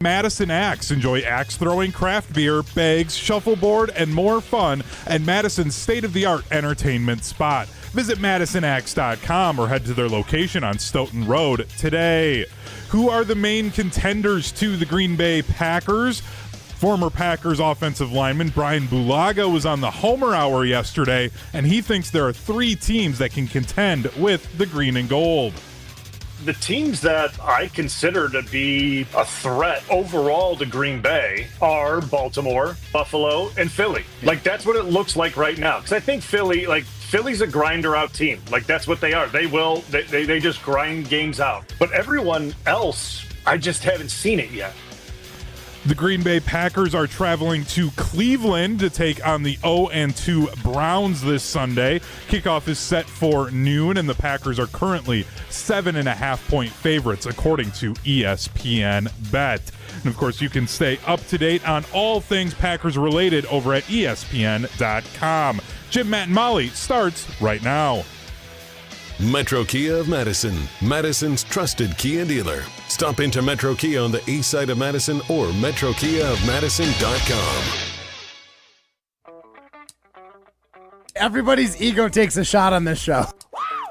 Madison Axe. Enjoy axe throwing, craft beer, bags, shuffleboard, and more fun at Madison's state-of-the-art entertainment spot. Visit MadisonAxe.com or head to their location on Stoughton Road today. Who are the main contenders to the Green Bay Packers? Former Packers offensive lineman Brian Bulaga was on the Homer Hour yesterday, and he thinks there are 3 teams that can contend with the green and gold. The teams that I consider to be a threat overall to Green Bay are Baltimore, Buffalo, and Philly. Like, that's what it looks like right now. Because I think Philly's a grinder out team. Like, that's what they are. They just grind games out. But everyone else, I just haven't seen it yet. The Green Bay Packers are traveling to Cleveland to take on the 0-2 Browns this Sunday. Kickoff is set for noon, and the Packers are currently 7.5-point favorites, according to ESPN Bet. And, of course, you can stay up to date on all things Packers related over at ESPN.com. Jim, Matt, and Molly starts right now. Metro Kia of Madison, Madison's trusted Kia dealer. Stop into Metro Kia on the east side of Madison or metrokiaofmadison.com. Everybody's ego takes a shot on this show.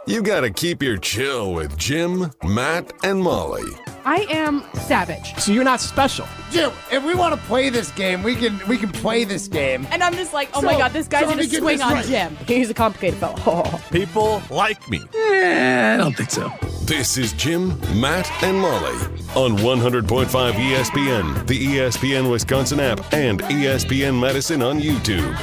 You gotta keep your chill with Jim, Matt, and Molly. I am savage. So you're not special. Jim, if we want to play this game, we can play this game. And I'm just like, oh my God, this guy's going to swing on Jim. He's a complicated fellow. Oh. People like me. I don't think so. This is Jim, Matt, and Molly on 100.5 ESPN, the ESPN Wisconsin App, and ESPN Madison on YouTube.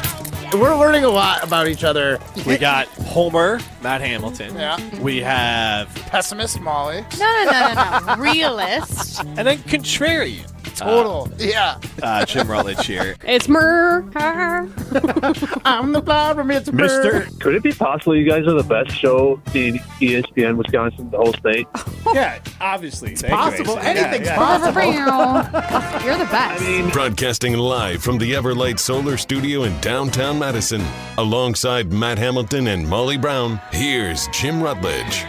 We're learning a lot about each other. We got Homer, Matt Hamilton. Yeah. We have Pessimist Molly. No. Realist. and then Contrarian. Total. Yeah. Jim Rutledge here. It's Murr. I'm the cloud from it's Mister. Could it be possible you guys are the best show in ESPN Wisconsin, the whole state? Yeah, obviously. It's possible. Anything's possible. You're the best. Broadcasting live from the Everlight Solar Studio in downtown Madison. Alongside Matt Hamilton and Molly Brown, here's Jim Rutledge.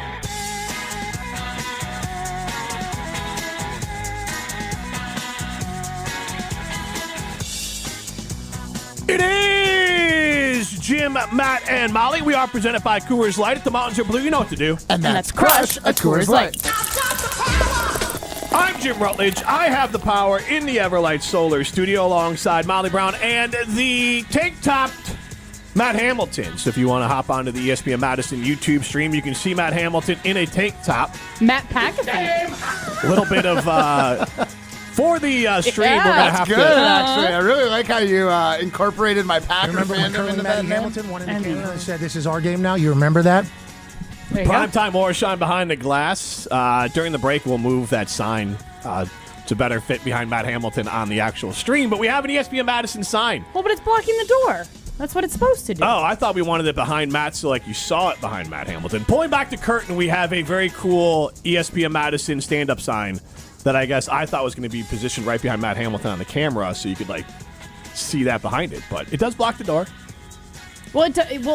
It is Jim, Matt, and Molly. We are presented by Coors Light. If the mountains are blue, you know what to do. And that's crush a Coors Light. I'm Jim Rutledge. I have the power in the Everlight Solar Studio alongside Molly Brown and the tank-topped Matt Hamilton. So if you want to hop onto the ESPN Madison YouTube stream, you can see Matt Hamilton in a tank top. Matt Packard. A little bit of... For the stream, we're going to have good, actually. I really like how you incorporated my Packer fandom into that name. Hamilton won in the camera and said, "This is our game now." You remember that? Primetime Orshine behind the glass. During the break, we'll move that sign to better fit behind Matt Hamilton on the actual stream. But we have an ESPN Madison sign. Well, but it's blocking the door. That's what it's supposed to do. Oh, I thought we wanted it behind Matt, so like you saw it behind Matt Hamilton. Pulling back the curtain, we have a very cool ESPN Madison stand-up sign that I thought was going to be positioned right behind Matt Hamilton on the camera, so you could like see that behind it. But it does block the door. Well,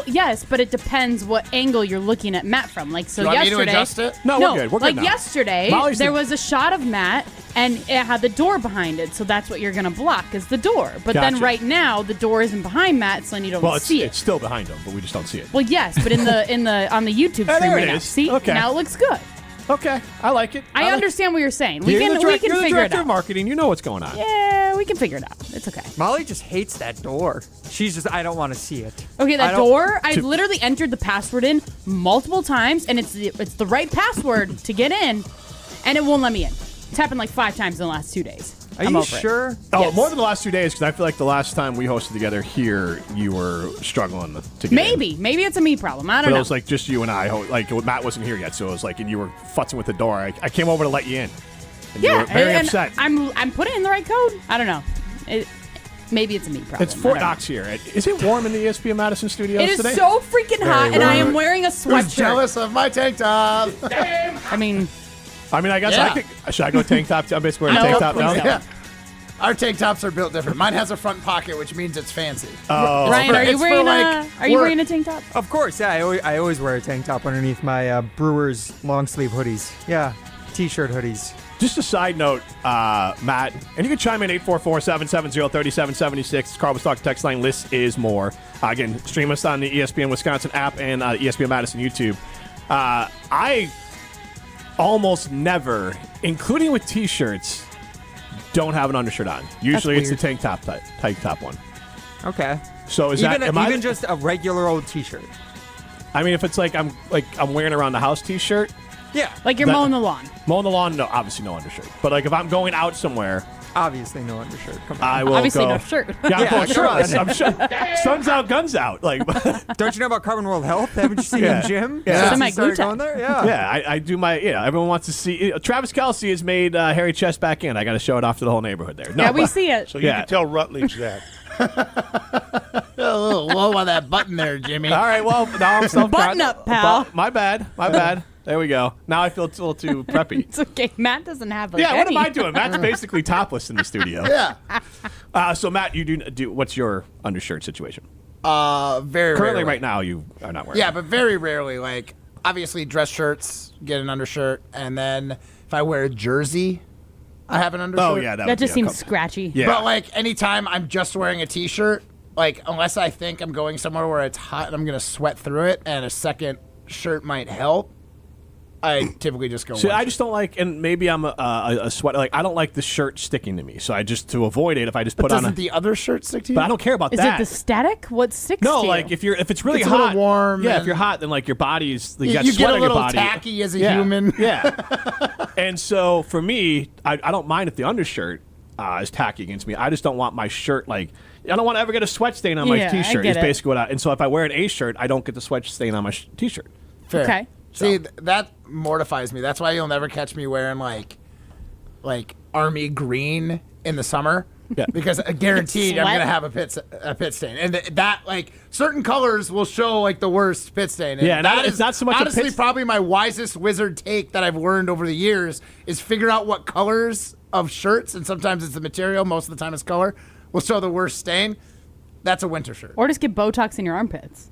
yes, but it depends what angle you're looking at Matt from. Like, so Do you want yesterday, me to adjust it? No, we're good. We're good now. Yesterday, there was a shot of Matt, and it had the door behind it, so that's what you're going to block is the door. But then right now, the door isn't behind Matt, so then you don't see it. It's still behind him, but we just don't see it. Well, yes, but on the YouTube stream right now, see, now it looks good. Okay, I like it. I understand what you're saying. We You're can the figure it director out. of marketing. You know what's going on. Yeah, we can figure it out. It's okay. Molly just hates that door. She's just, I don't want to see it. Okay, that door, I literally entered the password in multiple times, and it's the right password to get in, and it won't let me in. It's happened like 5 times in the last 2 days. Are you sure? Oh, Yes. more than the last 2 days, because I feel like the last time we hosted together here, you were struggling to get in. Maybe it's a me problem. I don't know. It was like just you and I. Like Matt wasn't here yet, so it was like, and you were futzing with the door. I came over to let you in. And you were very upset. I'm putting in the right code. I don't know. Maybe it's a me problem. It's Fort Knox here. Is it warm in the ESPN Madison studios today? It is today? so freaking hot, and I am wearing a sweatshirt. Who's jealous of my tank top? Damn. I guess should I go tank top? I'm basically wearing a tank top now. Yeah. Our tank tops are built different. Mine has a front pocket, which means it's fancy. Oh. Ryan, are you wearing a tank top? Of course, yeah. I always wear a tank top underneath my Brewers long sleeve hoodies. Yeah, t-shirt hoodies. Just a side note, Matt, and you can chime in 844-770-3776. Carl's Talk text line. List is more. Again, stream us on the ESPN Wisconsin app and ESPN Madison YouTube. I almost never, including with T-shirts, don't have an undershirt on. Usually it's the tank top one. Okay. So is even just a regular old T-shirt? I mean, if it's like I'm wearing around the house T-shirt. Yeah. Like you're mowing the lawn. Mowing the lawn, no, obviously no undershirt. But like if I'm going out somewhere, obviously no undershirt. Come on. I will obviously go. No shirt. Yeah, I'm going shirtless. I'm sun's out, guns out. Like, don't you know about Carbon World Health? Haven't you seen him, Jim? Yeah. My glute going there? Yeah. Yeah, I do my. Yeah, everyone wants to see. Travis Kelce has made hairy chest back in. I got to show it off to the whole neighborhood there. No, yeah, we see it. So you can tell Rutledge that. A little low on that button there, Jimmy. All right, well, now I'm Button up, pal. My bad. There we go. Now I feel a little too preppy. It's okay. Matt doesn't have like Yeah, what any. am I doing? Matt's basically topless in the studio. Yeah. So Matt, you do. What's your undershirt situation? Very Currently, rarely. right now, you are not wearing. Yeah, it. but very rarely. Like, obviously, dress shirts, get an undershirt, and then if I wear a jersey, I have an undershirt. Oh yeah, That just seems scratchy. Yeah. But like anytime I'm just wearing a t-shirt, like unless I think I'm going somewhere where it's hot and I'm gonna sweat through it, and a second shirt might help, I typically just go. See, one I shirt. just don't like, and maybe I'm a sweater. Like I don't like the shirt sticking to me, so I just to avoid it. If I just But put on doesn't the other shirt stick to you? but I don't care about Is that. it the static? What sticks No, to like you? if it's really It's a hot, little warm Yeah, if and- you're hot, then like your body's you got you sweat get a on your little body. tacky as a Yeah, human. Yeah. And so for me, I don't mind if the undershirt is tacky against me. I just don't want my shirt like I don't want to ever get a sweat stain on my Yeah, I t-shirt. get Is it. basically what I. And so if I wear an A shirt, I don't get the sweat stain on my t-shirt. Fair. Okay. See, that mortifies me. That's why you'll never catch me wearing like army green in the summer. Yeah. Because guaranteed I'm Sweat? gonna have a pit stain, and that like certain colors will show like the worst pit stain. And Yeah, and that it's is not so much a honestly pit- probably my wisest wizard take that I've learned over the years is figure out what colors of shirts, and sometimes it's the material, most of the time it's color, will show the worst stain. That's a winter shirt. Or just get Botox in your armpits.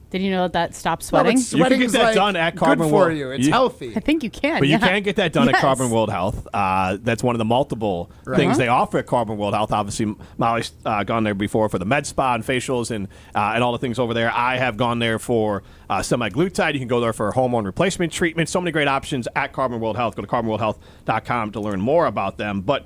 Did you know that stops No, but sweating? sweating get is that like done at good Carbon for World. you. It's healthy. I think you can. But yeah. you can get that done at Yes. Carbon World Health. That's one of the multiple things they offer at Carbon World Health. Obviously, Molly's gone there before for the med spa and facials and all the things over there. I have gone there for semi-glutide. You can go there for hormone replacement treatment. So many great options at Carbon World Health. Go to carbonworldhealth.com to learn more about them. But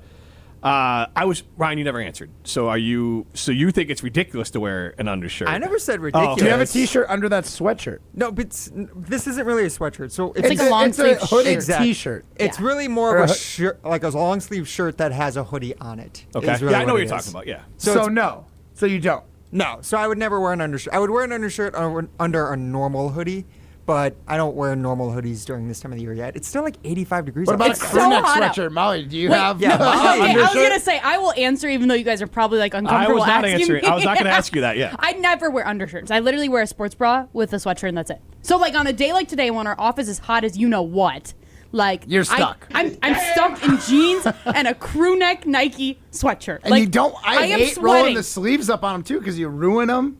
Ryan, you never answered. So you think it's ridiculous to wear an undershirt? I never said ridiculous. Do you have a t-shirt under that sweatshirt? No, but this isn't really a sweatshirt. So It's like a long sleeve hooded Exactly. t-shirt. It's really more of a shirt, like a long sleeve shirt that has a hoodie on it. Okay. is really Yeah, I know what it you're is. talking about. Yeah. So it's- no. So you don't. No, so I would never wear an undershirt. I would wear an undershirt under a normal hoodie, but I don't wear normal hoodies during this time of the year yet. It's still like 85 degrees. What out. about a It's crew so neck hot out. sweatshirt, Molly? Do you Wait, have? yeah, Molly. Okay, I was undershirt? gonna say I will answer, even though you guys are probably like I uncomfortable was not asking answering. me. I was not going to ask you that. Yeah. I never wear undershirts. I literally wear a sports bra with a sweatshirt, and that's it. So like on a day like today, when our office is hot as you know what, like You're stuck. I'm stuck in jeans and a crew neck Nike sweatshirt. And like, you don't. I am hate rolling sweating. the sleeves up on them too because you ruin them.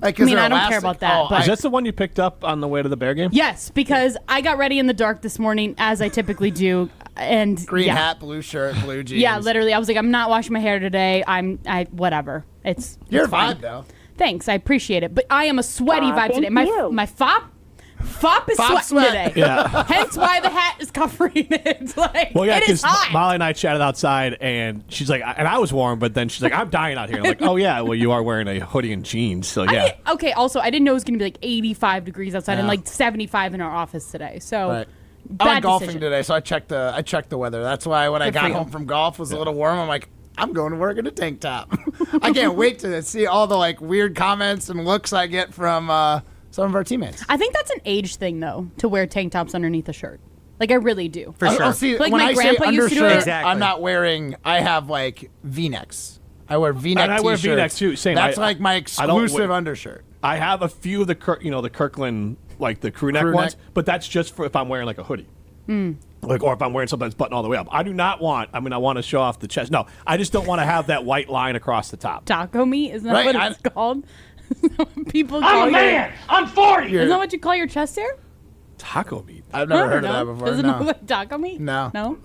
Like, I mean, I don't care about that, but- Is that the one you picked up on the way to the Bear game? Yes, because I got ready in the dark this morning, as I typically do, and green yeah. hat, blue shirt, blue jeans. Yeah, literally, I was like, I'm not washing my hair today. Whatever. It's You're fine. vibe though. Thanks, I appreciate it. But I am a sweaty vibe today. My fop is Fop sweating sweat. today. Yeah. Hence why the hat is covering it. Like, Well, yeah, it is because hot. Molly and I chatted outside, and she's like, and I was warm, but then she's like, I'm dying out here. I'm like, oh yeah, well you are wearing a hoodie and jeans, so yeah. Okay, also, I didn't know it was going to be like 85 degrees outside and Yeah. like 75 in our office today. So, Right. I bad went golfing decision. today, so I checked the weather. That's why when I Good for got you. home from golf, it was a little warm. I'm like, I'm going to work in a tank top. I can't wait to see all the like weird comments and looks I get from some of our teammates. I think that's an age thing, though, to wear tank tops underneath a shirt. Like, I really do. For sure. I'll see, Like when my I say grandpa used to do undershirt, it. Exactly. I'm not wearing. I have like V-necks. I wear V-neck And I wear t-shirts. V-necks, too. Same. That's I- like my I don't wear- exclusive undershirt. I have a few of the the Kirkland, like the crew neck Crew ones, neck. but that's just for if I'm wearing like a hoodie. Like, or if I'm wearing something that's buttoned all the way up. I do not want, I want to show off the chest. No, I just don't want to have that white line across the top. Taco meat? Isn't that Right, what it's called? People I'm call a man. I'm 40. Isn't that what you call your chest hair? Taco meat. I've never No, heard no. of that before. Doesn't No. know what taco meat? No. No?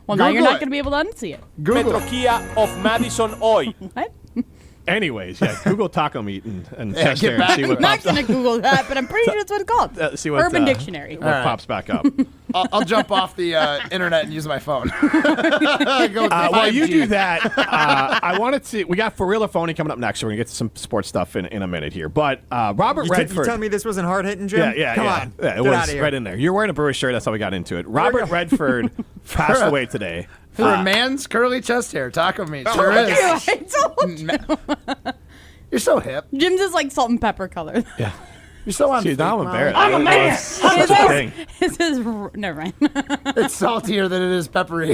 Well, now you're Google not it. going to be able to unsee it. Google. Kia of Madison Oy. What? Anyways, Google taco meat and Yeah, test get there and back see to what I'm not pops up. going to Google that, but I'm pretty sure that's what it's called. See what, Urban Dictionary. What pops back up. I'll jump off the internet and use my phone. Go with While you 5G. do that, I wanted to. We got For Real or Phony coming up next, so we're gonna get to some sports stuff in a minute here. But Robert You Redford. telling me this wasn't hard hitting, Jim? Come on. Yeah, it Get was outta here. right in there. You're wearing a Brewers shirt. That's how we got into it. Robert Redford passed away today. For a man's curly chest hair, taco meat sure Ew, is. I told you. You're so hip. Jim's is like salt and pepper color. Yeah. You're so on. See, now I'm fleek, Molly. embarrassed. I'm a man. Such a thing. His is never mind. It's saltier than it is peppery.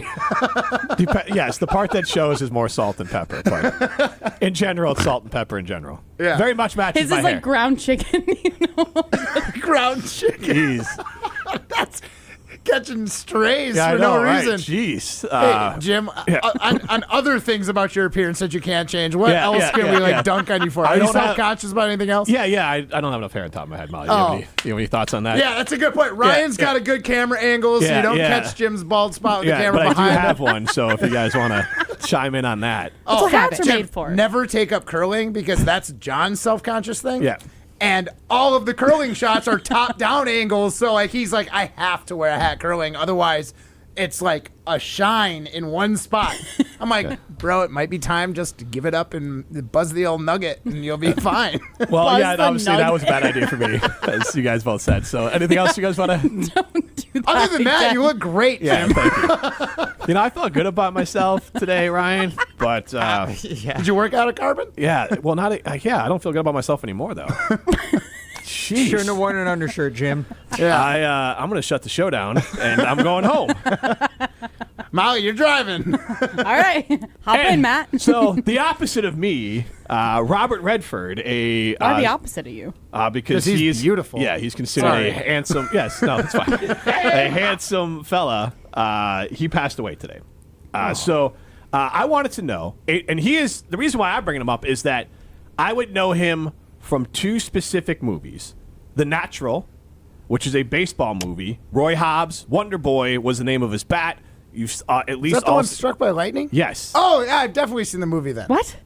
Yes, the part that shows is more salt and pepper. But in general, it's salt and pepper in general. Yeah. Very much matches His my is hair. like ground chicken. Ground chicken. Jeez. That's catching strays Yeah, for I know, no right? reason. Jeez. Hey, Jim, on other things about your appearance that you can't change, what else can we dunk on you for? I Are you don't have- self-conscious about anything else? Yeah, I don't have enough hair on top of my head, Molly. You have any thoughts on that? Yeah, that's a good point. Ryan's got a good camera angle, so Yeah, you don't yeah. catch Jim's bald spot with the camera but I do behind have him. one, so if you guys want to chime in on that. That's what hats are Jim, made for. never take up curling because that's John's self-conscious thing. Yeah. And all of the curling shots are top-down angles, so like he's like, I have to wear a hat curling, otherwise it's like a shine in one spot. I'm like, bro, it might be time just to give it up and buzz the old nugget, and you'll be fine. Well, Buzz yeah, the obviously that nugget. was a bad idea for me, as you guys both said. So anything else you guys want to? Don't do that. Other than that, again. you look great, Yeah, Jim. thank you. I felt good about myself today, Ryan, but Did you work out at Carbon? yeah, well, not I don't feel good about myself anymore, though. Jeez. Shouldn't have worn an undershirt, Jim. Yeah. I'm going to shut the show down, and I'm going home. Molly, you're driving. All right. Hop in, Matt. So the opposite of me, Robert Redford, Why the opposite of you? because he's beautiful. Yeah, he's considered Sorry. a handsome. Yes, no, it's fine. A handsome fella. He passed away today. So I wanted to know, and he is the reason why I'm bringing him up is that I would know him from two specific movies: The Natural, which is a baseball movie. Roy Hobbs, Wonder Boy was the name of his bat. You've at least Is that the one struck by lightning? Yes. Oh, yeah, I've definitely seen the movie then. What?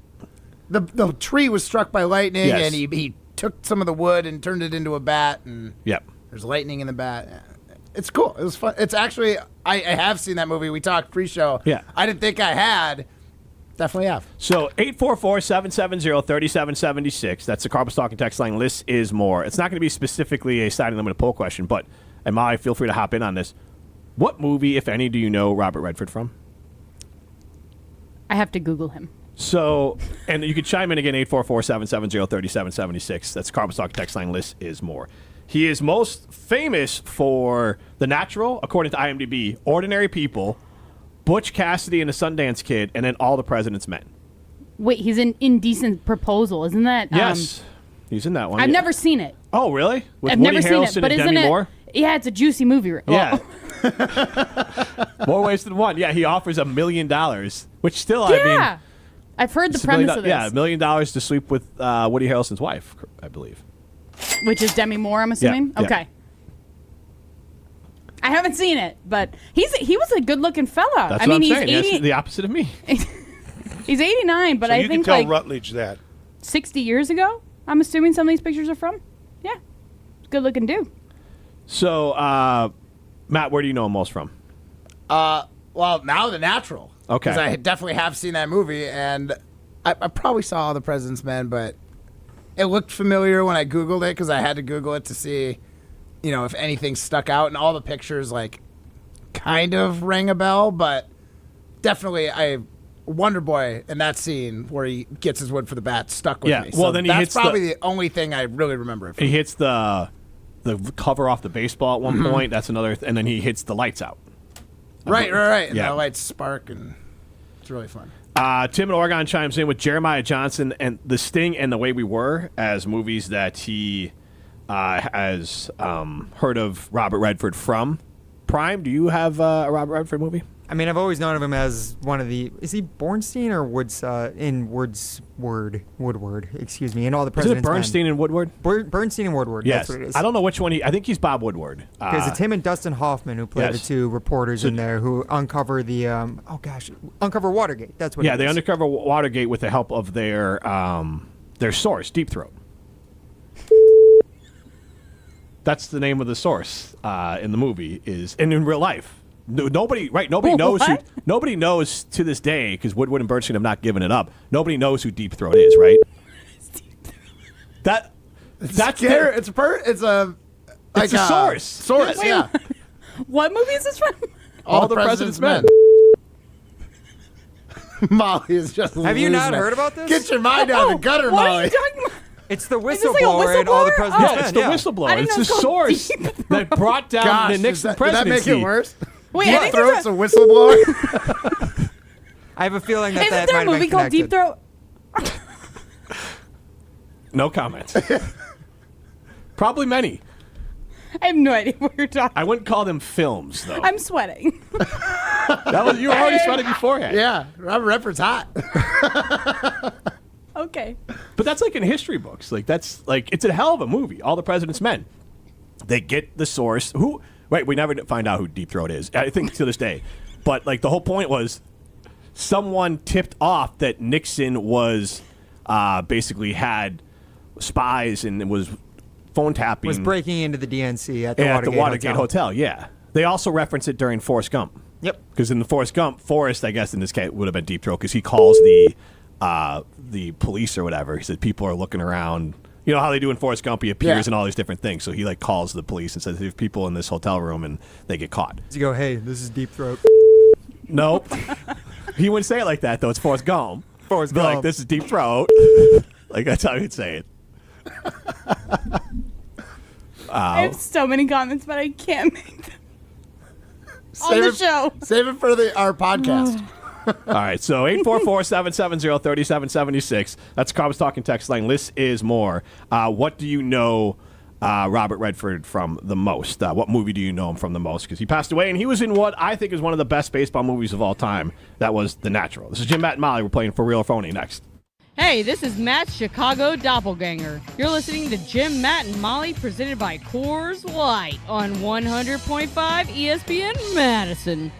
The tree was struck by lightning, Yes. and he took some of the wood and turned it into a bat, and Yep. there's lightning in the bat. It's cool. It was fun. It's actually, I have seen that movie. We talked pre-show. Yeah. I didn't think I had. Definitely have. So 844-770-3776. That's the Carbon Talking text line. List is more. It's not going to be specifically a signing limited poll question, but Amai, feel free to hop in on this. What movie, if any, do you know Robert Redford from? I have to Google him. So, and you can chime in again, 844-770-3776. That's Carbon Talking text line. List is more. He is most famous for The Natural, according to IMDb, Ordinary People, Butch Cassidy and the Sundance Kid, and then All the President's Men. Wait, he's in Indecent Proposal, isn't that? Yes, he's in that one. I've never seen it. Oh, really? With I've Woody never seen it, Harrelson but and isn't Demi it? Moore? Yeah, it's a juicy movie. Yeah. More ways than one. Yeah, he offers $1 million, which still, I mean, Yeah. I've heard the it's $1 million premise of this. Yeah, $1 million to sleep with Woody Harrelson's wife, I believe. Which is Demi Moore, I'm assuming? Yeah. Okay. I haven't seen it, but he was a good-looking fella. That's I what mean, I'm he's saying. 80. That's the opposite of me. He's 89, but So I you can think tell like Rutledge that. 60 years ago, I'm assuming some of these pictures are from. Yeah. Good-looking dude. So, Matt, where do you know him most from? Well, now The Natural. Okay. Because I definitely have seen that movie, and I probably saw All the President's Men, but it looked familiar when I Googled it because I had to Google it to see, if anything stuck out, and all the pictures, like, kind of rang a bell, but definitely Wonder Boy in that scene where he gets his wood for the bat stuck with me. Well, then he that's hits probably the only thing I really remember it from. He hits the cover off the baseball at one point. That's another, and then he hits the lights out. Right. And Yeah. the lights spark, and it's really fun. Tim in Oregon chimes in with Jeremiah Johnson and The Sting and The Way We Were as movies that he has heard of Robert Redford from. Prime, do you have a Robert Redford movie? I mean, I've always known of him as one of the. Is he Bornstein or Woodward? Excuse me. In All the President's Men. Is it Bernstein and Woodward? Bernstein and Woodward. Yes. That's what it is. I don't know which one. I think he's Bob Woodward. Because it's him and Dustin Hoffman who play the two reporters in there who uncover the uncover Watergate. That's what. Yeah, they uncover Watergate with the help of their source, Deep Throat. That's the name of the source in the movie and in real life. Nobody knows who. Nobody knows to this day because Woodward and Bernstein have not given it up. Nobody knows who Deep Throat is, right? That's scary. It's a source. Source, yeah. What movie is this from? All the President's Men. Molly is just. Have you not heard about this? Get your mind out of the gutter, what Molly. Are you talking about? It's the whistleblower in All the President's Men. It's the whistleblower. It's the source that brought down the Nixon presidency. Did that make it worse? Wait, Deep I think Throat's a whistleblower. I have a feeling that Isn't that there might a movie have been called connected. Deep Throat? No comments. Probably many. I have no idea what you're talking. I wouldn't call them films, though. I'm sweating. You were already sweating beforehand. Yeah, Robert Redford's hot. Okay. But that's like in history books. It's a hell of a movie. All the President's Men. They get the source. We never find out who Deep Throat is. I think to this day. But the whole point was someone tipped off that Nixon was basically had spies and was phone tapping. Was breaking into the DNC at the Watergate Hotel. Yeah. They also reference it during Forrest Gump. Yep. Because in the Forrest Gump, Forrest, I guess in this case, would have been Deep Throat because he calls the police or whatever. He said people are looking around. You know how they do in Forrest Gump? He appears in all these different things. So he calls the police and says there's people in this hotel room and they get caught. You go, hey, this is Deep Throat. Nope. He wouldn't say it like that though. It's Forrest Gump. Forrest Gump. This is Deep Throat. That's how he'd say it. I have so many comments, but I can't make them on the show. Save it for our podcast. All right, so 844-770-3776. That's Cobb's Talking Text line. This is more. What do you know Robert Redford from the most? What movie do you know him from the most? Because he passed away, and he was in what I think is one of the best baseball movies of all time. That was The Natural. This is Jim, Matt, and Molly. We're playing For Real or Phony next. Hey, this is Matt's Chicago Doppelganger. You're listening to Jim, Matt, and Molly, presented by Coors Light on 100.5 ESPN Madison.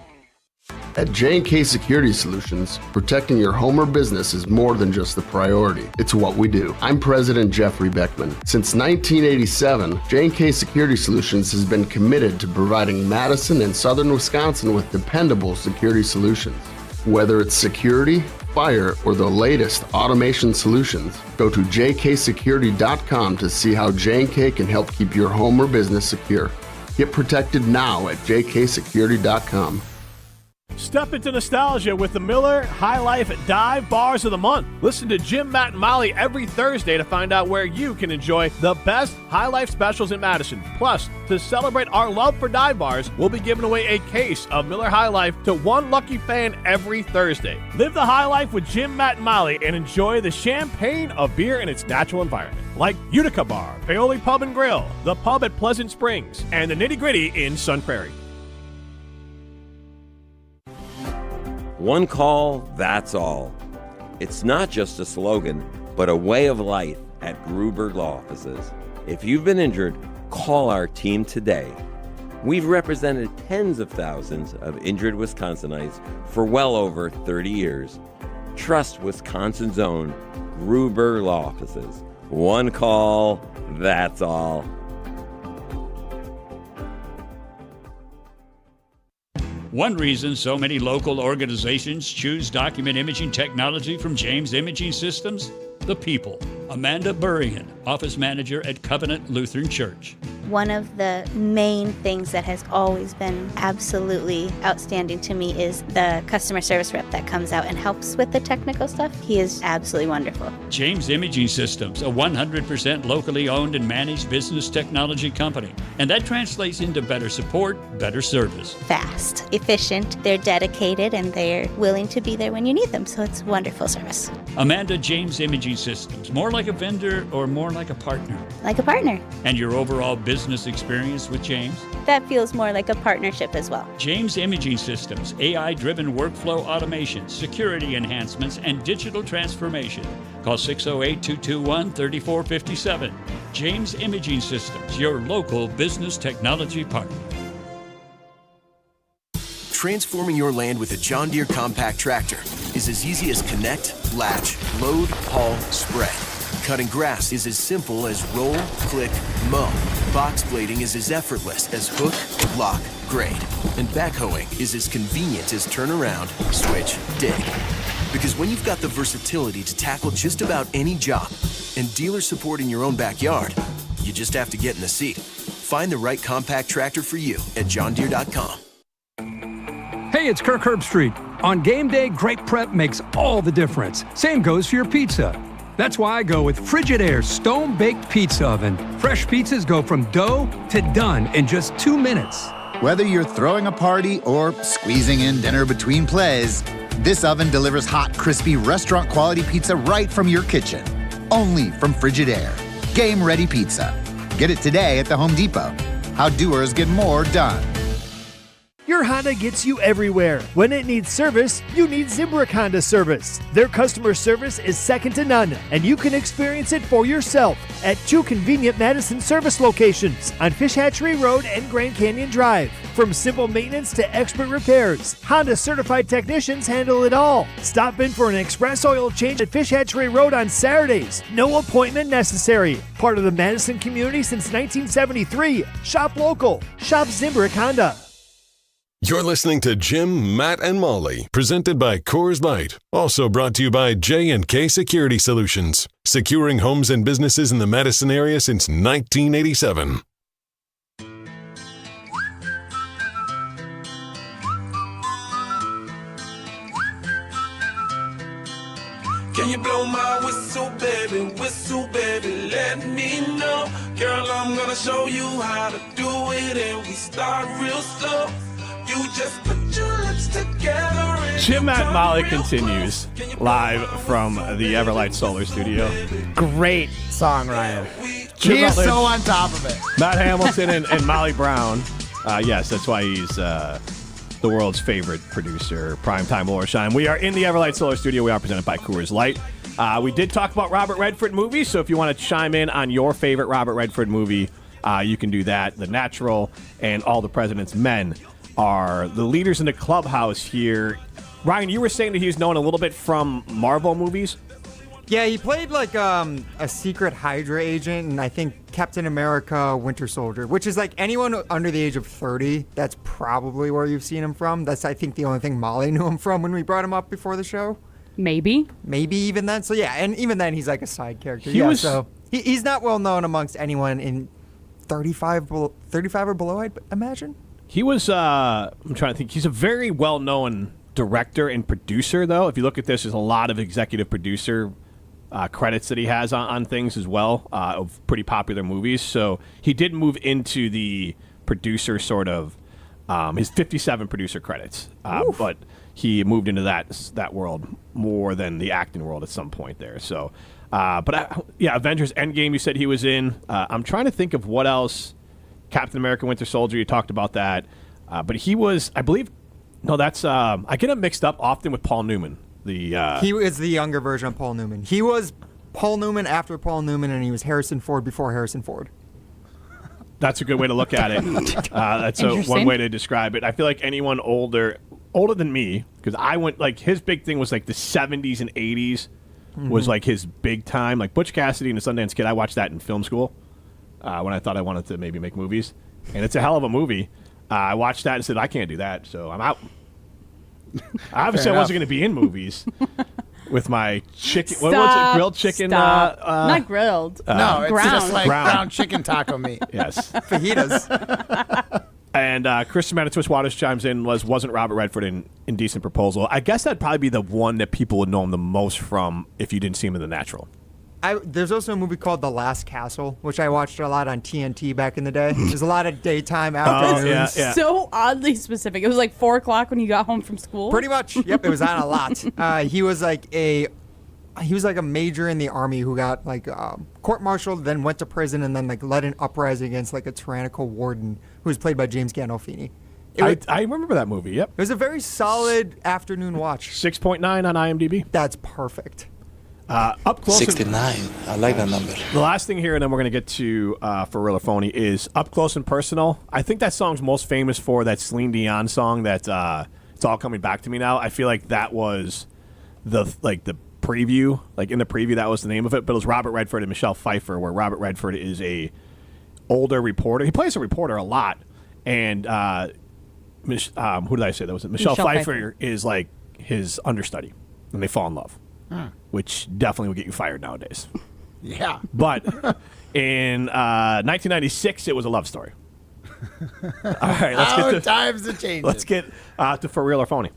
At J&K Security Solutions, protecting your home or business is more than just the priority. It's what we do. I'm President Jeffrey Beckman. Since 1987, J&K Security Solutions has been committed to providing Madison and Southern Wisconsin with dependable security solutions. Whether it's security, fire, or the latest automation solutions, go to jksecurity.com to see how J&K can help keep your home or business secure. Get protected now at jksecurity.com. Step into nostalgia with the Miller High Life Dive Bars of the Month. Listen to Jim, Matt, and Molly every Thursday to find out where you can enjoy the best High Life specials in Madison. Plus, to celebrate our love for dive bars, we'll be giving away a case of Miller High Life to one lucky fan every Thursday. Live the high life with Jim, Matt, and Molly and enjoy the champagne of beer in its natural environment. Like Utica Bar, Paoli Pub and Grill, the pub at Pleasant Springs, and the Nitty Gritty in Sun Prairie. One call, that's all. It's not just a slogan, but a way of life at Gruber Law Offices. If you've been injured, call our team today. We've represented tens of thousands of injured Wisconsinites for well over 30 years. Trust Wisconsin's own Gruber Law Offices. One call, that's all. One reason so many local organizations choose document imaging technology from James Imaging Systems? The people. Amanda Burrian, office manager at Covenant Lutheran Church. One of the main things that has always been absolutely outstanding to me is the customer service rep that comes out and helps with the technical stuff. He is absolutely wonderful. James Imaging Systems, a 100% locally owned and managed business technology company. And that translates into better support, better service. Fast, efficient, they're dedicated, and they're willing to be there when you need them. So it's wonderful service. Amanda, James Imaging Systems, more like a vendor or more like a partner? Like a partner. And your overall business business experience with James? That feels more like a partnership as well. James Imaging Systems, AI-driven workflow automation, security enhancements, and digital transformation. Call 608-221-3457. James Imaging Systems, your local business technology partner. Transforming your land with a John Deere compact tractor is as easy as connect, latch, load, haul, spread. Cutting grass is as simple as roll, click, mow. Box blading is as effortless as hook, lock, grade. And backhoeing is as convenient as turn around, switch, dig. Because when you've got the versatility to tackle just about any job and dealer support in your own backyard, you just have to get in the seat. Find the right compact tractor for you at johndeere.com. Hey, it's Kirk Herbstreit. On game day, great prep makes all the difference. Same goes for your pizza. That's why I go with Frigidaire Stone Baked Pizza Oven. Fresh pizzas go from dough to done in just 2 minutes. Whether you're throwing a party or squeezing in dinner between plays, this oven delivers hot, crispy, restaurant-quality pizza right from your kitchen. Only from Frigidaire. Game-ready pizza. Get it today at the Home Depot. How doers get more done. Your Honda gets you everywhere. When it needs service, you need Zimbrick Honda service. Their customer service is second to none, and you can experience it for yourself at 2 convenient Madison service locations on Fish Hatchery Road and Grand Canyon Drive. From simple maintenance to expert repairs, Honda certified technicians handle it all. Stop in for an express oil change at Fish Hatchery Road on Saturdays. No appointment necessary. Part of the Madison community since 1973. Shop local. Shop Zimbrick Honda. You're listening to Jim, Matt, and Molly, presented by Coors Light. Also brought to you by J&K Security Solutions, securing homes and businesses in the Madison area since 1987. Can you blow my whistle, baby, let me know. Girl, I'm gonna show you how to do it, and we start real slow. You just put your lips together. Jim, Matt, and Molly continues live from the Everlight Solar Studio. Great song, Ryan. Jim He is Rutledge, so on top of it. Matt Hamilton and Molly Brown. Yes, that's why he's the world's favorite producer, Primetime or Shine. We are in the Everlight Solar Studio. We are presented by Coors Light. We did talk about Robert Redford movies, so if you want to chime in on your favorite Robert Redford movie, you can do that. The Natural and All the President's Men are the leaders in the clubhouse here. Ryan, you were saying that he's known a little bit from Marvel movies? Yeah, he played like a secret Hydra agent, and I think Captain America Winter Soldier, which is like anyone under the age of 30, that's probably where you've seen him from. That's, I think, the only thing Molly knew him from when we brought him up before the show. Maybe even then. So yeah, and even then he's like a side character. So he's not well known amongst anyone in 35 or below, I'd imagine. He was, I'm trying to think, he's a very well-known director and producer, though. If you look at this, there's a lot of executive producer credits that he has on things as well, of pretty popular movies. So he did move into the producer sort of, his 57 producer credits, but he moved into that world more than the acting world at some point there. So, Avengers Endgame you said he was in. I'm trying to think of what else. Captain America Winter Soldier, you talked about that. But he was, I believe, no, that's, I get him mixed up often with Paul Newman. He is the younger version of Paul Newman. He was Paul Newman after Paul Newman, and he was Harrison Ford before Harrison Ford. That's a good way to look at it. That's one way to describe it. I feel like anyone older than me, because I went, like, his big thing was like the 70s and 80s was like his big time. Like Butch Cassidy and the Sundance Kid, I watched that in film school. When I thought I wanted to maybe make movies. And it's a hell of a movie. I watched that and said, I can't do that, so I'm out. Obviously, I wasn't going to be in movies with my chicken. What was it? Grilled chicken? Not grilled. No, it's ground. just like ground chicken taco meat. Yes. Fajitas. And Kristen Manitwist Waters chimes in, wasn't Robert Redford in Indecent Proposal. I guess that'd probably be the one that people would know him the most from if you didn't see him in The Natural. There's also a movie called The Last Castle, which I watched a lot on TNT back in the day. There's a lot of daytime afternoons. Yeah. So oddly specific. It was like 4 o'clock when you got home from school. Pretty much. Yep, it was on a lot. He was like a he was like a major in the army who got like court-martialed, then went to prison, and then like led an uprising against like a tyrannical warden who was played by James Gandolfini. I remember that movie. Yep. It was a very solid afternoon watch. 6.9 on IMDb. That's perfect. Up close. 69. I like that number. The last thing here, and then we're going to get to For Real or Phony, is Up Close and Personal. I think that song's most famous for that Celine Dion song that It's All Coming Back to Me Now. I feel like that was the preview. Like in the preview, that was the name of it. But it was Robert Redford and Michelle Pfeiffer, where Robert Redford is a older reporter. He plays a reporter a lot. And who did I say that was? Michelle Pfeiffer is like his understudy. And they fall in love. Which definitely would get you fired nowadays. Yeah. But in 1996, it was a love story. All right, times have changed. Let's get to For Real or Phony.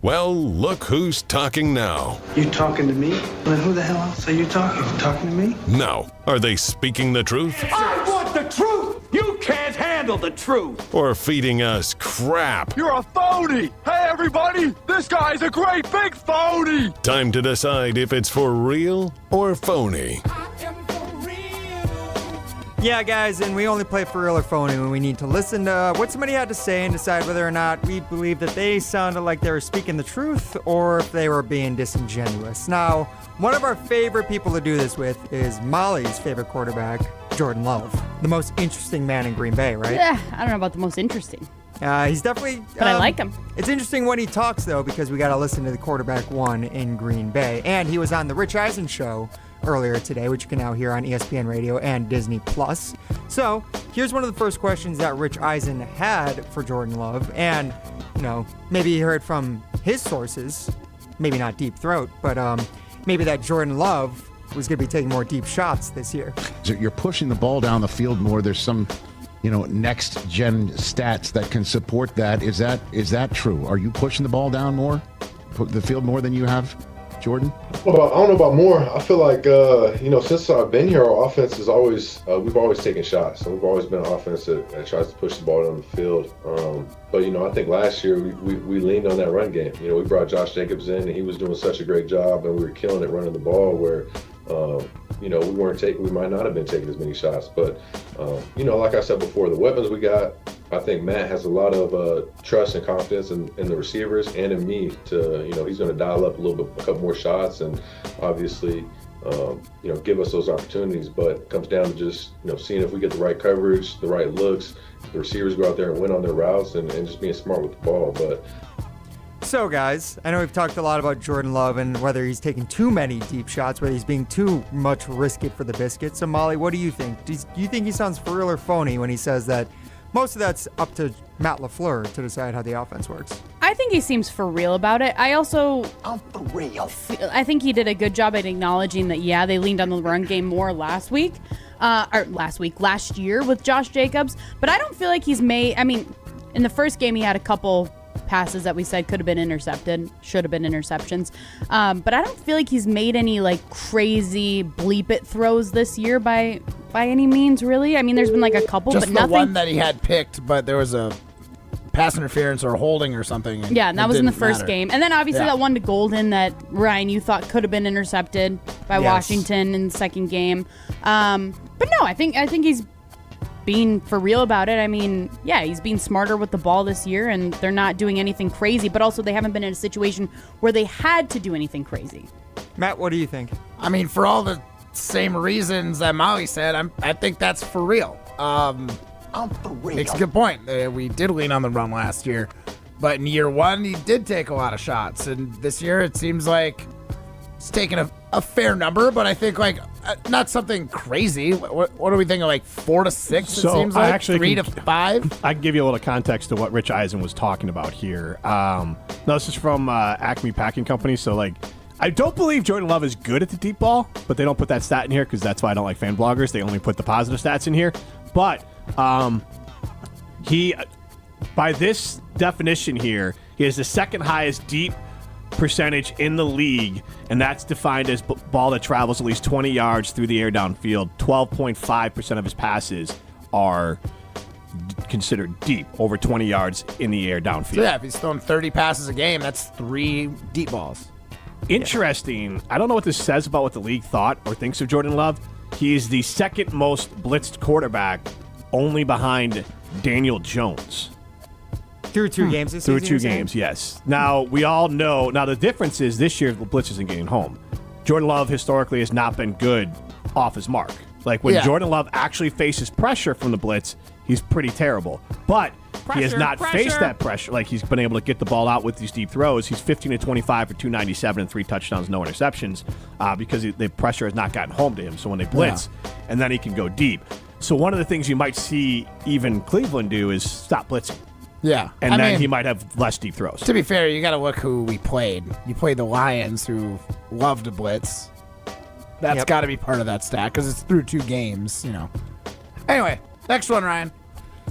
Well, look who's talking now. You talking to me? Then who the hell else are you talking? Talking to me? Now, are they speaking the truth I want the truth! You can't handle the truth! or feeding us crap? You're a phony! Hey, everybody! This guy's a great big phony! Time to decide if it's for real or phony. Yeah, guys, and we only play For Real or Phony when we need to listen to what somebody had to say and decide whether or not we believe that they sounded like they were speaking the truth or if they were being disingenuous. Now, one of our favorite people to do this with is Molly's favorite quarterback, Jordan Love. The most interesting man in Green Bay, right? Yeah, I don't know about the most interesting. He's definitely... But I like him. It's interesting when he talks, though, because we got to listen to the quarterback one in Green Bay. And he was on the Rich Eisen show earlier today, which you can now hear on ESPN Radio and Disney+. So, here's one of the first questions that Rich Eisen had for Jordan Love. And, maybe he heard from his sources, maybe not Deep Throat, but maybe that Jordan Love was going to be taking more deep shots this year. You're pushing the ball down the field more. There's some, next gen stats that can support that. Is that true? Are you pushing the ball down more, the field more than you have, Jordan? Well, I don't know about more. I feel like, since I've been here, our offense is always, we've always taken shots. So we've always been an offense that tries to push the ball down the field. But I think last year we leaned on that run game. We brought Josh Jacobs in, and he was doing such a great job, and we were killing it running the ball where, we might not have been taking as many shots. But, like I said before, the weapons we got, I think Matt has a lot of trust and confidence in the receivers and in me to, he's going to dial up a couple more shots and obviously, give us those opportunities. But it comes down to just, seeing if we get the right coverage, the right looks, the receivers go out there and win on their routes and just being smart with the ball. But so, guys, I know we've talked a lot about Jordan Love and whether he's taking too many deep shots, whether he's being too much risky for the biscuit. So, Molly, what do you think? Do you think he sounds for real or phony when he says that most of that's up to Matt LaFleur to decide how the offense works? I think he seems for real about it. I'm for real. I think he did a good job at acknowledging that, they leaned on the run game more last year with Josh Jacobs. But I don't feel like he's made, in the first game he had a couple passes that we said could have been intercepted, should have been interceptions. But I don't feel like he's made any crazy bleep it throws this year by any means, really. There's been a couple, just but nothing. The one that he had picked, but there was a pass interference or holding or something. And that was in the first game. And then obviously that one to Golden that, Ryan, you thought could have been intercepted by Washington in the second game. But no, I think he's being for real about it. He's being smarter with the ball this year, and they're not doing anything crazy, but also they haven't been in a situation where they had to do anything crazy. Matt, what do you think? For all the same reasons that Molly said, I think that's for real. I'm for real. Makes a good point. We did lean on the run last year, but in year one, he did take a lot of shots, and this year it seems like it's taken a fair number, but I think not something crazy. What are we thinking? 4 to 6? So it seems like 3 to 5. I can give you a little context to what Rich Eisen was talking about here. No, this is from Acme Packing Company. So I don't believe Jordan Love is good at the deep ball, but they don't put that stat in here because that's why I don't like fan bloggers. They only put the positive stats in here. But he, by this definition here, he has the second highest deep percentage in the league, and that's defined as ball that travels at least 20 yards through the air downfield. 12.5% of his passes are considered deep, over 20 yards in the air downfield. So if he's throwing 30 passes a game, that's 3 deep balls. Interesting. I don't know what this says about what the league thought or thinks of Jordan Love. He is the second most blitzed quarterback, only behind Daniel Jones. Through 2 games this season? Through 2 games, yes. Now, we all know. Now, the difference is this year, the blitz isn't getting home. Jordan Love historically has not been good off his mark. Like, when Jordan Love actually faces pressure from the blitz, he's pretty terrible. But he has not faced that pressure. Like, he's been able to get the ball out with these deep throws. He's 15-25 for 297 and 3 touchdowns, no interceptions, because the pressure has not gotten home to him. So when they blitz, and then he can go deep. So one of the things you might see even Cleveland do is stop blitzing. Yeah. And then he might have less deep throws. To be fair, you got to look who we played. You played the Lions, who love to blitz. That's got to be part of that stat because it's through 2 games, Anyway, next one, Ryan.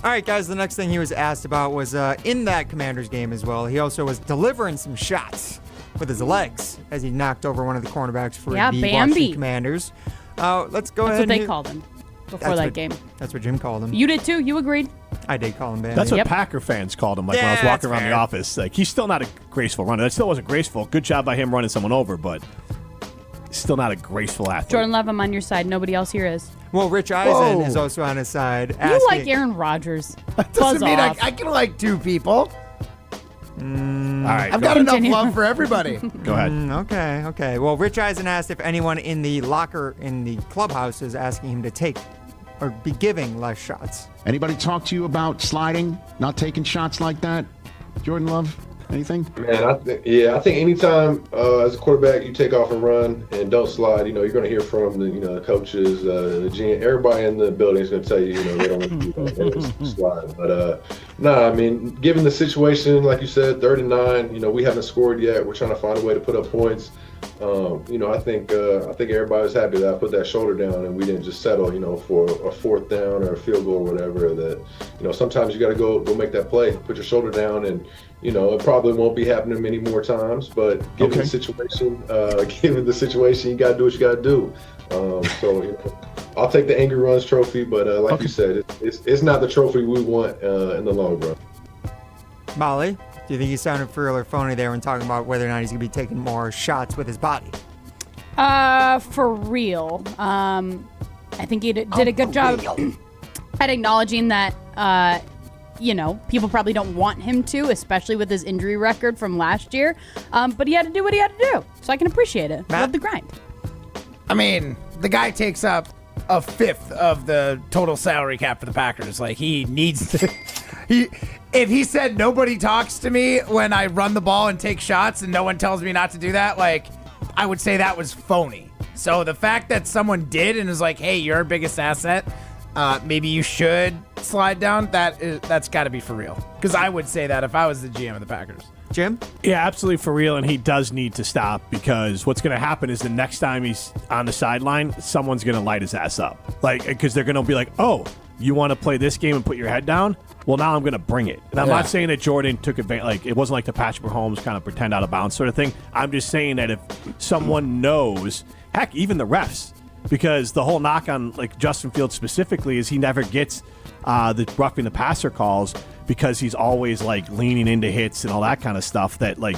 All right, guys, the next thing he was asked about was in that Commanders game as well. He also was delivering some shots with his legs as he knocked over one of the cornerbacks for the Bambi. Washington Commanders. Let's go ahead. That's what they called him before that game. That's what Jim called him. You did too. You agreed. I did call him Bambi. That's what Packer fans called him. Like when I was walking around the office, like he's still not a graceful runner. That still wasn't graceful. Good job by him running someone over, but still not a graceful athlete. Jordan Love, I'm on your side. Nobody else here is. Well, Rich Eisen is also on his side. You like Aaron Rodgers. That doesn't mean I can like 2 people. All right, I've got enough love for everybody. Go ahead. Okay. Well, Rich Eisen asked if anyone in the clubhouse is asking him to take or be giving less shots. Anybody talk to you about sliding, not taking shots like that? Jordan Love, anything? Man, I think anytime as a quarterback you take off and run and don't slide, you're going to hear from the coaches, the GM, everybody in the building is going to tell you, they don't want to slide. But I mean, given the situation, like you said, 3rd and 9, we haven't scored yet. We're trying to find a way to put up points. I think everybody was happy that I put that shoulder down and we didn't just settle, for a 4th down or a field goal or whatever. That, sometimes you got to go make that play, put your shoulder down, and it probably won't be happening many more times. But given the situation, you got to do what you got to do. I'll take the Angry Runs trophy, but like you said, it's not the trophy we want in the long run. Molly, do you think he sounded for real or phony there when talking about whether or not he's going to be taking more shots with his body? For real. I think he did a good job at acknowledging that, people probably don't want him to, especially with his injury record from last year. But he had to do what he had to do. So I can appreciate it. Love the grind. I mean, the guy takes up a 5th of the total salary cap for the Packers. Like, he needs to... If he said nobody talks to me when I run the ball and take shots and no one tells me not to do that, like, I would say that was phony. So the fact that someone did and is like, hey, you're our biggest asset, maybe you should slide down, that's got to be for real. Because I would say that if I was the GM of the Packers. Jim? Yeah, absolutely for real, and he does need to stop because what's going to happen is the next time he's on the sideline, someone's going to light his ass up. Like, because they're going to be like, oh, you want to play this game and put your head down? Well, now I'm going to bring it. And I'm not saying that Jordan took advantage. Like, it wasn't like the Patrick Mahomes kind of pretend out of bounds sort of thing. I'm just saying that if someone knows, heck, even the refs, because the whole knock on like Justin Fields specifically is he never gets the roughing the passer calls because he's always like leaning into hits and all that kind of stuff. That like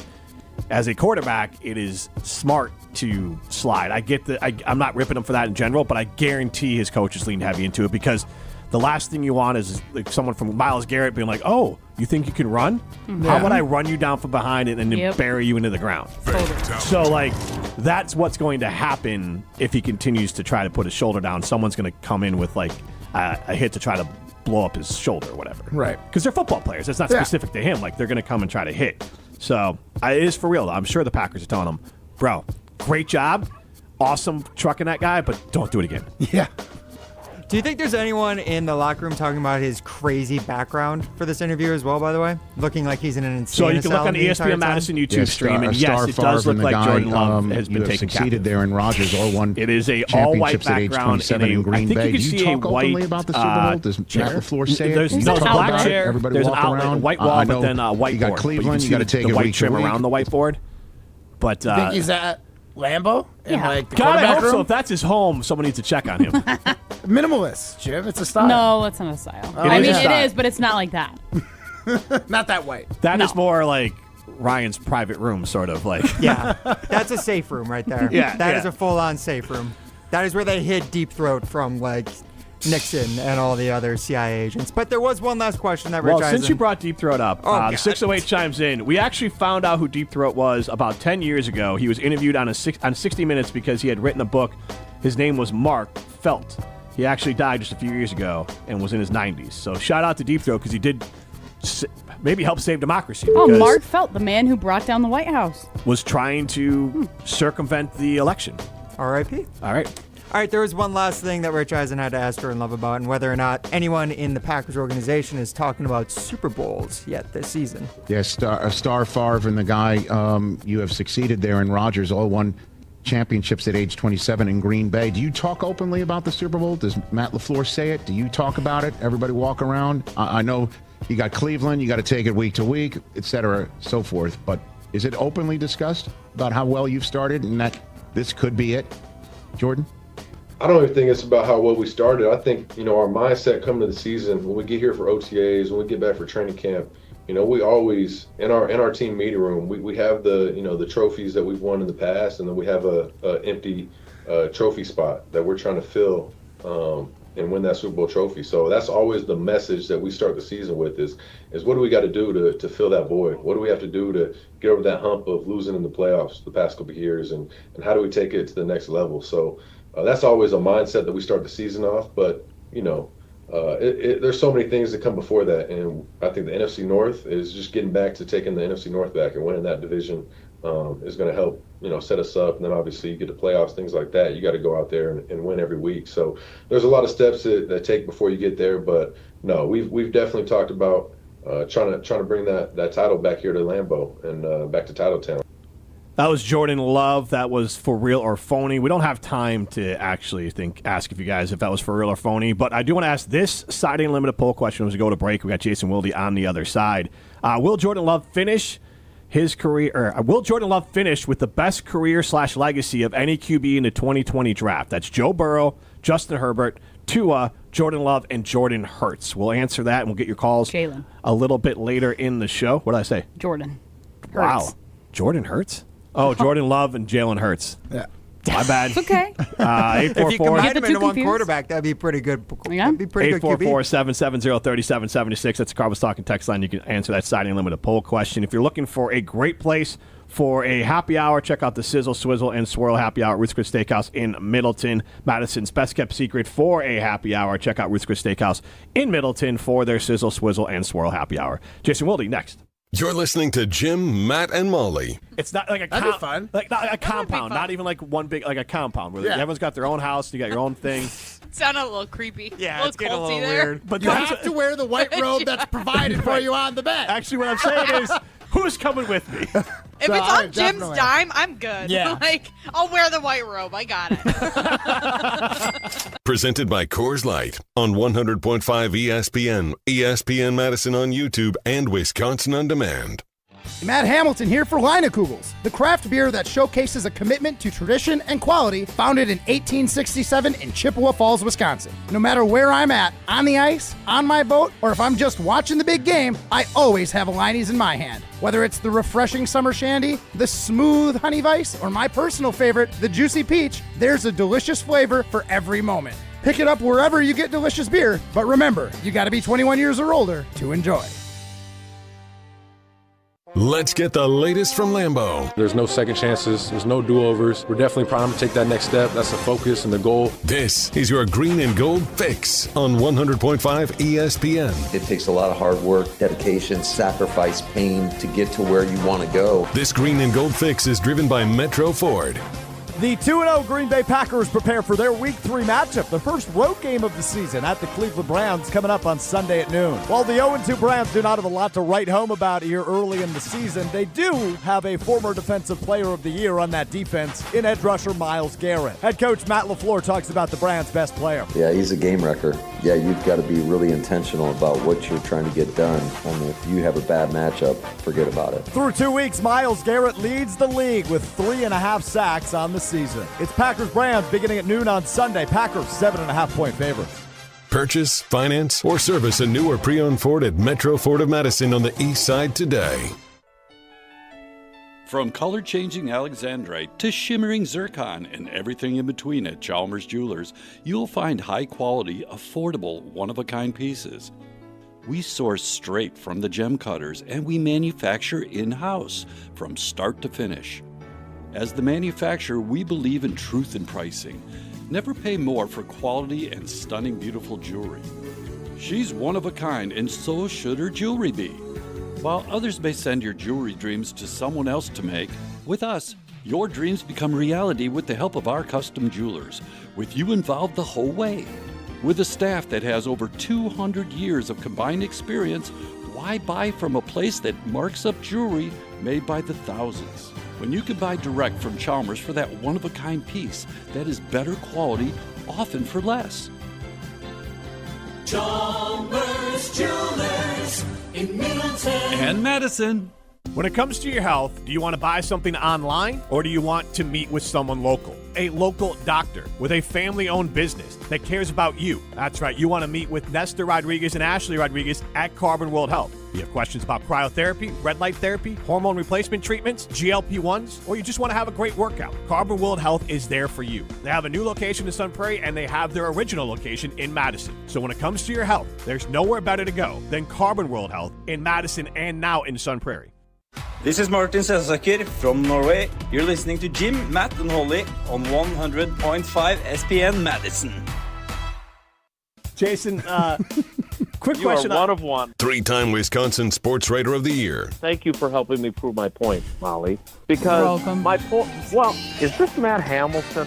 as a quarterback, it is smart to slide. I get I'm not ripping him for that in general, but I guarantee his coaches lean heavy into it because the last thing you want is like someone from Myles Garrett being like, "Oh, you think you can run? How about I run you down from behind and then bury you into the ground?" So like that's what's going to happen if he continues to try to put his shoulder down. Someone's going to come in with like a hit to try to blow up his shoulder or whatever. Right. Because they're football players. It's not specific to him. Like they're going to come and try to hit. So it is for real. I'm sure the Packers are telling him, "Bro, great job, awesome trucking that guy, but don't do it again." Yeah. Do you think there's anyone in the locker room talking about his crazy background for this interview as well, by the way? Looking like he's in an insane So you can look on the ESPN Madison YouTube stream, and yes, it does look like Jordan Love has been taken succeeded there in Rogers, all won. It is a all-white championships at age background 27 in Green Bay. Do you talk openly about the Super Bowl? Does Matt LaFleur say it? There's Do you no talk black about it? chair. Everybody There's an walk outlet, a around? white wall, but then a whiteboard. You got Cleveland. You got to take the it white week to trim week. around the whiteboard. But You think he's at Lambeau? Yeah. Like the God, I hope room? so. If that's his home, someone needs to check on him. Minimalist, Jim. It's a style. No, it's not a style. It is a style. It is, but it's not like that. Not that white. That is more like Ryan's private room, sort of like. Yeah, that's a safe room right there. Yeah, that is yeah. a full-on safe room. That is where they hid Deep Throat from, like, Nixon and all the other CIA agents. But there was one last question that Rich Well, Eisen. since you brought Deep Throat up, the 608 chimes in. We actually found out who Deep Throat was about 10 years ago. He was interviewed on 60 Minutes because he had written a book. His name was Mark Felt. He actually died just a few years ago and was in his 90s. So shout out to Deep Throat because he did maybe help save democracy. Oh, because Mark Felt, the man who brought down the White House. was trying to circumvent the election. R.I.P. All right. All right, there was one last thing that Rich Eisen had to ask Jordan Love about, and whether or not anyone in the Packers organization is talking about Super Bowls yet this season. Yes, Star Favre and the guy you have succeeded there, and Rodgers all won championships at age 27 in Green Bay. Do you talk openly about the Super Bowl? Does Matt LaFleur say it? Do you talk about it? Everybody walk around? I know you got Cleveland, you got to take it week to week, et cetera, so forth, but is it openly discussed about how well you've started and that this could be it? Jordan? I don't even think it's about how well we started. I think, our mindset coming to the season, when we get here for OTAs, when we get back for training camp, we always, in our team meeting room, we have the, the trophies that we've won in the past, and then we have a empty trophy spot that we're trying to fill and win that Super Bowl trophy. So that's always the message that we start the season with is what do we got to do to fill that void? What do we have to do to get over that hump of losing in the playoffs the past couple of years, and how do we take it to the next level? So that's always a mindset that we start the season off, but there's so many things that come before that, and I think the NFC North is just getting back to taking the NFC North back and winning that division is going to help set us up. And then obviously you get the playoffs, things like that. You got to go out there and win every week. So there's a lot of steps that take before you get there. But no, we've definitely talked about trying to bring that title back here to Lambeau and back to Titletown. That was Jordan Love. That was for real or phony. We don't have time to actually ask if you guys if that was for real or phony, but I do want to ask this Siding Limited poll question as we go to break. We got Jason Wilde on the other side. Will Jordan Love finish his career, or will Jordan Love finish with the best career/legacy of any QB in the 2020 draft? That's Joe Burrow, Justin Herbert, Tua, Jordan Love, and Jordan Hurts. We'll answer that, and we'll get your calls a little bit later in the show. What did I say? Jordan Hurts. Wow. Jordan Hurts? Oh, Jordan Love and Jalen Hurts. Yeah. My bad. It's okay. 844. If you combine them into one quarterback, that'd be pretty good. Yeah. That'd be pretty good QB. 844-770-3776. That's the Carbon Stock and Text line. You can answer that Siding Limited poll question. If you're looking for a great place for a happy hour, check out the Sizzle, Swizzle, and Swirl Happy Hour at Ruth's Chris Steakhouse in Middleton. Madison's best-kept secret for a happy hour. Check out Ruth's Chris Steakhouse in Middleton for their Sizzle, Swizzle, and Swirl Happy Hour. Jason Wilde, next. You're listening to Jim, Matt, and Molly. It's not like That'd be fun. Like not a compound, not even like one big, like a compound where everyone's got their own house. You got your own thing. Sounded a little creepy. Yeah, it's getting a little there. weird. But You have to wear the white robe that's provided for you on the bed. Actually, what I'm saying is, who's coming with me? If it's on Jim's dime, I'm good. Yeah. Like, I'll wear the white robe. I got it. Presented by Coors Light on 100.5 ESPN, ESPN Madison on YouTube, and Wisconsin On Demand. Matt Hamilton here for Leinekugels, the craft beer that showcases a commitment to tradition and quality, founded in 1867 in Chippewa Falls, Wisconsin. No matter where I'm at, on the ice, on my boat, or if I'm just watching the big game, I always have a Leine's in my hand. Whether it's the refreshing summer shandy, the smooth honey vice, or my personal favorite, the juicy peach, there's a delicious flavor for every moment. Pick it up wherever you get delicious beer, but remember, you gotta be 21 years or older to enjoy. Let's get the latest from Lambeau. There's no second chances. There's no do-overs. We're definitely primed to take that next step. That's the focus and the goal. This is your Green and Gold Fix on 100.5 ESPN. It takes a lot of hard work, dedication, sacrifice, pain to get to where you want to go. This Green and Gold Fix is driven by Metro Ford. The 2-0 Green Bay Packers prepare for their Week 3 matchup, the first road game of the season at the Cleveland Browns coming up on Sunday at noon. While the 0-2 Browns do not have a lot to write home about here early in the season, they do have a former Defensive Player of the Year on that defense in edge rusher Myles Garrett. Head coach Matt LaFleur talks about the Browns' best player. Yeah, he's a game wrecker. Yeah, you've got to be really intentional about what you're trying to get done. And if you have a bad matchup, forget about it. Through 2 weeks, Myles Garrett leads the league with 3.5 sacks on the season. It's Packers-Browns beginning at noon on Sunday. Packers 7.5-point favorites. Purchase, finance, or service a new or pre-owned Ford at Metro Ford of Madison on the east side today. From color-changing alexandrite to shimmering zircon and everything in between at Chalmers Jewelers, you'll find high-quality, affordable, one-of-a-kind pieces. We source straight from the gem cutters, and we manufacture in-house from start to finish. As the manufacturer, we believe in truth in pricing. Never pay more for quality and stunning, beautiful jewelry. She's one of a kind, and so should her jewelry be. While others may send your jewelry dreams to someone else to make, with us, your dreams become reality with the help of our custom jewelers, with you involved the whole way. With a staff that has over 200 years of combined experience, why buy from a place that marks up jewelry made by the thousands? When you can buy direct from Chalmers for that one-of-a-kind piece that is better quality, often for less. Chalmers Jewelers in Middleton and Madison. When it comes to your health, do you want to buy something online or do you want to meet with someone local? A local doctor with a family-owned business that cares about you. That's right, you want to meet with Nestor Rodriguez and Ashley Rodriguez at Carbon World Health. You have questions about cryotherapy, red light therapy, hormone replacement treatments, GLP-1s, or you just want to have a great workout. Carbon World Health is there for you. They have a new location in Sun Prairie, and they have their original location in Madison. So when it comes to your health, there's nowhere better to go than Carbon World Health in Madison and now in Sun Prairie. This is Martin Selsaker from Norway. You're listening to Jim, Matt, and Holly on 100.5 ESPN Madison. Jason, quick You question. are one of one. 3-time Wisconsin Sports Writer of the Year. Thank you for helping me prove my point, Molly. Because my point. Well, is this Matt Hamilton?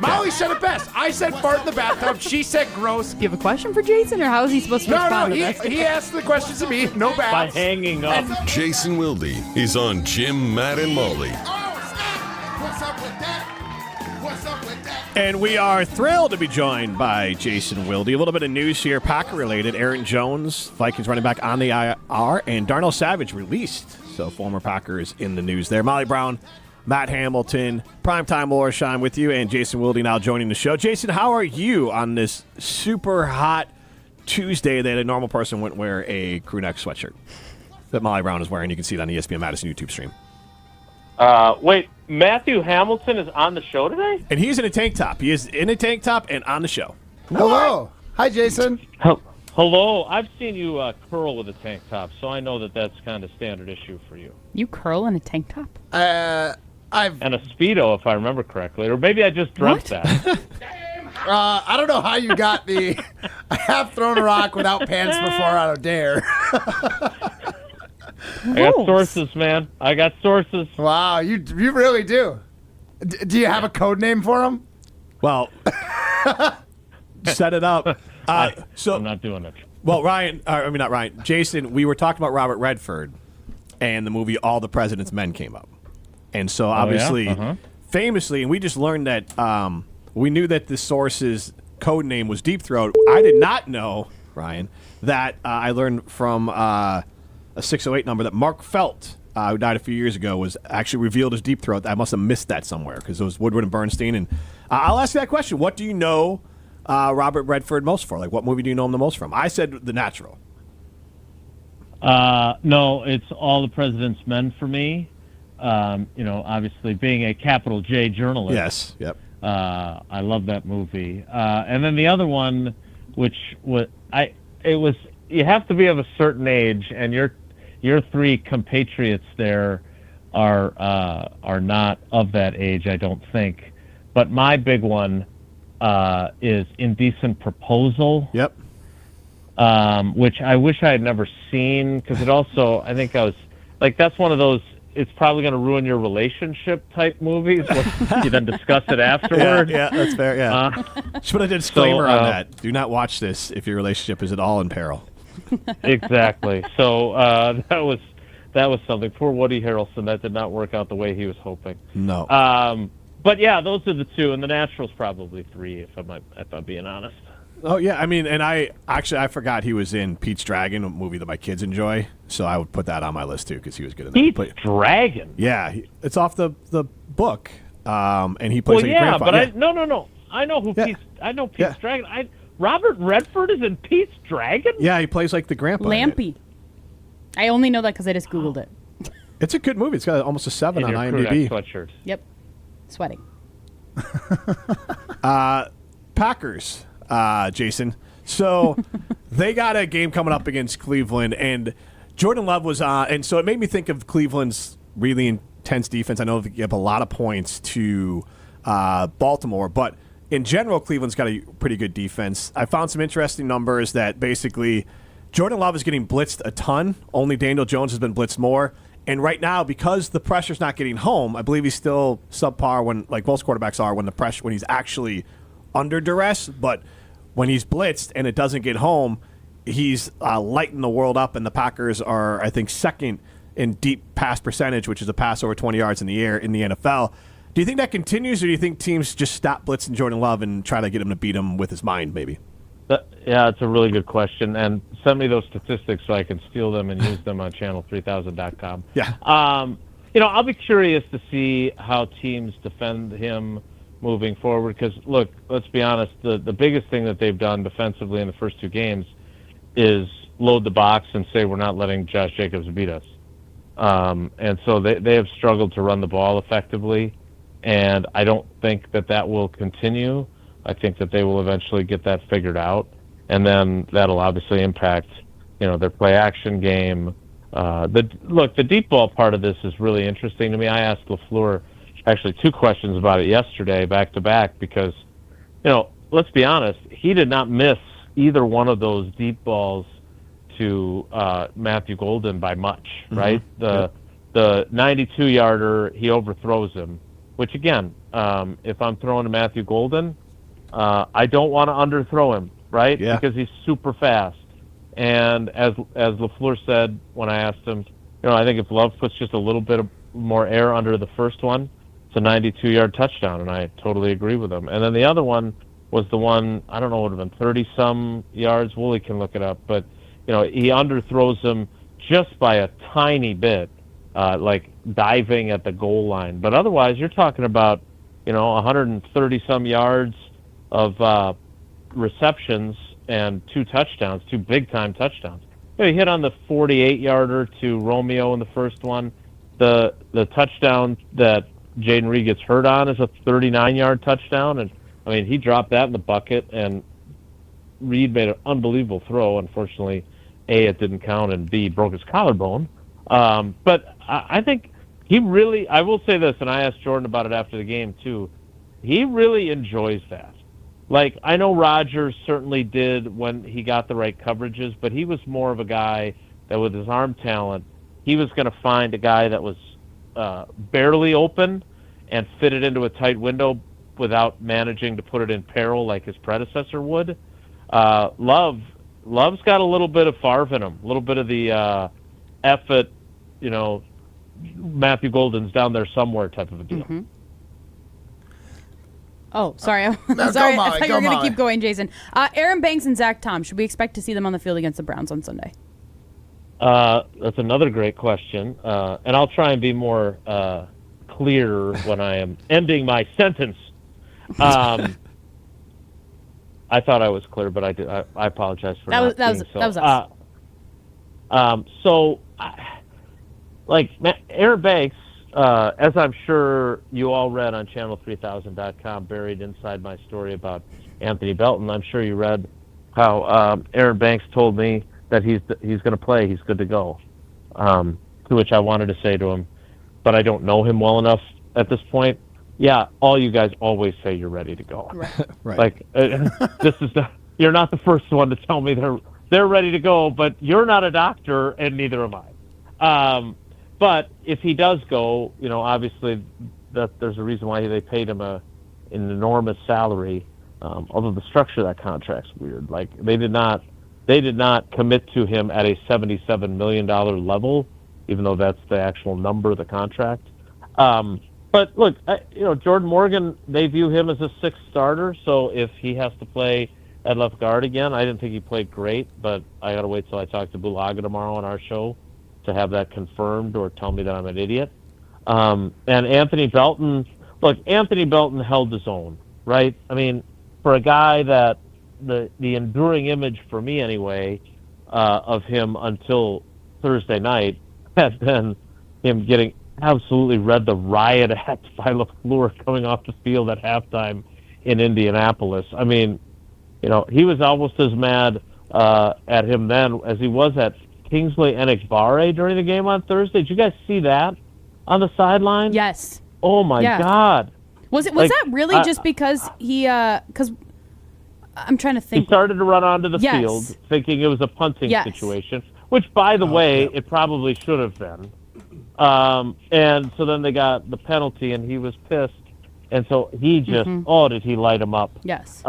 Molly said it best. I said fart in the bathtub. She said gross. Do you have a question for Jason, or how is he supposed to respond to this? He asked the questions to me. No bats. By hanging up. Jason Wilde is on Jim, Matt, and Molly. What's up with that? What's up with that? And we are thrilled to be joined by Jason Wilde. A little bit of news here, Packer-related. Aaron Jones, Vikings running back on the IR, and Darnell Savage released. So former Packers in the news there. Molly Brown, Matt Hamilton, Primetime Laura Shine with you, and Jason Wilde now joining the show. Jason, how are you on this super hot Tuesday that a normal person wouldn't wear a crew neck sweatshirt that Molly Brown is wearing? You can see it on the ESPN Madison YouTube stream. Wait, Matthew Hamilton is on the show today? And he's in a tank top. He is in a tank top and on the show. Hello. Hi, Jason. Hello. I've seen you curl with a tank top, so I know that that's kind of standard issue for you. You curl in a tank top? And a Speedo, if I remember correctly. Or maybe I just dreamt that. I don't know how you got the I have thrown a rock without pants before on a dare. I got sources, man. I got sources. Wow, you really do. Do you have a code name for them? Well, set it up. So I'm not doing it. Well, not Ryan. Jason, we were talking about Robert Redford and the movie All the President's Men came up. And so obviously, famously, and we just learned that we knew that the source's code name was Deep Throat. I did not know, Ryan, that I learned from a 608 number that Mark Felt, who died a few years ago, was actually revealed as Deep Throat. I must have missed that somewhere because it was Woodward and Bernstein. And I'll ask you that question. What do you know Robert Redford most for? Like, what movie do you know him the most from? I said The Natural. No, it's All the President's Men for me. Obviously being a capital J journalist. Yes, yep. I love that movie. And then the other one, which was you have to be of a certain age, and your three compatriots there are not of that age, I don't think. But my big one is Indecent Proposal. Yep. Which I wish I had never seen, because it also, I think I was like, that's one of those, it's probably going to ruin your relationship type movies. You then discuss it afterward. Yeah, that's fair. Yeah. Just put a disclaimer on that. Do not watch this if your relationship is at all in peril. Exactly. So that was something. Poor Woody Harrelson. That did not work out the way he was hoping. No. But yeah, those are the two, and The Natural's probably three, if I'm being honest. Oh yeah, I mean, and I forgot he was in Pete's Dragon, a movie that my kids enjoy, so I would put that on my list too because he was good in that. Pete's Dragon. Yeah, it's off the book, and he plays like a grandfather. But no. I know who Pete's. I know Pete's Dragon. Robert Redford is in Pete's Dragon. Yeah, he plays like the grandpa. Lampy. I only know that because I just Googled it. It's a good movie. It's got almost a 7 In on your IMDb. sweatshirt. Yep. Sweating. Packers, Jason. So they got a game coming up against Cleveland, and Jordan Love was on. And so it made me think of Cleveland's really intense defense. I know they give a lot of points to Baltimore, but in general, Cleveland's got a pretty good defense. I found some interesting numbers that basically Jordan Love is getting blitzed a ton. Only Daniel Jones has been blitzed more. And right now, because the pressure's not getting home, I believe he's still subpar when, like most quarterbacks are, when he's actually under duress. But when he's blitzed and it doesn't get home, he's lighting the world up. And the Packers are, I think, second in deep pass percentage, which is a pass over 20 yards in the air in the NFL. Do you think that continues, or do you think teams just stop blitzing Jordan Love and try to get him to beat him with his mind, maybe? Yeah, it's a really good question, and send me those statistics so I can steal them and use them on channel3000.com. Yeah. I'll be curious to see how teams defend him moving forward because, look, let's be honest, the biggest thing that they've done defensively in the first 2 games is load the box and say we're not letting Josh Jacobs beat us. And so they have struggled to run the ball effectively, and I don't think that will continue. I think that they will eventually get that figured out, and then that'll obviously impact, their play-action game. The deep ball part of this is really interesting to me. I asked LaFleur actually 2 questions about it yesterday, back-to-back, because, let's be honest, he did not miss either one of those deep balls to Matthew Golden by much, right? The 92-yarder, he overthrows him, which, again, if I'm throwing to Matthew Golden, I don't want to underthrow him, right? Yeah. Because he's super fast. And as LaFleur said when I asked him, I think if Love puts just a little bit more air under the first one, it's a 92-yard touchdown, and I totally agree with him. And then the other one was the one, I don't know, would have been 30-some yards. Wooly can look it up. But, he underthrows him just by a tiny bit, like diving at the goal line. But otherwise, you're talking about, 130-some yards of receptions and 2 touchdowns, 2 big-time touchdowns. He hit on the 48-yarder to Romeo in the first one. The touchdown that Jaden Reed gets hurt on is a 39-yard touchdown, and he dropped that in the bucket, and Reed made an unbelievable throw. Unfortunately, A, it didn't count, and B, broke his collarbone. But I think he really, I will say this, and I asked Jordan about it after the game too, he really enjoys that. Like, I know Rodgers certainly did when he got the right coverages, but he was more of a guy that with his arm talent, he was going to find a guy that was barely open and fit it into a tight window without managing to put it in peril like his predecessor would. Love's got a little bit of Favre in him, a little bit of the effort, Matthew Golden's down there somewhere type of a deal. Mm-hmm. Oh, sorry. No, sorry. Molly, I thought you were going to Molly. keep going, Jason. Aaron Banks and Zach Tom, should we expect to see them on the field against the Browns on Sunday? That's another great question. And I'll try and be more clear when I am ending my sentence. I thought I was clear, but I apologize for not being so. That was us. Aaron Banks, as I'm sure you all read on channel3000.com, buried inside my story about Anthony Belton, I'm sure you read how Aaron Banks told me that he's going to play, he's good to go. To which I wanted to say to him, but I don't know him well enough at this point. Yeah, all you guys always say you're ready to go. Right. You're not the first one to tell me they're ready to go, but you're not a doctor, and neither am I. But if he does go, obviously there's a reason why they paid him an enormous salary. Although the structure of that contract's weird. Like they did not commit to him at a $77 million level, even though that's the actual number of the contract. But look, Jordan Morgan, they view him as a 6th starter. So if he has to play at left guard again, I didn't think he played great, but I got to wait till I talk to Bulaga tomorrow on our show to have that confirmed or tell me that I'm an idiot. And Anthony Belton, Anthony Belton held his own, right? For a guy that the enduring image for me anyway of him until Thursday night had been him getting absolutely read the riot act by LaFleur coming off the field at halftime in Indianapolis. I mean, he was almost as mad at him then as he was at Kingsley Enikbare during the game on Thursday. Did you guys see that on the sideline? Yes. Oh my God. Was that really just because he? Because I'm trying to think. He started to run onto the Yes. field thinking it was a punting Yes. situation, which, by the way, it probably should have been. And so then they got the penalty, and he was pissed, and so he just did he light him up? Yes.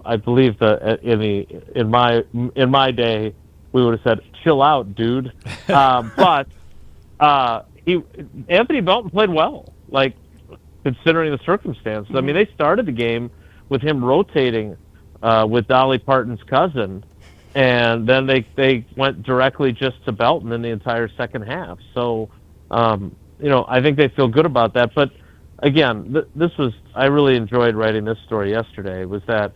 I believe that in my day we would have said, "Chill out, dude." But Anthony Belton played well, like considering the circumstances. I mean, they started the game with him rotating with Dolly Parton's cousin, and then they went directly just to Belton in the entire second half. So, I think they feel good about that. But again, I really enjoyed writing this story yesterday. Was that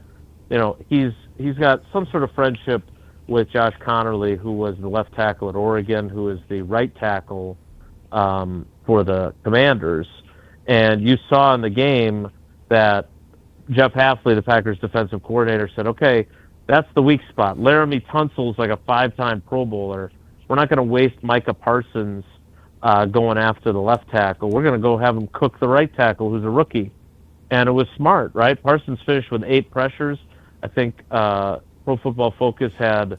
he's got some sort of friendship with Josh Connerly, who was the left tackle at Oregon, who is the right tackle for the Commanders. And you saw in the game that Jeff Hafley, the Packers defensive coordinator, said, okay, that's the weak spot. Laramie Tunsil's like a 5-time Pro Bowler. We're not going to waste Micah Parsons going after the left tackle. We're going to go have him cook the right tackle, who's a rookie. And it was smart, right? Parsons finished with 8 pressures. I think Pro Football Focus had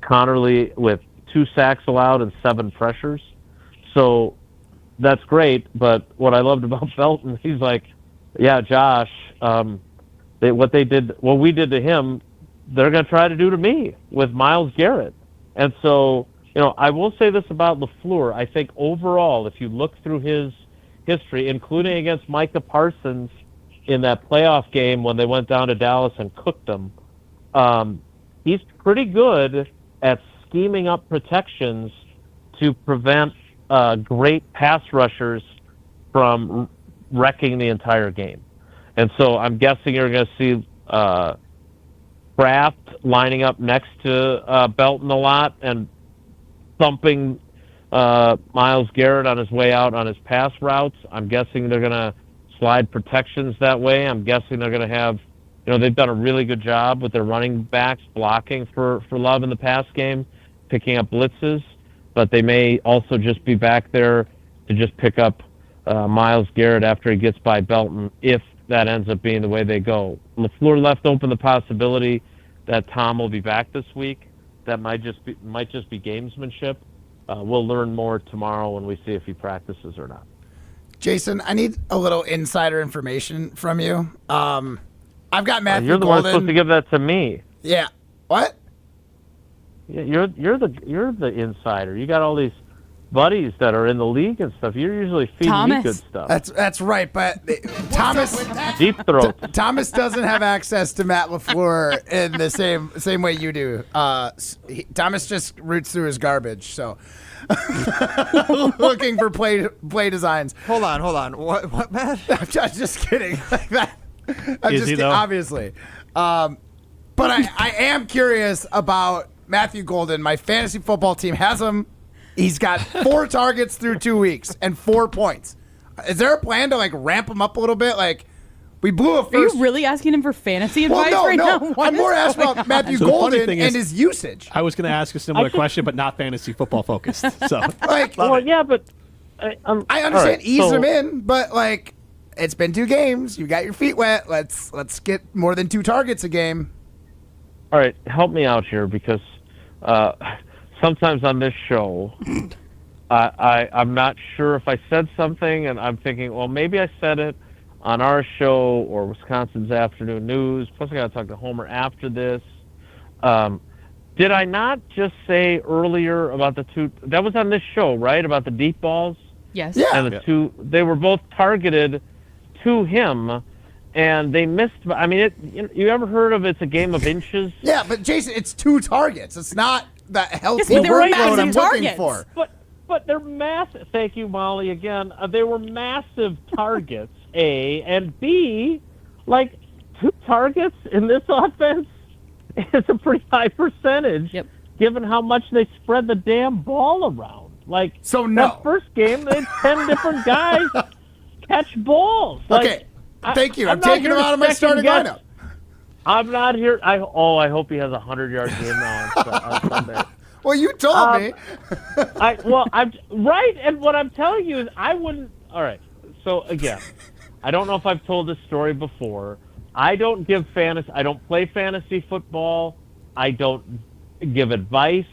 Connerly with 2 sacks allowed and 7 pressures. So that's great. But what I loved about Belton, he's like, yeah, Josh, what we did to him, they're going to try to do to me with Myles Garrett. And so, I will say this about LaFleur. I think overall, if you look through his history, including against Micah Parsons in that playoff game when they went down to Dallas and cooked them, he's pretty good at scheming up protections to prevent great pass rushers from wrecking the entire game. And so I'm guessing you're going to see Kraft lining up next to Belton a lot and thumping Myles Garrett on his way out on his pass routes. I'm guessing they're going to slide protections that way. I'm guessing they're going to have, they've done a really good job with their running backs blocking for Love in the pass game, picking up blitzes, but they may also just be back there to just pick up Myles Garrett after he gets by Belton, if that ends up being the way they go. LaFleur left open the possibility that Tom will be back this week. That might just be gamesmanship. We'll learn more tomorrow when we see if he practices or not. Jason, I need a little insider information from you. I've got Matthew You're the Golden. one supposed to give that to me. Yeah. What? Yeah, you're the insider. You got all these buddies that are in the league and stuff. You're usually feeding me good stuff. That's right, but Thomas deep throat. Thomas doesn't have access to Matt LaFleur in the same way you do. Thomas just roots through his garbage, so looking for play designs. Hold on. What, Matt? I'm just kidding. Like that. Is he, though? Obviously. But I am curious about Matthew Golden. My fantasy football team has him. He's got 4 targets through 2 weeks and 4 points. Is there a plan to ramp him up a little bit? We blew a first. Are you really asking him for fantasy advice right now? I'm more asking about Matthew Golden and his usage. I was going to ask a similar question, but not fantasy football focused. So, yeah, but I understand ease him in, but it's been 2 games. You got your feet wet. Let's get more than 2 targets a game. All right, help me out here because sometimes on this show, I'm not sure if I said something, and I'm thinking, well, maybe I said it on our show or Wisconsin's Afternoon News. Plus, I got to talk to Homer after this. Did I not just say earlier about the 2? That was on this show, right? About the deep balls? Yes. Yeah. And the 2, they were both targeted to him, and they missed. I mean, you ever heard of it's a game of inches? Yeah, but Jason, it's 2 targets. It's not the healthy Yes, but they were workload I'm massive looking targets. for. But they're massive. Thank you, Molly. Again, they were massive targets. A and B, 2 targets in this offense is a pretty high percentage. Yep. given how much they spread the damn ball around. Like, so no. That first game, they had 10 different guys catch balls. Like, okay, thank you. I'm taking him out of my starting lineup. I'm not here. I hope he has a 100-yard game now on Sunday. Well, you told me. I'm right, and what I'm telling you is I wouldn't. All right. So again, I don't know if I've told this story before. I don't give fantasy. I don't play fantasy football. I don't give advice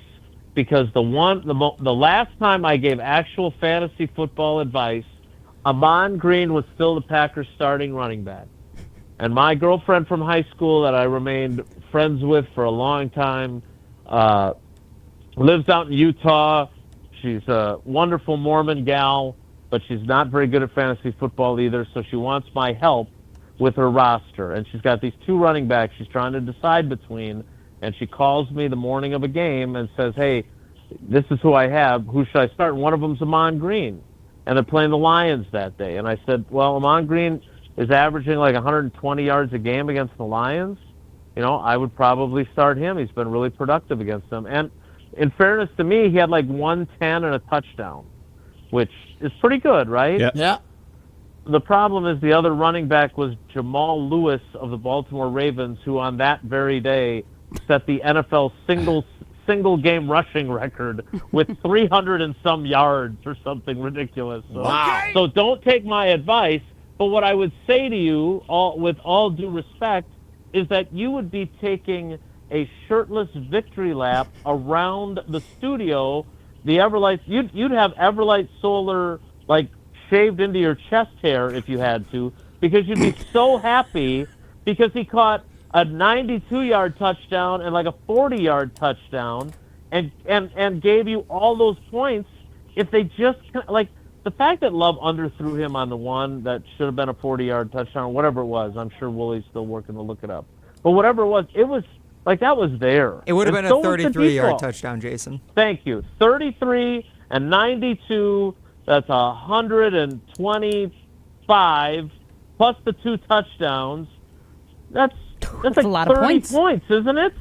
because the last time I gave actual fantasy football advice, Amon Green was still the Packers' starting running back, and my girlfriend from high school that I remained friends with for a long time lives out in Utah. She's a wonderful Mormon gal, but she's not very good at fantasy football either, so she wants my help with her roster. And she's got these two running backs she's trying to decide between, and she calls me the morning of a game and says, hey, this is who I have. Who should I start? And one of them's Amon Green, and they're playing the Lions that day. And I said, well, Amon Green is averaging like 120 yards a game against the Lions. You know, I would probably start him. He's been really productive against them. And in fairness to me, he had like 110 and a touchdown, which is pretty good, right? Yeah. The problem is the other running back was Jamal Lewis of the Baltimore Ravens, who on that very day set the NFL single game rushing record with 300 and some yards or something ridiculous. So, wow. So don't take my advice, but what I would say to you, with all due respect, is that you would be taking a shirtless victory lap around the studio. The Everlight, you'd have Everlight Solar like shaved into your chest hair if you had to, because you'd be so happy because he caught a 92-yard touchdown and like a 40-yard touchdown and gave you all those points. If they just like the fact that Love underthrew him on the one that should have been a 40-yard touchdown, whatever it was. I'm sure Woolie's still working to look it up, but whatever it was like that was there. It would have been so a 33-yard touchdown, Jason. Thank you. 33 and 92. That's 125 plus the 2 touchdowns. That's like a lot 30 of points, isn't it?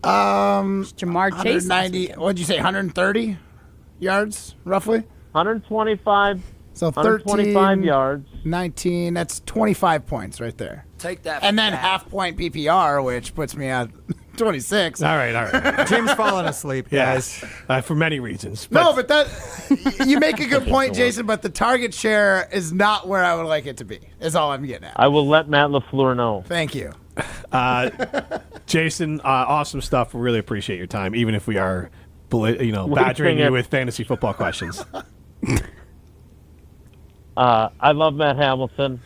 Jamar Chase. 190. What'd you say? 130 yards, roughly. 125. So 125 yards. 19. That's 25 points right there. Take that. And then half-point PPR, which puts me at 26. All right. Jim's falling asleep, guys. For many reasons. No, but you make a good point, Jason, but the target share is not where I would like it to be, is all I'm getting at. I will let Matt LaFleur know. Thank you. Jason, awesome stuff. We really appreciate your time, even if we are badgering you with fantasy football questions. I love Matt Hamilton.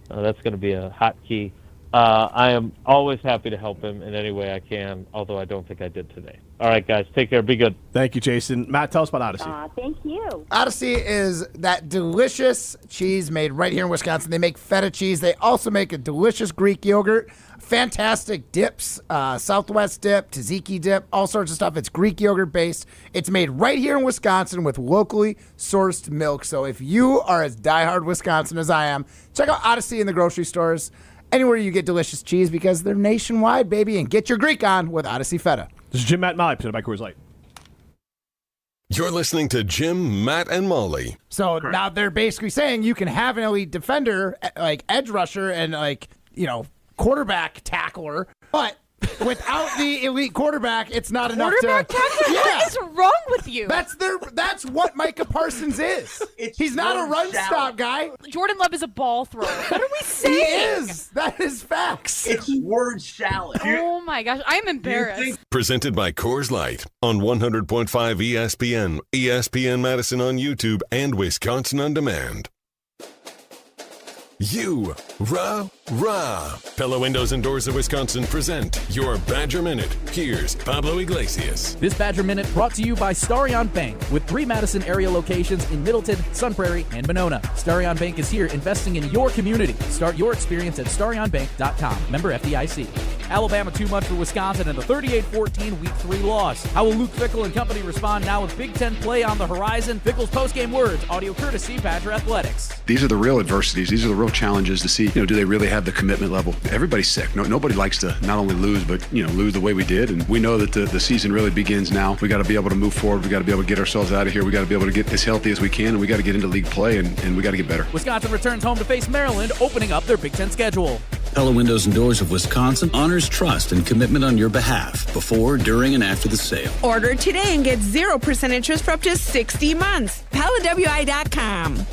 That's going to be a hot key. I am always happy to help him in any way I can, although I don't think I did today. All right, guys. Take care. Be good. Thank you, Jason. Matt, tell us about Odyssey. Thank you. Odyssey is that delicious cheese made right here in Wisconsin. They make feta cheese. They also make a delicious Greek yogurt. Fantastic dips, Southwest dip, tzatziki dip, all sorts of stuff. It's Greek yogurt based. It's made right here in Wisconsin with locally sourced milk. So if you are as diehard Wisconsin as I am, check out Odyssey in the grocery stores, anywhere you get delicious cheese, because they're nationwide, baby. And get your Greek on with Odyssey Feta. This is Jim, Matt, and Molly, presented by Coors Light. You're listening to Jim, Matt, and Molly. So now they're basically saying you can have an elite defender, like edge rusher and quarterback tackler, but without the elite quarterback, it's not enough to. Quarterback tackler? What is wrong with you? That's what Micah Parsons is. He's not a run stop guy. Jordan Love is a ball thrower. What are we saying? He is. That is facts. It's word salad. Oh my gosh, I'm embarrassed. Presented by Coors Light on 100.5 ESPN, ESPN Madison on YouTube, and Wisconsin On Demand. Pella Windows and Doors of Wisconsin present your Badger Minute. Here's Pablo Iglesias. This Badger Minute brought to you by Starion Bank, with 3 Madison area locations in Middleton, Sun Prairie, and Monona. Starion Bank is here investing in your community. Start your experience at starionbank.com. Member FDIC. Alabama too much for Wisconsin in the 38-14 Week 3 loss. How will Luke Fickell and company respond now with Big Ten play on the horizon? Fickell's postgame words, audio courtesy Badger Athletics. These are the real adversities. These are the real challenges to see, do they really have the commitment level. Everybody's sick. Nobody likes to not only lose, but lose the way we did. And we know that the season really begins now. We got to be able to move forward. We got to be able to get ourselves out of here. We got to be able to get as healthy as we can, and we got to get into league play, and we got to get better. Wisconsin returns home to face Maryland, opening up their Big Ten schedule. Pella Windows and Doors of Wisconsin honors trust and commitment on your behalf before, during, and after the sale. Order today and get 0% interest for up to 60 months. PellaWI.com.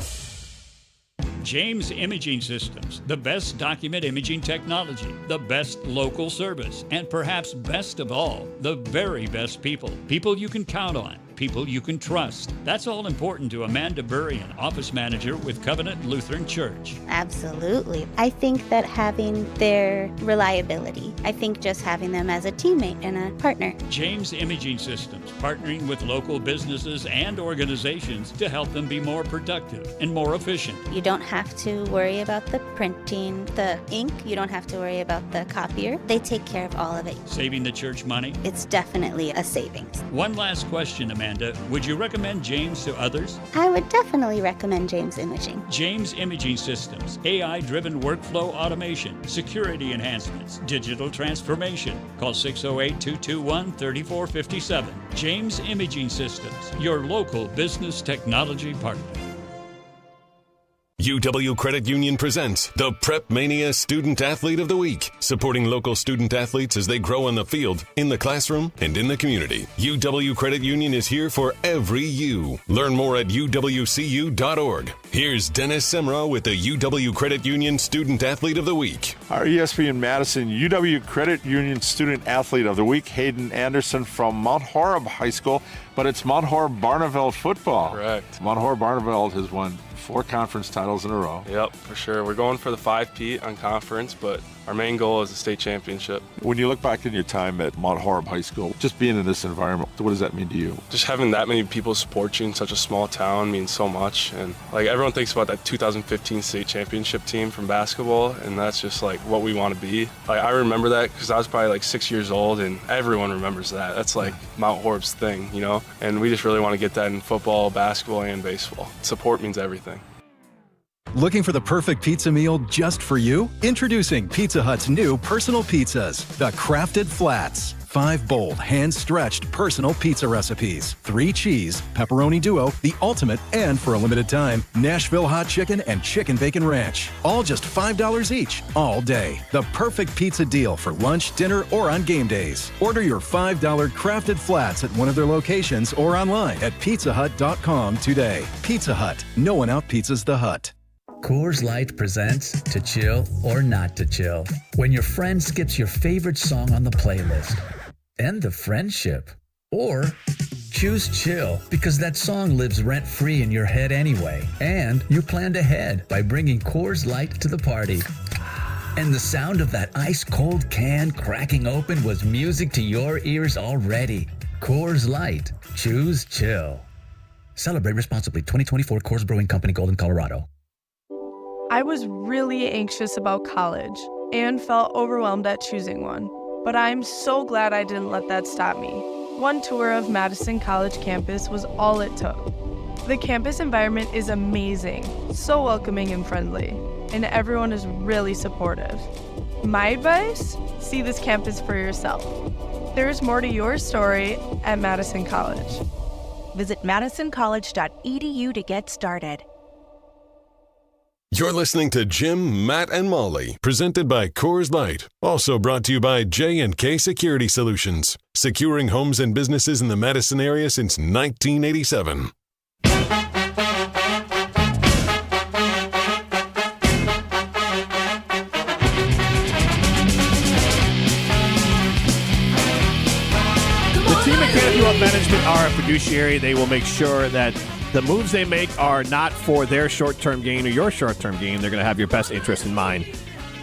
James Imaging Systems, the best document imaging technology, the best local service, and perhaps best of all, the very best people. People you can count on. People you can trust. That's all important to Amanda Burrian, office manager with Covenant Lutheran Church. Absolutely. I think that having their reliability, I think just having them as a teammate and a partner. James Imaging Systems, partnering with local businesses and organizations to help them be more productive and more efficient. You don't have to worry about the printing, the ink. You don't have to worry about the copier. They take care of all of it. Saving the church money? It's definitely a savings. One last question, Amanda. Would you recommend James to others? I would definitely recommend James Imaging. James Imaging Systems, AI-driven workflow automation, security enhancements, digital transformation. Call 608-221-3457. James Imaging Systems, your local business technology partner. UW Credit Union presents the Prep Mania Student Athlete of the Week, supporting local student athletes as they grow on the field, in the classroom, and in the community. UW Credit Union is here for every you. Learn more at uwcu.org. Here's Dennis Semra with the UW Credit Union Student Athlete of the Week. Our ESPN Madison UW Credit Union Student Athlete of the Week, Hayden Anderson from Mount Horeb High School, but it's Mount Horeb Barneveld football. Correct. Mount Horeb Barneveld has won 4 conference titles in a row. Yep, for sure. We're going for the 5-peat on conference, but our main goal is the state championship. When you look back in your time at Mount Horeb High School, just being in this environment, what does that mean to you? Just having that many people support you in such a small town means so much. And like everyone thinks about that 2015 state championship team from basketball, and that's just like what we want to be. Like I remember that because I was probably like 6 years old, and everyone remembers that. That's like Mount Horeb's thing, And we just really want to get that in football, basketball, and baseball. Support means everything. Looking for the perfect pizza meal just for you? Introducing Pizza Hut's new personal pizzas, the Crafted Flats. 5 bold, hand-stretched personal pizza recipes. 3 cheese, pepperoni duo, the ultimate, and for a limited time, Nashville hot chicken and chicken bacon ranch. All just $5 each, all day. The perfect pizza deal for lunch, dinner, or on game days. Order your $5 Crafted Flats at one of their locations or online at pizzahut.com today. Pizza Hut. No one out-pizzas the Hut. Coors Light presents To Chill or Not to Chill. When your friend skips your favorite song on the playlist. End the friendship. Or choose chill because that song lives rent-free in your head anyway. And you planned ahead by bringing Coors Light to the party. And the sound of that ice-cold can cracking open was music to your ears already. Coors Light. Choose chill. Celebrate responsibly. 2024 Coors Brewing Company, Golden, Colorado. I was really anxious about college and felt overwhelmed at choosing one, but I'm so glad I didn't let that stop me. One tour of Madison College campus was all it took. The campus environment is amazing, so welcoming and friendly, and everyone is really supportive. My advice? See this campus for yourself. There's more to your story at Madison College. Visit madisoncollege.edu to get started. You're listening to Jim, Matt, and Molly, presented by Coors Light. Also brought to you by J&K Security Solutions, securing homes and businesses in the Madison area since 1987. The team at Canopy Wealth Management are a fiduciary. They will make sure that the moves they make are not for their short-term gain or your short-term gain. They're going to have your best interest in mind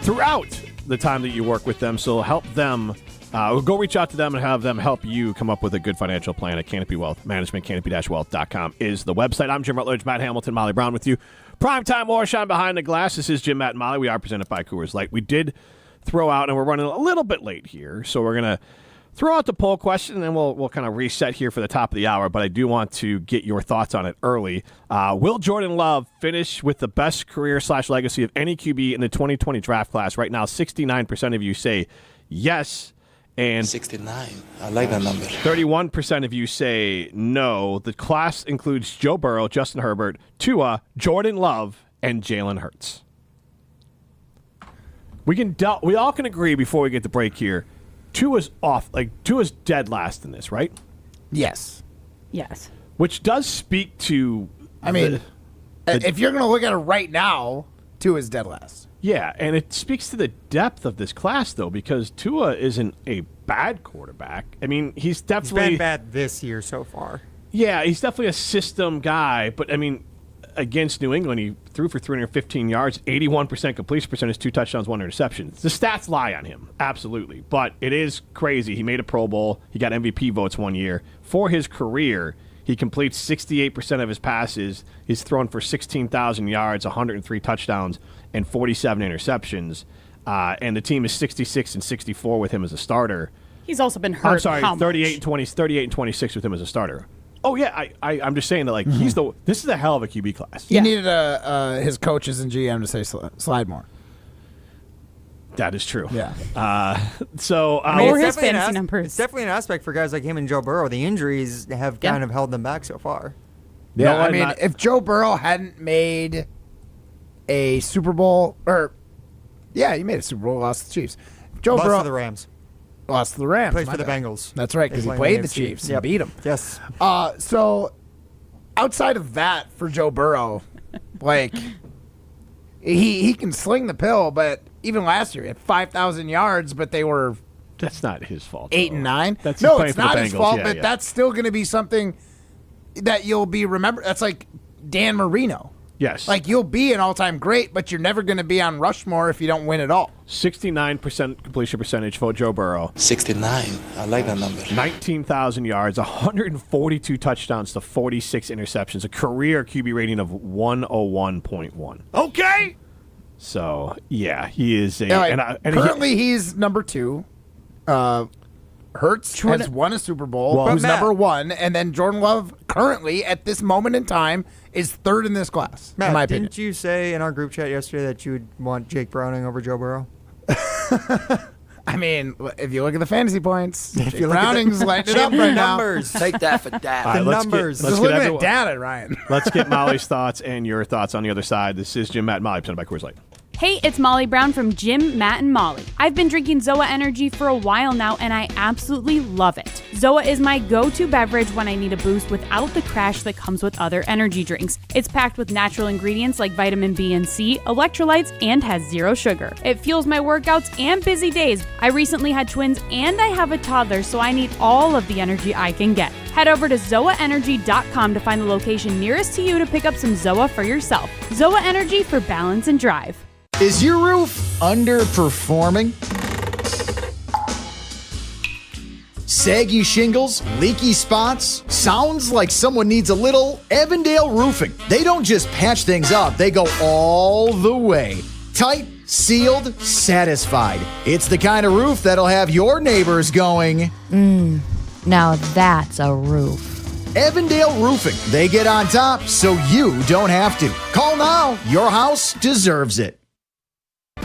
throughout the time that you work with them. So help them. Go reach out to them and have them help you come up with a good financial plan at Canopy Wealth Management. Canopy-wealth.com is the website. I'm Jim Rutledge, Matt Hamilton, Molly Brown with you. Primetime or Shine Behind the Glass. This is Jim, Matt, and Molly. We are presented by Coors Light. We did throw out, and we're running a little bit late here, so we're going to Throw out the poll question, and then we'll kind of reset here for the top of the hour, but I do want to get your thoughts on it early. Will Jordan Love finish with the best career/legacy of any QB in the 2020 draft class? Right now, 69% of you say yes, and 69. I like that number. 31% of you say no. The class includes Joe Burrow, Justin Herbert, Tua, Jordan Love, and Jalen Hurts. We all can agree before we get the break here. Tua's dead last in this, right? Yes. Yes. Which does speak to. I mean, if you're going to look at it right now, Tua's dead last. Yeah, and it speaks to the depth of this class, though, because Tua isn't a bad quarterback. I mean, he's definitely. He's been bad this year so far. Yeah, he's definitely a system guy, but I mean, against New England, he threw for 315 yards, 81% completion percentage, 2 touchdowns, 1 interception. The stats lie on him, absolutely. But it is crazy. He made a Pro Bowl. He got MVP votes one year. For his career, he completes 68% of his passes. He's thrown for 16,000 yards, 103 touchdowns, and 47 interceptions. And the team is 66-64 with him as a starter. He's also been hurt. I'm sorry, how 38 and 26 with him as a starter. Oh yeah, I'm just saying that this is a hell of a QB class. He needed his coaches and GM to say slide more. That is true. Yeah. Or his fantasy numbers. It's definitely an aspect for guys like him and Joe Burrow. The injuries have kind of held them back so far. Yeah, I mean, if Joe Burrow hadn't made a Super Bowl, he made a Super Bowl, lost to the Chiefs. Lost to the Rams. Lost to the Rams. Played for the Bengals. That's right, because he played the Chiefs and beat them. Yes. So, outside of that, for Joe Burrow, he can sling the pill, but even last year he had 5,000 yards, but they were... That's not his fault. 8 and 9? That's no, it's not his Bengals. fault, Yeah, but that's still going to be something that you'll be remembered. That's like Dan Marino. Yes. You'll be an all-time great, but you're never going to be on Rushmore if you don't win at all. 69% completion percentage for Joe Burrow. 69. I like that number. 19,000 yards, 142 touchdowns to 46 interceptions, a career QB rating of 101.1. Okay. So, yeah, he is a... currently, he's number 2. Hurts has won a Super Bowl, who's number 1, and then Jordan Love, currently, at this moment in time, is 3rd in this class, Matt, in my opinion. didn't you say in our group chat yesterday that you would want Jake Browning over Joe Burrow? I mean, if you look at the fantasy points, Browning's lighting it up right now. Take that for data. Right, numbers. Just looking at data, Ryan. Let's get Molly's thoughts and your thoughts on the other side. This is Jim, Matt, and Molly, presented by Coors Light. Hey, it's Molly Brown from Jim, Matt, and Molly. I've been drinking Zoa Energy for a while now, and I absolutely love it. Zoa is my go-to beverage when I need a boost without the crash that comes with other energy drinks. It's packed with natural ingredients like vitamin B and C, electrolytes, and has 0 sugar. It fuels my workouts and busy days. I recently had twins, and I have a toddler, so I need all of the energy I can get. Head over to ZoaEnergy.com to find the location nearest to you to pick up some Zoa for yourself. Zoa Energy for balance and drive. Is your roof underperforming? Saggy shingles, leaky spots? Sounds like someone needs a little Evandale Roofing. They don't just patch things up, they go all the way. Tight, sealed, satisfied. It's the kind of roof that'll have your neighbors going, now that's a roof. Evandale Roofing. They get on top so you don't have to. Call now. Your house deserves it.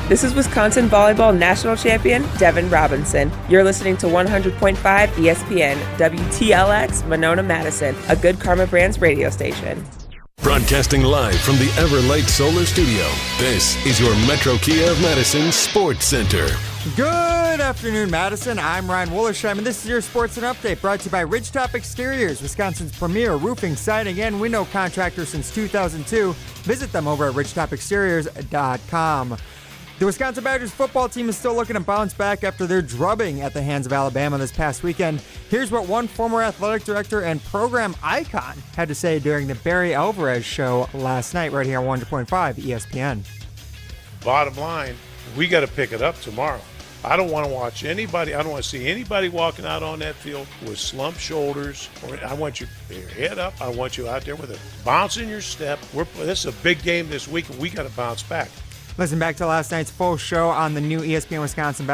This is Wisconsin Volleyball National Champion Devin Robinson. You're listening to 100.5 ESPN WTLX Monona Madison, a Good Karma Brands radio station. Broadcasting live from the Everlight Solar Studio, this is your Metro Kia of Madison Sports Center. Good afternoon, Madison. I'm Ryan Wollersheim, and this is your Sports and Update brought to you by Ridgetop Exteriors, Wisconsin's premier roofing, siding, and window contractor since 2002. Visit them over at ridgetopexteriors.com. The Wisconsin Badgers football team is still looking to bounce back after their drubbing at the hands of Alabama this past weekend. Here's what one former athletic director and program icon had to say during the Barry Alvarez show last night right here on 100.5 ESPN. Bottom line, we got to pick it up tomorrow. I don't want to watch anybody. I don't want to see anybody walking out on that field with slumped shoulders. I want you your head up. I want you out there with a bounce in your step. This is a big game this week, and we got to bounce back. Listen back to last night's full show on the new ESPN Wisconsin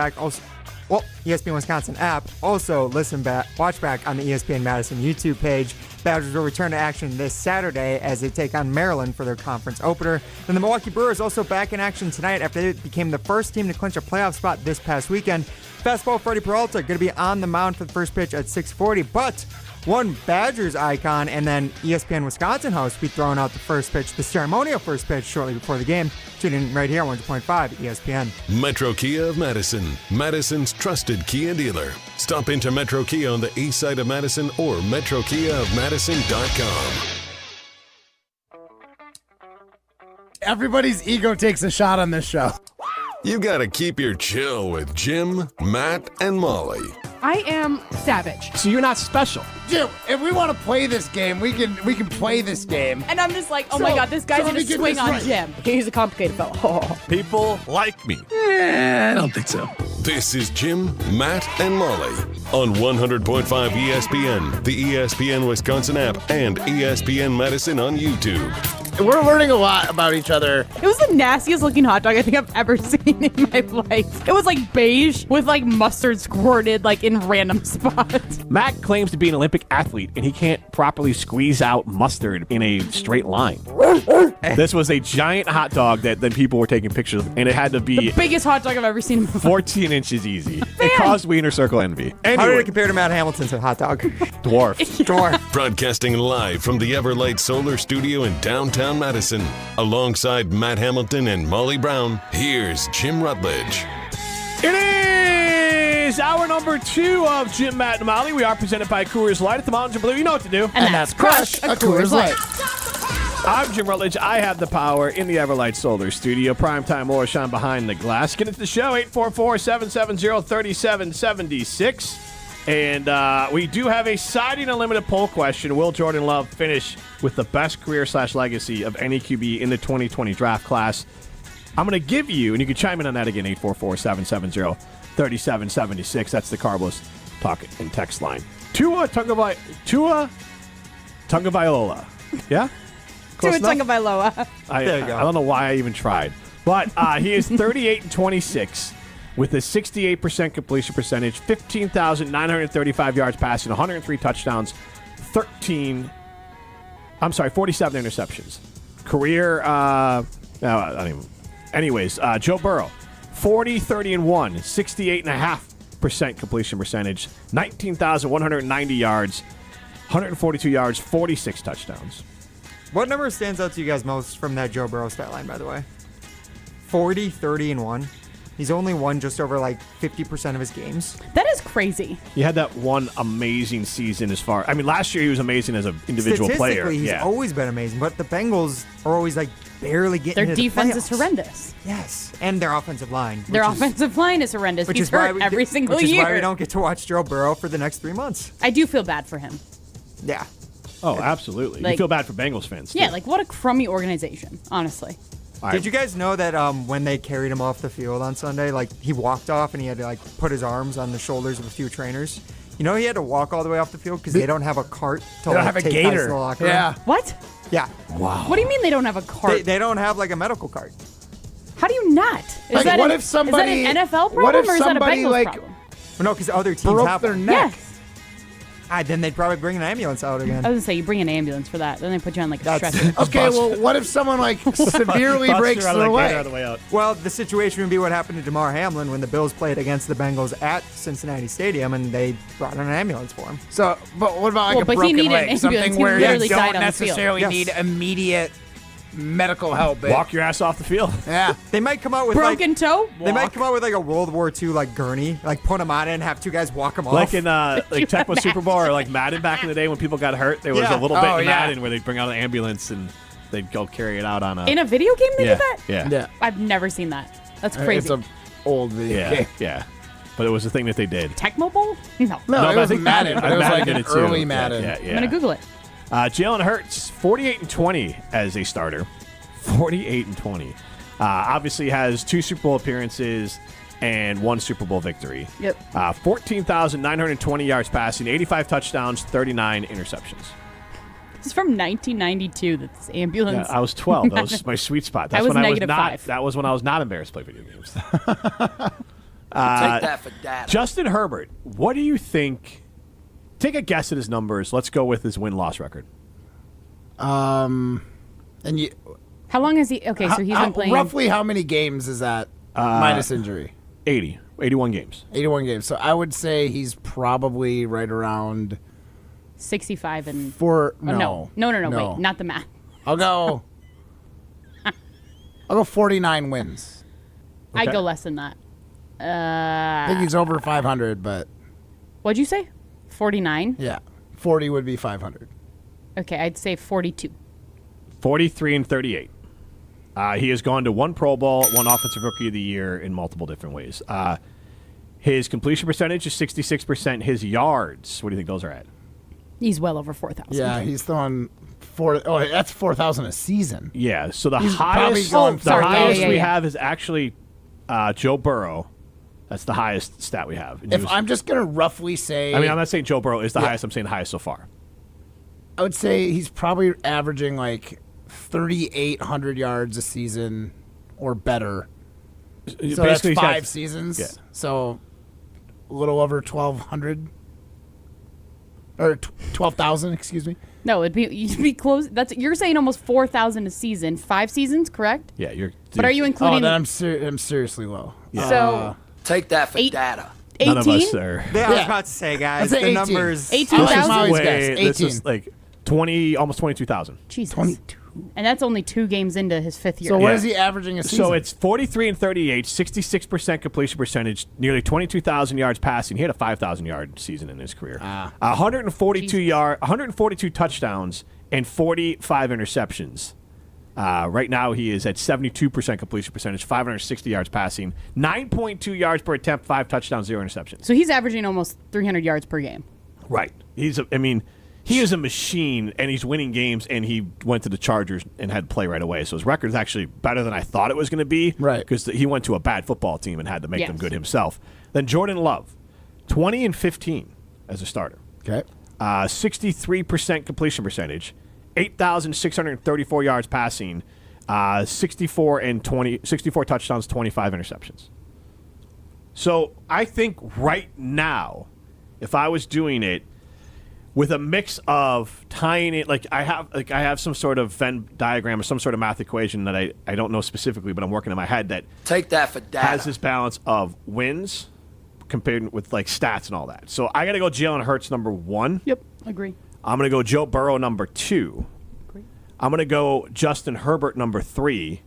Well, ESPN Wisconsin app. Also, watch back on the ESPN Madison YouTube page. Badgers will return to action this Saturday as they take on Maryland for their conference opener. Then the Milwaukee Brewers also back in action tonight after they became the first team to clinch a playoff spot this past weekend. Fastball Freddie Peralta going to be on the mound for the first pitch at 6:40, but one Badgers icon and then ESPN Wisconsin host will be throwing out the first pitch, the ceremonial first pitch, shortly before the game. Tune in right here on 100.5 ESPN. Metro Kia of Madison, Madison's trusted Kia dealer. Stop into Metro Kia on the east side of Madison or metrokiaofmadison.com. Everybody's ego takes a shot on this show. You gotta keep your chill with Jim, Matt, and Molly. I am savage. So you're not special. Jim, if we want to play this game, we can play this game. And I'm just like, oh my God, this guy's gonna swing on Jim. He's a complicated fellow. People like me. I don't think so. This is Jim, Matt, and Molly on 100.5 ESPN, the ESPN Wisconsin app, and ESPN Madison on YouTube. We're learning a lot about each other. It was the nastiest looking hot dog I think I've ever seen in my life. It was like beige with like mustard squirted like in random spots. Matt claims to be an Olympic athlete, and he can't properly squeeze out mustard in a straight line. This was a giant hot dog that then people were taking pictures of, and it had to be the biggest hot dog I've ever seen in my life. 14 inches easy. It caused Wiener Circle envy. How did it compare to Matt Hamilton's hot dog? Dwarf. Dwarf. Broadcasting live from the Everlight Solar Studio in downtown Madison. Alongside Matt Hamilton and Molly Brown, here's Jim Rutledge. It is hour number 2 of Jim, Matt, and Molly. We are presented by Coors Light at the Mountains of Blue. You know what to do. And that's crush a Coors Light. I'm Jim Rutledge. I have the power in the Everlight Solar Studio. Primetime more shine behind the glass. Get into the show, 844-770-3776. And we do have a Siding Unlimited poll question. Will Jordan Love finish with the best career/legacy of any QB in the 2020 draft class? I'm going to give you, and you can chime in on that again, 844-770-3776. That's the Carbless talk and text line. Tua Tagovailoa. Yeah? Tua Tagovailoa. There you go. I don't know why I even tried. But he is 38-26 with a 68% completion percentage, 15,935 yards passing, 103 touchdowns, 47 interceptions. Career, Joe Burrow, 40-30-1, 68.5% completion percentage, 19,190 yards, 142 yards, 46 touchdowns. What number stands out to you guys most from that Joe Burrow stat line, by the way? 40-30-1. He's only won just over like 50% of his games. That is crazy. He had that one amazing season last year he was amazing as an individual player. Statistically, he's always been amazing, but the Bengals are always like barely getting Their into defense the is horrendous. Yes, and their offensive line. Their offensive line is horrendous. He's hurt every single year. Which is why we don't get to watch Joe Burrow for the next 3 months. I do feel bad for him. Yeah. Oh, absolutely. You feel bad for Bengals fans, too. Yeah, like what a crummy organization, honestly. Did you guys know that when they carried him off the field on Sunday, like he walked off and he had to like put his arms on the shoulders of a few trainers? You know he had to walk all the way off the field because they don't have a cart to don't have a take guys gator. to the locker room. Yeah. What? Yeah. Wow. What do you mean they don't have a cart? They don't have like a medical cart. How do you not? Is that an NFL problem what if or is that a somebody, Bengals problem? Well, no, because other teams broke have their them. neck? Yes. Then they'd probably bring an ambulance out again. I was gonna say you bring an ambulance for that, then they put you on like a stretcher. Okay, well, what if someone like severely breaks their leg? Well, the situation would be what happened to Damar Hamlin when the Bills played against the Bengals at Cincinnati Stadium, and they brought in an ambulance for him. So, but what about like a but he broken needed an leg? ambulance. Something He where literally you died don't on the field. necessarily Yes. need immediate medical help. Walk your ass off the field. Yeah. They might come out with Broken toe? They might come out with like a World War II like gurney, like put him on it and have two guys walk him off. Like in Tecmo Super Bowl or like Madden back in the day when people got hurt, there was a little bit in Madden where they'd bring out an ambulance and they'd go carry it out on a... In a video game they did that? Yeah. I've never seen that. That's crazy. It's an old video game. Yeah. But it was a thing that they did. Tecmo Bowl? No. No, it but was I think Madden. It was like did an it too. early Madden. Yeah. I'm gonna Google it. Jalen Hurts, 48-20 as a starter. 48-20. Obviously has 2 Super Bowl appearances and 1 Super Bowl victory. Yep. 14,920 yards passing, 85 touchdowns, 39 interceptions. This is from 1992. That this ambulance. Yeah, I was 12. That was my sweet spot. That's I was when -5. That was when I was not embarrassed to play video games. Take that for data. Justin Herbert, what do you think? Take a guess at his numbers. Let's go with his win-loss record. And you, How long has he? Okay, so he's been playing. Roughly how many games is that minus injury? 81 games. 81 games. So I would say he's probably right around 65 and No, wait, not the math. I'll go 49 wins. I'd go less than that. I think he's over 500, but what'd you say? 49? yeah, 40 would be 500. Okay, I'd say 42. 43 and 38. He has gone to one Pro Bowl, one Offensive Rookie of the Year in multiple different ways. His completion percentage is 66%. His yards, what do you think those are at? He's well over 4,000. Yeah, he's throwing that's 4,000 a season. Yeah, so the He's highest, probably going highest we yeah. have is actually Joe Burrow. That's the highest stat we have. And he If was- I'm just gonna roughly say, I mean, I'm not saying Joe Burrow is the Yeah. highest. I'm saying the highest so far. I would say he's probably averaging like 3,800 yards a season or better. So that's Basically, he's got- 5 seasons. Yeah. So a little over 1,200 or 12,000. Excuse me. No, you'd be close. You're saying almost 4,000 a season. 5 seasons, correct? Yeah, you're. But are you including? Oh, then I'm seriously low. So Take that for data. 18? None of us are. Yeah, I was about to say, guys, I'd say the 18. numbers. 18,000? This is like 20, almost 22,000. Jesus. 22. And that's only 2 games into his 5th year. So what is he averaging a season? So it's 43 and 38, 66% completion percentage, nearly 22,000 yards passing. He had a 5,000-yard season in his career. 142 touchdowns and 45 interceptions. Right now he is at 72% completion percentage, 560 yards passing, 9.2 yards per attempt, 5 touchdowns, 0 interceptions. So he's averaging almost 300 yards per game. Right. He is a machine, and he's winning games, and he went to the Chargers and had to play right away. So his record is actually better than I thought it was going to be. Right. Because he went to a bad football team and had to make them good himself. Then Jordan Love, 20 and 15 as a starter. Okay. 63% completion percentage, 8,634 yards passing, 64 touchdowns, 25 interceptions. So I think right now, if I was doing it with a mix of tying it, I have some sort of Venn diagram or some sort of math equation that I don't know specifically, but I'm working in my head that Take that for data. has this balance of wins compared with stats and all that. So I got to go Jalen Hurts number 1. Yep, agree. I'm going to go Joe Burrow number 2. Agree. I'm going to go Justin Herbert number 3,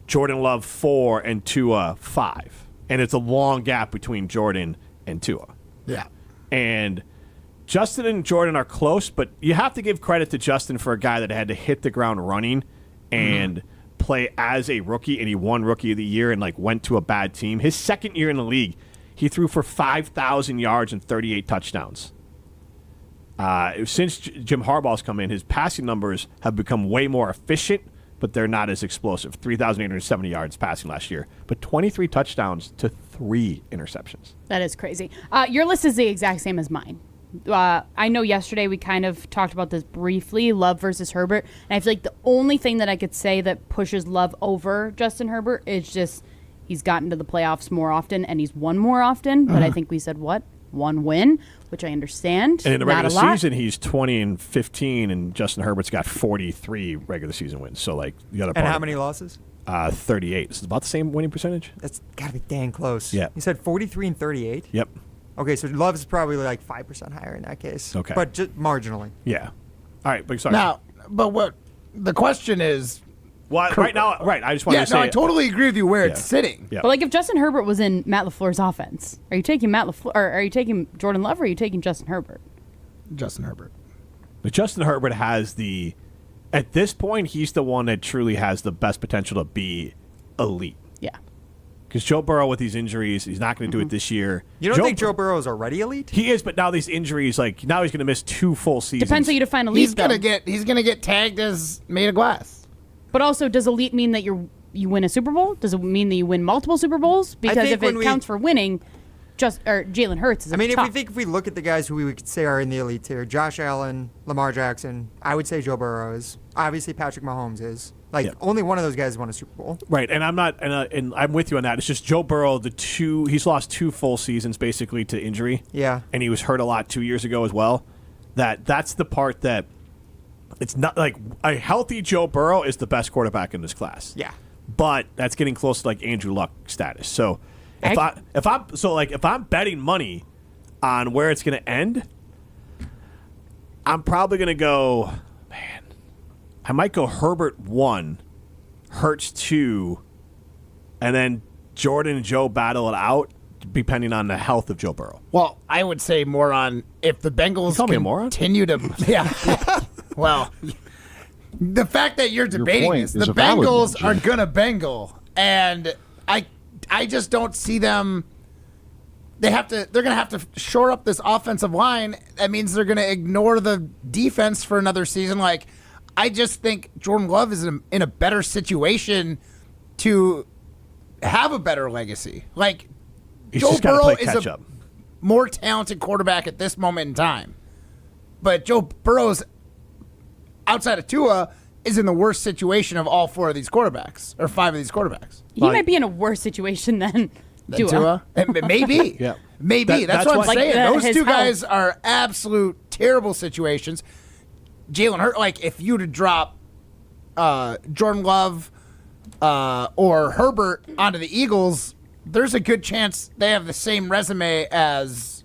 Jordan Love 4, and Tua 5. And it's a long gap between Jordan and Tua. Yeah. And Justin and Jordan are close, but you have to give credit to Justin for a guy that had to hit the ground running and play as a rookie, and he won Rookie of the Year and went to a bad team. His second year in the league, he threw for 5,000 yards and 38 touchdowns. Since Jim Harbaugh's come in, his passing numbers have become way more efficient, but they're not as explosive. 3,870 yards passing last year, but 23 touchdowns to 3 interceptions. That is crazy. Your list is the exact same as mine. I know yesterday we kind of talked about this briefly, Love versus Herbert, and I feel like the only thing that I could say that pushes Love over Justin Herbert is just he's gotten to the playoffs more often and he's won more often, but I think we said, 1 win, which I understand. And in the Not regular a lot. season, he's 20 and 15, and Justin Herbert's got 43 regular season wins. So, the other part. And how many losses? 38. This is about the same winning percentage. That's got to be dang close. Yeah. You said 43 and 38? Yep. Okay, so Love's probably 5% higher in that case. Okay. But just marginally. Yeah. All right, but sorry. Now, but what the question is? Well, right now, I just wanted to say. I totally agree with you where it's sitting. Yeah. But if Justin Herbert was in Matt LaFleur's offense, are you taking Matt LaFleur, or are you taking Jordan Love, or are you taking Justin Herbert? Justin Herbert. But Justin Herbert has at this point, he's the one that truly has the best potential to be elite. Yeah. Because Joe Burrow with these injuries, he's not going to do it this year. You don't think Joe Burrow is already elite? He is, but now these injuries, now he's going to miss 2 full seasons. Depends how you define elite. He's gonna get tagged as made of glass. But also, does elite mean that you win a Super Bowl? Does it mean that you win multiple Super Bowls? Because if it counts for winning, Jalen Hurts is. If we look at the guys who we could say are in the elite tier, Josh Allen, Lamar Jackson, I would say Joe Burrow is. Obviously, Patrick Mahomes is. Like only one of those guys won a Super Bowl. Right, and I'm not, and I'm with you on that. It's just Joe Burrow. He's lost 2 full seasons basically to injury. Yeah, and he was hurt a lot 2 years ago as well. That's the part that it's not like a healthy Joe Burrow is the best quarterback in this class. Yeah, but that's getting close to like Andrew Luck status. So if I'm betting money on where it's going to end, I'm probably going to go. I might go Herbert 1, Hurts 2, and then Jordan and Joe battle it out, depending on the health of Joe Burrow. Well, I would say more on if the Bengals continue to. Yeah. Well, the fact that you're debating this, the Bengals are gonna Bengal, and I just don't see them. They're gonna have to shore up this offensive line. That means they're gonna ignore the defense for another season. Like, I just think Jordan Love is in a better situation to have a better legacy. Like, Joe Burrow is a more talented quarterback at this moment in time. But Joe Burrow's, outside of Tua, is in the worst situation of all 4 of these quarterbacks, or 5 of these quarterbacks. He might be in a worse situation than Tua. Maybe. Yeah. Maybe. That's what I'm saying. Those two guys health. are absolute terrible situations. Jalen Hurts, like, if you were to drop Jordan Love or Herbert onto the Eagles, there's a good chance they have the same resume as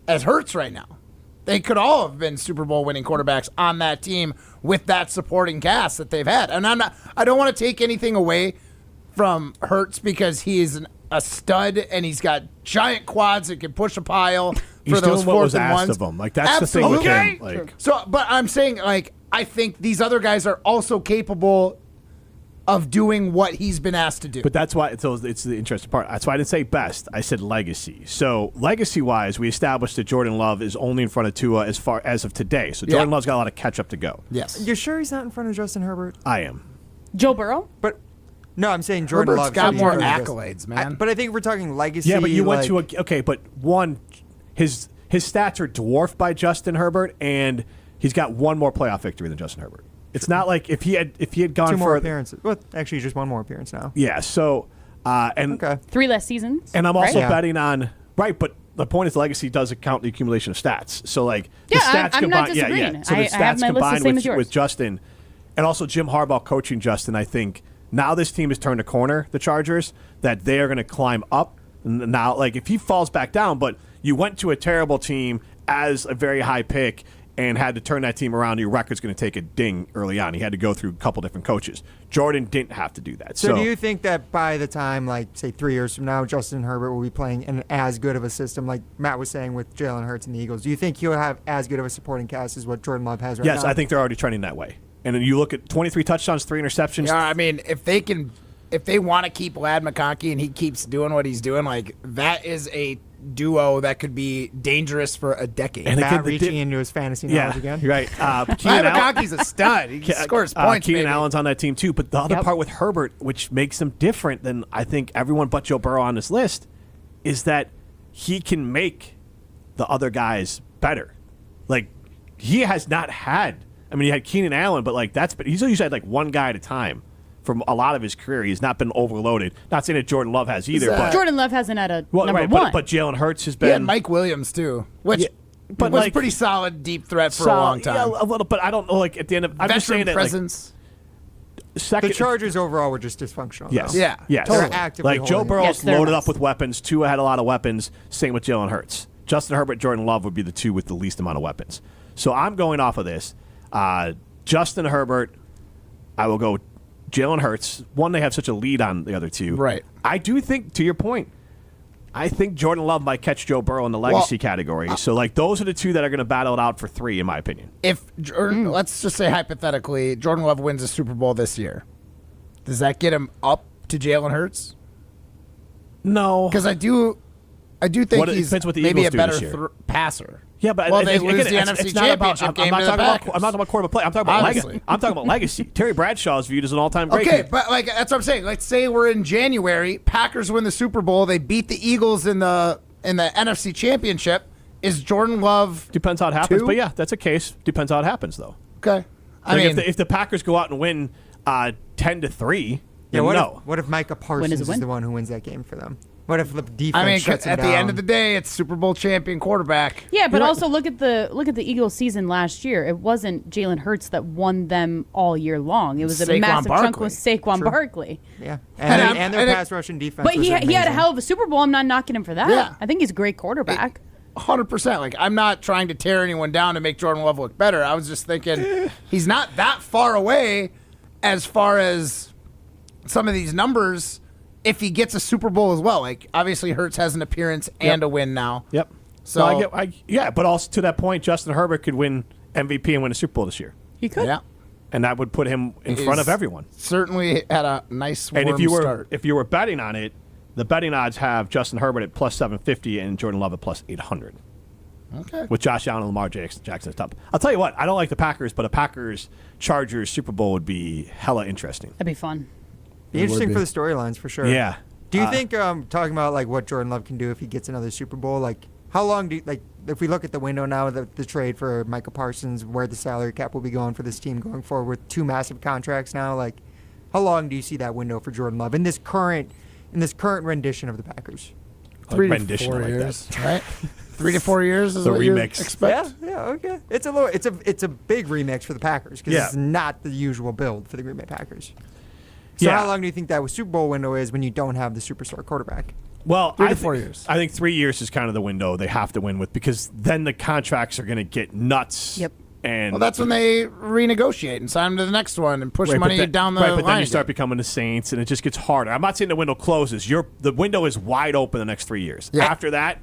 Hurts right now. They could all have been Super Bowl winning quarterbacks on that team with that supporting cast that they've had. And I don't want to take anything away from Hurts because he's a stud and he's got giant quads that can push a pile for those 4th and 1s. Of him. Like, that's absolutely the thing with him. Like, so, but I'm saying, like, I think these other guys are also capable of doing what he's been asked to do. But that's why it's the interesting part. That's why I didn't say best. I said legacy. So legacy-wise, we established that Jordan Love is only in front of Tua as far as of today. So Jordan Love's got a lot of catch up to go. Yes. You're sure he's not in front of Justin Herbert? I am. Joe Burrow? But no, I'm saying Jordan Love got more accolades, man. But I think we're talking legacy. Yeah, but you went to but one, his stats are dwarfed by Justin Herbert, and he's got one more playoff victory than Justin Herbert. It's not like if he had gone 2 more for appearances. Well, actually, just 1 more appearance now. Yeah. So and 3 less seasons. And I'm also right? betting on but the point is legacy doesn't count the accumulation of stats. So like the stats I'm combined, not disagreeing. So the I have stats my list the combined same as yours. with Justin, and also Jim Harbaugh coaching Justin, I think now this team has turned a corner, the Chargers, that they are going to climb up. Now, like if he falls back down, but you went to a terrible team as a very high pick and had to turn that team around, your record's going to take a ding early on. He had to go through a couple different coaches. Jordan didn't have to do that. So do you think that by the time, like, say 3 years from now, Justin Herbert will be playing in as good of a system, like Matt was saying with Jalen Hurts and the Eagles? Do you think he'll have as good of a supporting cast as what Jordan Love has right now? Yes, I think they're already trending that way. And then you look at 23 touchdowns, 3 interceptions. Yeah, I mean, if they want to keep Lad McConkey and he keeps doing what he's doing, like, that is a duo that could be dangerous for a decade. And Matt reaching into his fantasy knowledge again. Right. Keenan McConkey's a stud. He scores points. Keenan Allen's on that team too. But the other part with Herbert, which makes him different than I think everyone but Joe Burrow on this list, is that he can make the other guys better. Like, he has not had. I mean, he had Keenan Allen, but like he's usually had like one guy at a time. From a lot of his career, he's not been overloaded. Not saying that Jordan Love has either. But Jordan Love hasn't had a number one. But Jalen Hurts has been. Yeah, Mike Williams too, which was like, a pretty solid deep threat for a long time. Yeah, a little, but I don't know. Like at the end of, I'm just saying that presence. Second, the Chargers overall were just dysfunctional. Yes, though. yes. Totally. They're actively like Joe Burrow's yes, loaded up with weapons. Tua had a lot of weapons. Same with Jalen Hurts. Justin Herbert, Jordan Love would be the 2 with the least amount of weapons. So I'm going off of this. Justin Herbert, I will go. Jalen Hurts. One, they have such a lead on the other 2. Right. I do think, to your point, I think Jordan Love might catch Joe Burrow in the legacy category. So, like, those are the 2 that are going to battle it out for 3, in my opinion. If let's just say hypothetically, Jordan Love wins a Super Bowl this year, does that get him up to Jalen Hurts? No, because I do think he's maybe Eagles a better passer. Yeah, but they lose the NFC Championship game to the Packers. I'm not talking about quarterback play. I'm talking about legacy. I'm talking about legacy. Terry Bradshaw is viewed as an all-time great. Okay, but like that's what I'm saying. Let's say we're in January. Packers win the Super Bowl. They beat the Eagles in the NFC Championship. Is Jordan Love depends how it happens? 2? But yeah, that's a case. Depends how it happens, though. Okay, I mean, if the Packers go out and win 10-3. Yeah, no. What if Micah Parsons is the one who wins that game for them? What if the defense shuts him at down? the end of the day, it's Super Bowl champion quarterback. Yeah, but also look at the Eagles season last year. It wasn't Jalen Hurts that won them all year long. It was a massive chunk with Saquon Barkley. Yeah, and their pass rushing defense. But he had a hell of a Super Bowl. I'm not knocking him for that. Yeah. I think he's a great quarterback. 100%. Like, I'm not trying to tear anyone down to make Jordan Love look better. I was just thinking he's not that far away as far as some of these numbers if he gets a Super Bowl as well. Like, obviously Hurts has an appearance and a win now. Yep. So but also to that point, Justin Herbert could win MVP and win a Super Bowl this year. He could. Yeah. And that would put him in front of everyone. Certainly had a nice warm And start. if you were betting on it, the betting odds have Justin Herbert at plus 750 and Jordan Love at plus 800. Okay. With Josh Allen and Lamar Jackson at top. I'll tell you what, I don't like the Packers, but a Packers-Chargers Super Bowl would be hella interesting. That'd be fun. Be interesting for the storylines for sure. Yeah. Do you think talking about like what Jordan Love can do if he gets another Super Bowl, like how long do you, like if we look at the window now, the trade for Micah Parsons, where the salary cap will be going for this team going forward with 2 massive contracts now, like how long do you see that window for Jordan Love in this current rendition of the Packers? 3 to 4 years, right? 3 to 4 years is the what remix. you expect. Yeah, okay. It's a big remix for the Packers because it's not the usual build for the Green Bay Packers. So how long do you think that Super Bowl window is when you don't have the superstar quarterback? Well, 3 to 4 years. I think 3 years is kind of the window they have to win with because then the contracts are going to get nuts. Yep. And that's when they renegotiate and sign them to the next one and push money down the line. But then you start becoming the Saints, and it just gets harder. I'm not saying the window closes. The window is wide open the next 3 years. Yeah. After that,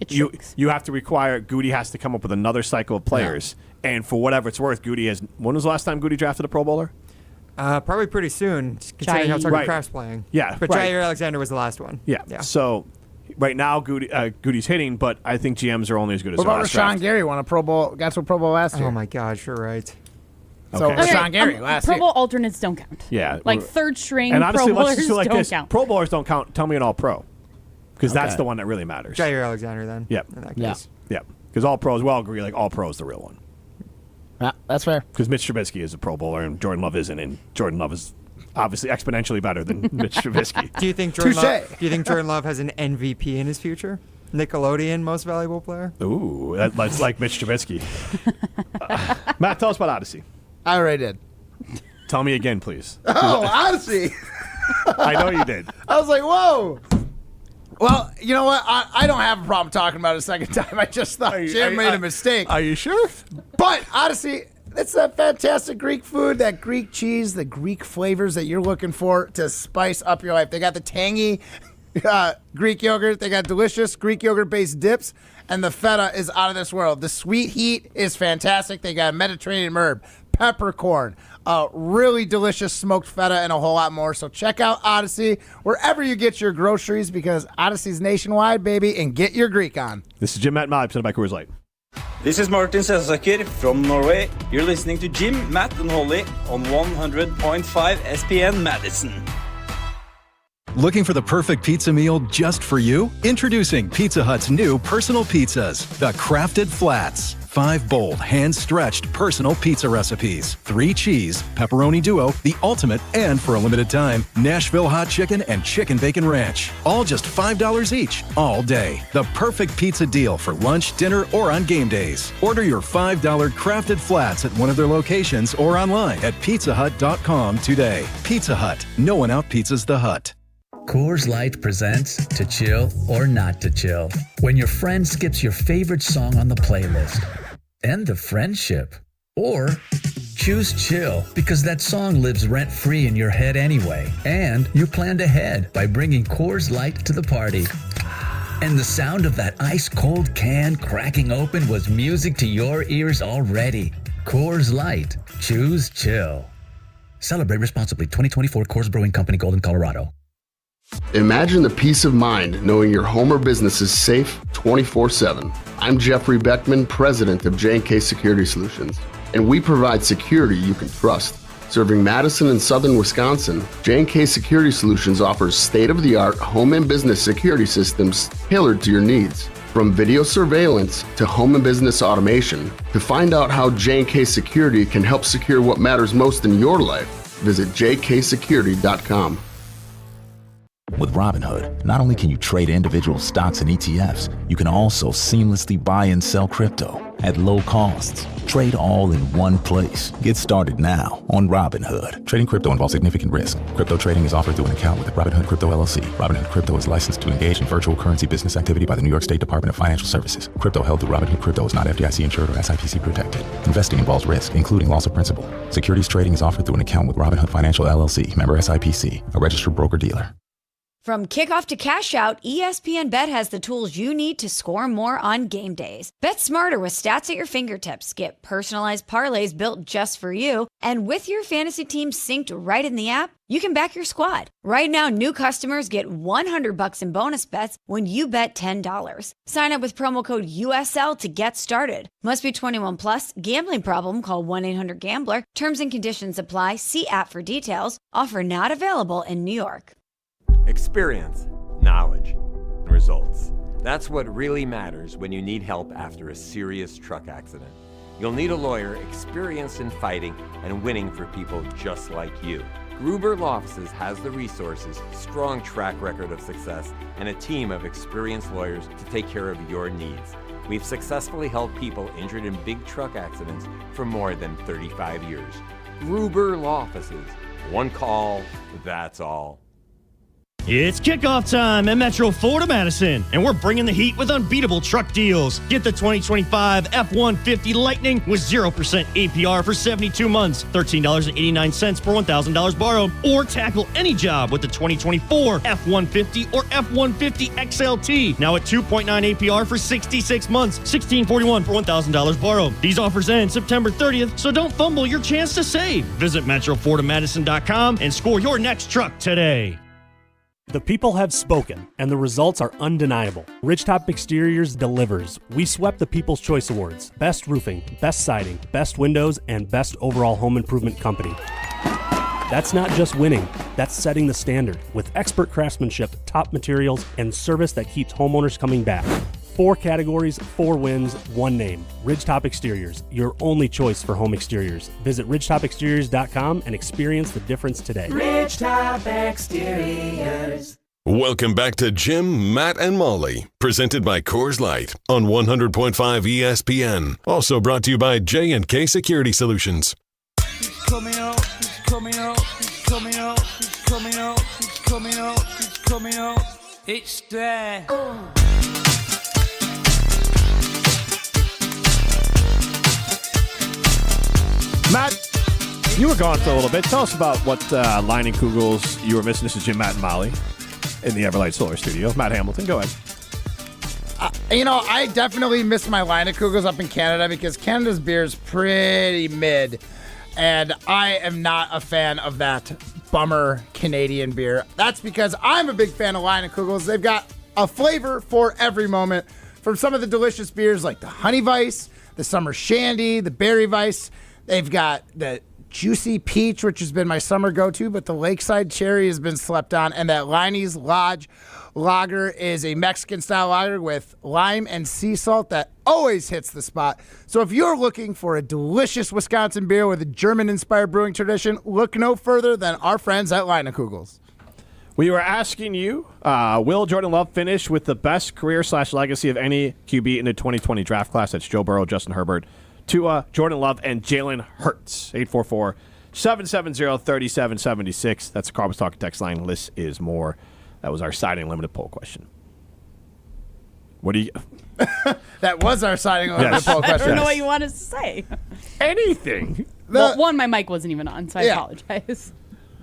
you have to require Goody has to come up with another cycle of players. Yeah. And for whatever it's worth, Goody has. When was the last time Goody drafted a Pro Bowler? Probably pretty soon, considering how Tucker Kraft's playing. Yeah, but Jair Alexander was the last one. Yeah. So right now, Goody's hitting, but I think GMs are only as good as. What about Rashawn Gary? Won a Pro Bowl? Got to a Pro Bowl last year. Oh my gosh, you're right. So Rashawn Gary last year. Pro Bowl alternates don't count. Yeah, like third string and honestly, Pro Bowlers let's just do like don't this. count. Pro Bowlers don't count. Tell me an All Pro, because that's the one that really matters. Jair Alexander, then. Yep. In that case. Yep. Because all pros, well, agree. Like all pro is the real one. Yeah, that's fair. Because Mitch Trubisky is a Pro Bowler and Jordan Love isn't, and Jordan Love is obviously exponentially better than Mitch Trubisky. Do you think Jordan Love has an MVP in his future? Nickelodeon Most Valuable Player? Ooh, that's like Mitch Trubisky. Matt, tell us about Odyssey. I already did. Tell me again, please. Oh, Odyssey. I know you did. I was like, whoa. Well, you know what? I don't have a problem talking about it a second time. I just thought Jim made a mistake. Are you sure? But Odyssey, it's that fantastic Greek food, that Greek cheese, the Greek flavors that you're looking for to spice up your life. They got the tangy Greek yogurt. They got delicious Greek yogurt-based dips. And the feta is out of this world. The sweet heat is fantastic. They got Mediterranean herb, peppercorn, really delicious smoked feta, and a whole lot more. So check out Odyssey wherever you get your groceries because Odyssey's nationwide, baby, and get your Greek on. This is Jim, Matt, and Molly, presented by Coors Light. This is Martin Selsaker from Norway. You're listening to Jim, Matt, and Holly on 100.5 ESPN Madison. Looking for the perfect pizza meal just for you? Introducing Pizza Hut's new personal pizzas, the Crafted Flats. 5 bold, hand-stretched personal pizza recipes. 3 cheese, pepperoni duo, the ultimate, and for a limited time, Nashville hot chicken and chicken bacon ranch. All just $5 each, all day. The perfect pizza deal for lunch, dinner, or on game days. Order your $5 Crafted Flats at one of their locations or online at pizzahut.com today. Pizza Hut. No one out-pizzas the Hut. Coors Light presents To Chill or Not to Chill. When your friend skips your favorite song on the playlist. End the friendship. Or choose chill because that song lives rent-free in your head anyway. And you planned ahead by bringing Coors Light to the party. And the sound of that ice-cold can cracking open was music to your ears already. Coors Light. Choose chill. Celebrate responsibly. 2024 Coors Brewing Company, Golden, Colorado. Imagine the peace of mind knowing your home or business is safe 24/7. I'm Jeffrey Beckman, president of J&K Security Solutions, and we provide security you can trust. Serving Madison and southern Wisconsin, J&K Security Solutions offers state-of-the-art home and business security systems tailored to your needs. From video surveillance to home and business automation, to find out how J&K Security can help secure what matters most in your life, Visit jksecurity.com. With Robinhood, not only can you trade individual stocks and ETFs, you can also seamlessly buy and sell crypto at low costs. Trade all in one place. Get started now on Robinhood. Trading crypto involves significant risk. Crypto trading is offered through an account with Robinhood Crypto LLC. Robinhood Crypto is licensed to engage in virtual currency business activity by the New York State Department of Financial Services. Crypto held through Robinhood Crypto is not FDIC insured or SIPC protected. Investing involves risk, including loss of principal. Securities trading is offered through an account with Robinhood Financial LLC, member SIPC, a registered broker-dealer. From kickoff to cash out, ESPN Bet has the tools you need to score more on game days. Bet smarter with stats at your fingertips. Get personalized parlays built just for you. And with your fantasy team synced right in the app, you can back your squad. Right now, new customers get $100 in bonus bets when you bet $10. Sign up with promo code USL to get started. Must be 21 plus. Gambling problem? Call 1-800-GAMBLER. Terms and conditions apply. See app for details. Offer not available in New York. Experience, knowledge, and results. That's what really matters when you need help after a serious truck accident. You'll need a lawyer experienced in fighting and winning for people just like you. Gruber Law Offices has the resources, strong track record of success, and a team of experienced lawyers to take care of your needs. We've successfully helped people injured in big truck accidents for more than 35 years. Gruber Law Offices. One call, that's all. It's kickoff time at Metro Ford of Madison, and we're bringing the heat with unbeatable truck deals. Get the 2025 F-150 Lightning with 0% APR for 72 months, $13.89 per $1,000 borrowed, or tackle any job with the 2024 F-150 or F-150 XLT, now at 2.9 APR for 66 months, $16.41 per $1,000 borrowed. These offers end September 30th, so don't fumble your chance to save. Visit MetroFordofMadison.com and score your next truck today. The people have spoken, and the results are undeniable. Ridgetop Exteriors delivers. We swept the People's Choice Awards. Best roofing, best siding, best windows, and best overall home improvement company. That's not just winning, that's setting the standard with expert craftsmanship, top materials, and service that keeps homeowners coming back. 4 categories, 4 wins, 1 name. Ridgetop Exteriors, your only choice for home exteriors. Visit ridgetopexteriors.com and experience the difference today. Ridgetop Exteriors. Welcome back to Jim, Matt, and Molly, presented by Coors Light on 100.5 ESPN. Also brought to you by J&K Security Solutions. He's coming out, he's coming out, he's coming out, he's coming out, he's coming out, he's coming out. It's there. Matt, you were gone for a little bit. Tell us about what Line and Kugels you were missing. This is Jim, Matt, and Molly in the Everlight Solar Studio. Matt Hamilton, go ahead. I definitely miss my Line of Kugels up in Canada because Canada's beer is pretty mid, and I am not a fan of that bummer Canadian beer. That's because I'm a big fan of Line of Kugels. They've got a flavor for every moment, from some of the delicious beers like the Honey Weiss, the Summer Shandy, the Berry Weiss. They've got the Juicy Peach, which has been my summer go-to, but the Lakeside Cherry has been slept on. And that Liney's Lodge Lager is a Mexican-style lager with lime and sea salt that always hits the spot. So if you're looking for a delicious Wisconsin beer with a German-inspired brewing tradition, look no further than our friends at Line of Kugels. We were asking you, will Jordan Love finish with the best career/legacy of any QB in the 2020 draft class? That's Joe Burrow, Justin Herbert, Tua, Jordan Love, and Jalen Hurts. 844-770-3776. That's the Carbs Talk text line. Less is more. That was our Siding Limited poll question. What do you... That was our Siding Limited poll question. I don't know what you want to say. Anything. Well, my mic wasn't even on, so I apologize.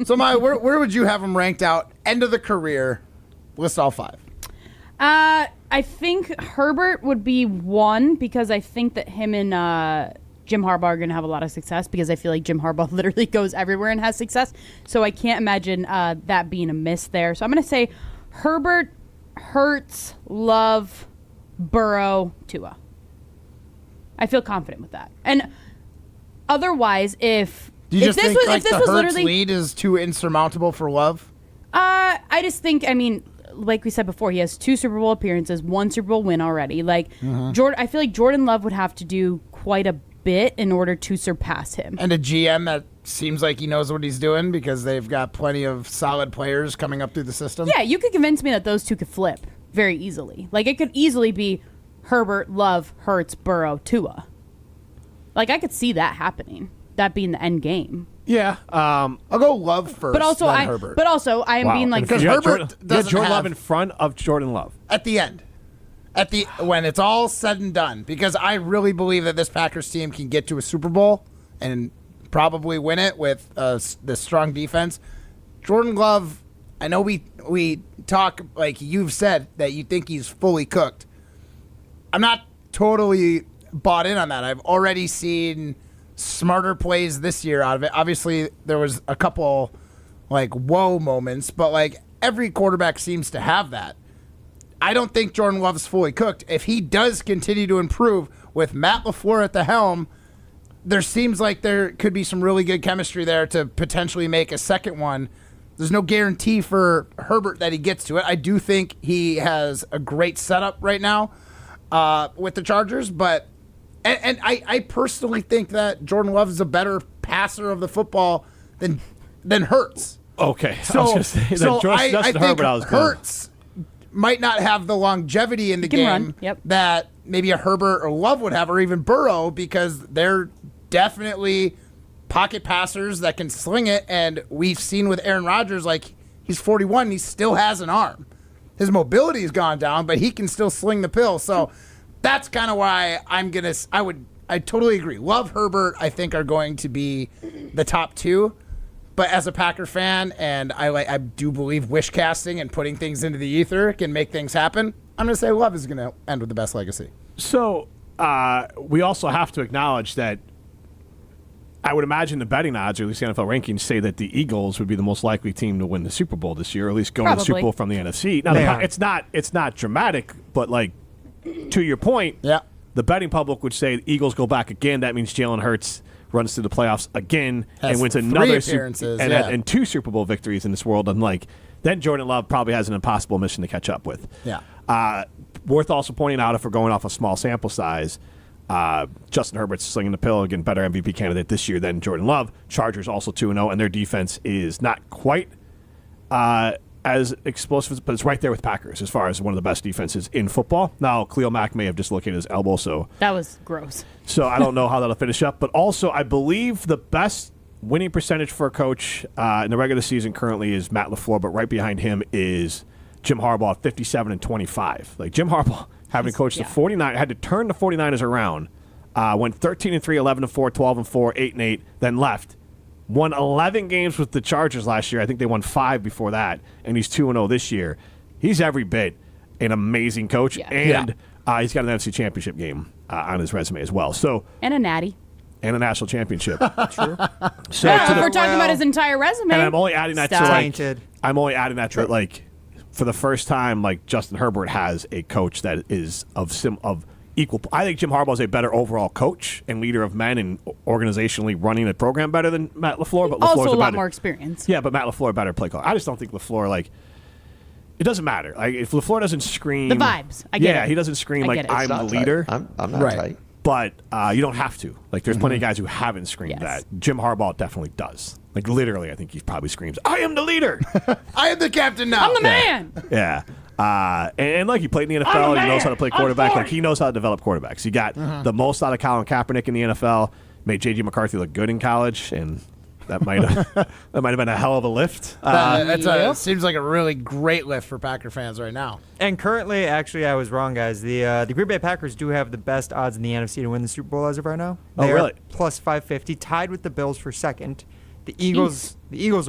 So, where would you have him ranked out? End of the career. List all 5. I think Herbert would be 1 because I think that him and Jim Harbaugh are going to have a lot of success because I feel like Jim Harbaugh literally goes everywhere and has success. So I can't imagine that being a miss there. So I'm going to say Herbert, Hurts, Love, Burrow, Tua. I feel confident with that. And otherwise, if do you just think the Hurts lead is too insurmountable for Love? I just think, like we said before, he has 2 Super Bowl appearances, 1 Super Bowl win already. I feel like Jordan Love would have to do quite a bit in order to surpass him. And a GM that seems like he knows what he's doing because they've got plenty of solid players coming up through the system. Yeah, you could convince me that those two could flip very easily. Like, it could easily be Herbert, Love, Hurts, Burrow, Tua. Like, I could see that happening. That being the end game. Yeah, I'll go Love first. But also, Herbert. I am being like, because Herbert doesn't Jordan have Love in front of Jordan Love at the end, when it's all said and done. Because I really believe that this Packers team can get to a Super Bowl and probably win it with the strong defense. Jordan Love, I know we talk like you've said that you think he's fully cooked. I'm not totally bought in on that. I've already seen smarter plays this year out of it. Obviously, there was a couple like whoa moments, but like every quarterback seems to have that. I don't think Jordan Love's fully cooked. If he does continue to improve with Matt LaFleur at the helm, there seems like there could be some really good chemistry there to potentially make a second one. There's no guarantee for Herbert that he gets to it. I do think he has a great setup right now with the Chargers, but And I personally think that Jordan Love is a better passer of the football than Hurts. Okay, So, I was going to say that I think Herbert, I was going. Hurts might not have the longevity in the game run. Yep. that maybe a Herbert or Love would have, or even Burrow, because they're definitely pocket passers that can sling it. And we've seen with Aaron Rodgers, like, he's 41, he still has an arm. His mobility has gone down, but he can still sling the pill. So that's kind of why I totally agree. Love, Herbert, I think are going to be the top two. But as a Packer fan, and I do believe wish casting and putting things into the ether can make things happen, I'm going to say Love is going to end with the best legacy. So we also have to acknowledge that I would imagine the betting odds, or at least the NFL rankings, say that the Eagles would be the most likely team to win the Super Bowl this year, or at least go to the Super Bowl from the NFC. Now, it's not dramatic, but like to your point, the betting public would say the Eagles go back again. That means Jalen Hurts runs through the playoffs again and wins another and 2 Super Bowl victories in this world. And like then Jordan Love probably has an impossible mission to catch up with. Yeah. Worth also pointing out, if we're going off a small sample size, Justin Herbert's slinging the pill, again, better MVP candidate this year than Jordan Love. Chargers also 2-0, and their defense is not quite as explosive, but it's right there with Packers as far as one of the best defenses in football. Now, Khalil Mack may have dislocated his elbow, so that was gross. So I don't know how that'll finish up. But also, I believe the best winning percentage for a coach in the regular season currently is Matt LaFleur, but right behind him is Jim Harbaugh at 57-25. Like Jim Harbaugh, having coached the 49, had to turn the 49ers around, went 13-3, 11-4, 12-4, 8-8, then left. Won 11 games with the Chargers last year. I think they won 5 before that, and he's 2-0 this year. He's every bit an amazing coach, and he's got an NFC Championship game on his resume as well. So and a natty. And a national championship. True. So if we're talking about his entire resume, and I'm only adding that to like for the first time, like Justin Herbert has a coach that is of equal. I think Jim Harbaugh is a better overall coach and leader of men and organizationally running a program better than Matt LaFleur. But also LaFleur's a lot more experience. Yeah, but Matt LaFleur a better play caller. I just don't think LaFleur like. It doesn't matter. Like if LaFleur doesn't scream the vibes. I get it. He doesn't scream like I'm the leader. I'm not tight. But you don't have to. Like there's plenty of guys who haven't screamed that. Jim Harbaugh definitely does. Like literally, I think he probably screams, "I am the leader. I am the captain now. I'm the man." Yeah. And like he played in the NFL, and he knows how to play quarterback. Like he knows how to develop quarterbacks. He got the most out of Colin Kaepernick in the NFL. Made J.J. McCarthy look good in college, and that might have been a hell of a lift. Seems like a really great lift for Packer fans right now. And currently, actually, I was wrong, guys. The Green Bay Packers do have the best odds in the NFC to win the Super Bowl as of right now. They really? Are plus 550, tied with the Bills for second. The Eagles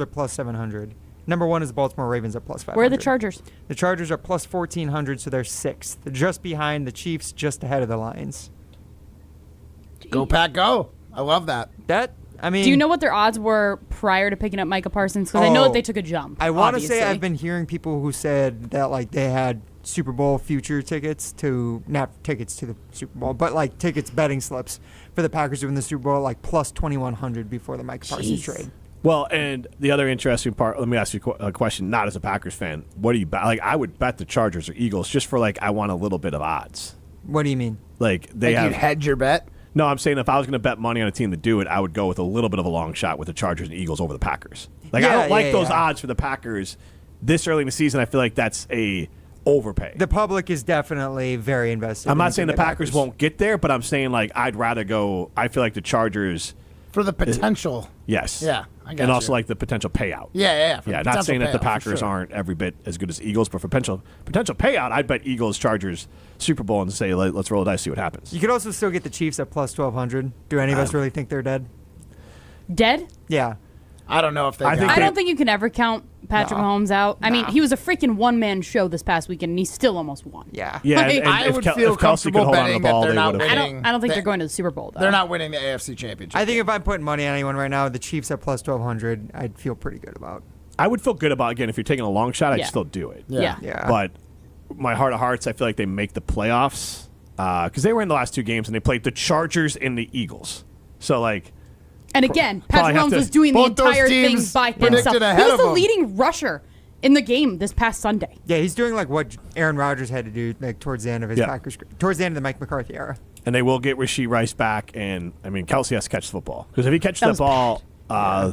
are plus 700. Number 1 is the Baltimore Ravens at plus 500. Where are the Chargers? The Chargers are plus 1,400, so they're 6th. They're just behind the Chiefs, just ahead of the Lions. Go Pack, go! I love that. Do you know what their odds were prior to picking up Micah Parsons? Because I know that they took a jump. I want to say I've been hearing people who said that like they had Super Bowl future tickets to, not tickets to the Super Bowl, but like tickets, betting slips for the Packers to win the Super Bowl, like plus 2,100 before the Micah Parsons trade. Well, and the other interesting part, let me ask you a question, not as a Packers fan. What do you bet? Like, I would bet the Chargers or Eagles just for, like, I want a little bit of odds. What do you mean? Like, they you'd hedge your bet? No, I'm saying if I was going to bet money on a team to do it, I would go with a little bit of a long shot with the Chargers and Eagles over the Packers. Like I don't like those odds for the Packers this early in the season. I feel like that's a overpay. The public is definitely very invested. I'm not saying the Packers won't get there, but I'm saying like I'd rather go. I feel like the Chargers for the potential. Yes. Yeah, I got and you. also like the potential payout. Yeah. Yeah, not saying that the Packers aren't every bit as good as the Eagles, but for potential payout, I'd bet Eagles, Chargers, Super Bowl and say let's roll the dice, see what happens. You could also still get the Chiefs at plus 1,200. Do any of us really think they're dead? Dead? Yeah. I don't know if they. I don't think you can ever count Patrick Mahomes out. I mean, he was a freaking one-man show this past weekend, and he still almost won. Yeah. Yeah, Like, and I if would Kelsey feel could comfortable hold on to the betting ball, that they're they not would've- winning. I don't think they're going to the Super Bowl, though. They're not winning the AFC Championship. I think if I'm putting money on anyone right now, the Chiefs at plus 1,200, I'd feel pretty good about. I would feel good about, again, if you're taking a long shot, I'd Yeah. still do it. Yeah. But my heart of hearts, I feel like they make the playoffs because they were in the last two games and they played the Chargers and the Eagles. So, like... And again, Probably Patrick have Mahomes to- was doing the both those entire thing teams by predicted himself. He ahead was of the them. leading rusher in the game this past Sunday. Yeah, he's doing like what Aaron Rodgers had to do like towards the end of his Packers, towards the end of the Mike McCarthy era. And they will get Rashee Rice back, and, I mean, Kelsey has to catch the football. Because if he catches that ball,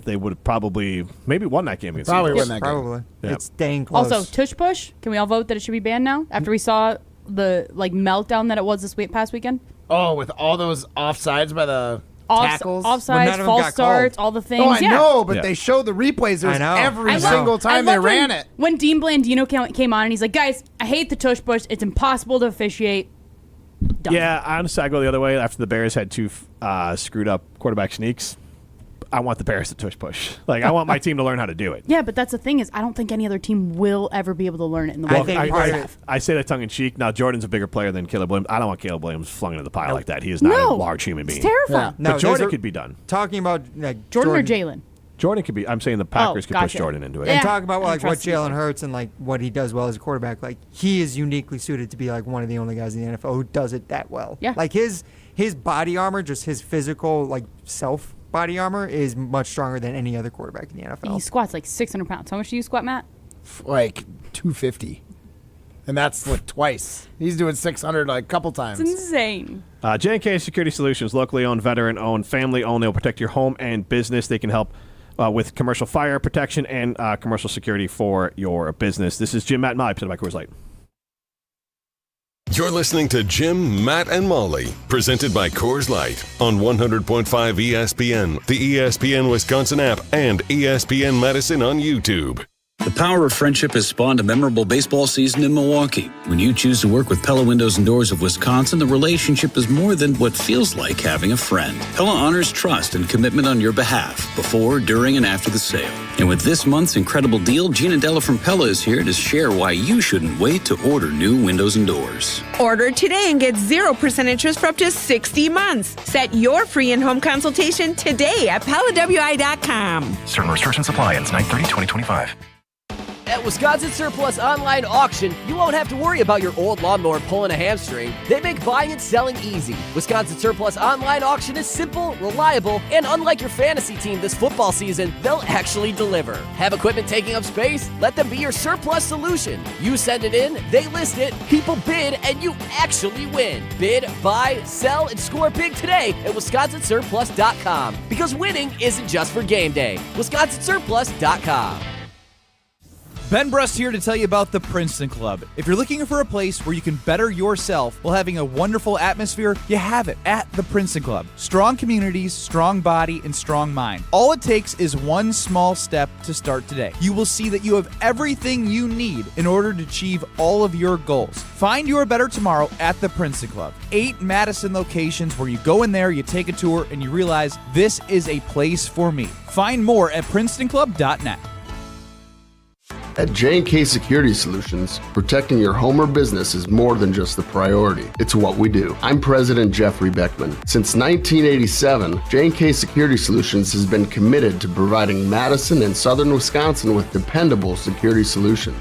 they would have probably maybe won that game against the Eagles. Probably. Yeah. It's dang close. Also, tush push. Can we all vote that it should be banned now after we saw the meltdown that it was this past weekend? Oh, with all those offsides by the tackles, offsides, false starts, all the things. Oh, I yeah. know, but they show the replays. There's every single time they ran it. When Dean Blandino came on and he's like, guys, I hate the tush push. It's impossible to officiate. Done. Yeah, honestly, I go the other way. After the Bears had two screwed up quarterback sneaks, I want the Bears to tush push. Like, I want my team to learn how to do it. Yeah, but that's the thing is, I don't think any other team will ever be able to learn it in the way I say that tongue in cheek. Now, Jordan's a bigger player than Caleb Williams. I don't want Caleb Williams flung into the pile like that. He is not a large human being. It's terrifying. No, but Jordan could be done. Talking about like Jordan or Jalen? Jordan could be. I'm saying the Packers could push gotcha. Jordan into it. And talk about like what Jalen Hurts and like what he does well as a quarterback. Like he is uniquely suited to be like one of the only guys in the NFL who does it that well. Yeah. Like his body armor, just his physical like self body armor is much stronger than any other quarterback in the NFL. He squats like 600 pounds. How much do you squat, Matt? Like 250, and that's like twice. He's doing 600 like a couple times. It's insane. J&K Security Solutions, locally owned, veteran-owned, family-owned. They'll protect your home and business. They can help with commercial fire protection and commercial security for your business. This is Jim, Matt, and Molly, presented by Coors Light. You're listening to Jim, Matt, and Molly, presented by Coors Light on 100.5 ESPN, the ESPN Wisconsin App, and ESPN Madison on YouTube. The power of friendship has spawned a memorable baseball season in Milwaukee. When you choose to work with Pella Windows and Doors of Wisconsin, the relationship is more than what feels like having a friend. Pella honors trust and commitment on your behalf, before, during, and after the sale. And with this month's incredible deal, Gina Della from Pella is here to share why you shouldn't wait to order new windows and doors. Order today and get 0% interest for up to 60 months. Set your free in-home consultation today at PellaWI.com. Certain restrictions apply. Ends 9/30/2025. At Wisconsin Surplus Online Auction, you won't have to worry about your old lawnmower pulling a hamstring. They make buying and selling easy. Wisconsin Surplus Online Auction is simple, reliable, and unlike your fantasy team this football season, they'll actually deliver. Have equipment taking up space? Let them be your surplus solution. You send it in, they list it, people bid, and you actually win. Bid, buy, sell, and score big today at WisconsinSurplus.com. Because winning isn't just for game day. WisconsinSurplus.com. Ben Brust here to tell you about the Princeton Club. If you're looking for a place where you can better yourself while having a wonderful atmosphere, you have it at the Princeton Club. Strong communities, strong body, and strong mind. All it takes is one small step to start today. You will see that you have everything you need in order to achieve all of your goals. Find your better tomorrow at the Princeton Club. 8 Madison locations where you go in there, you take a tour, and you realize this is a place for me. Find more at PrincetonClub.net. At J&K Security Solutions, protecting your home or business is more than just the priority. It's what we do. I'm President Jeffrey Beckman. Since 1987, J&K Security Solutions has been committed to providing Madison and Southern Wisconsin with dependable security solutions.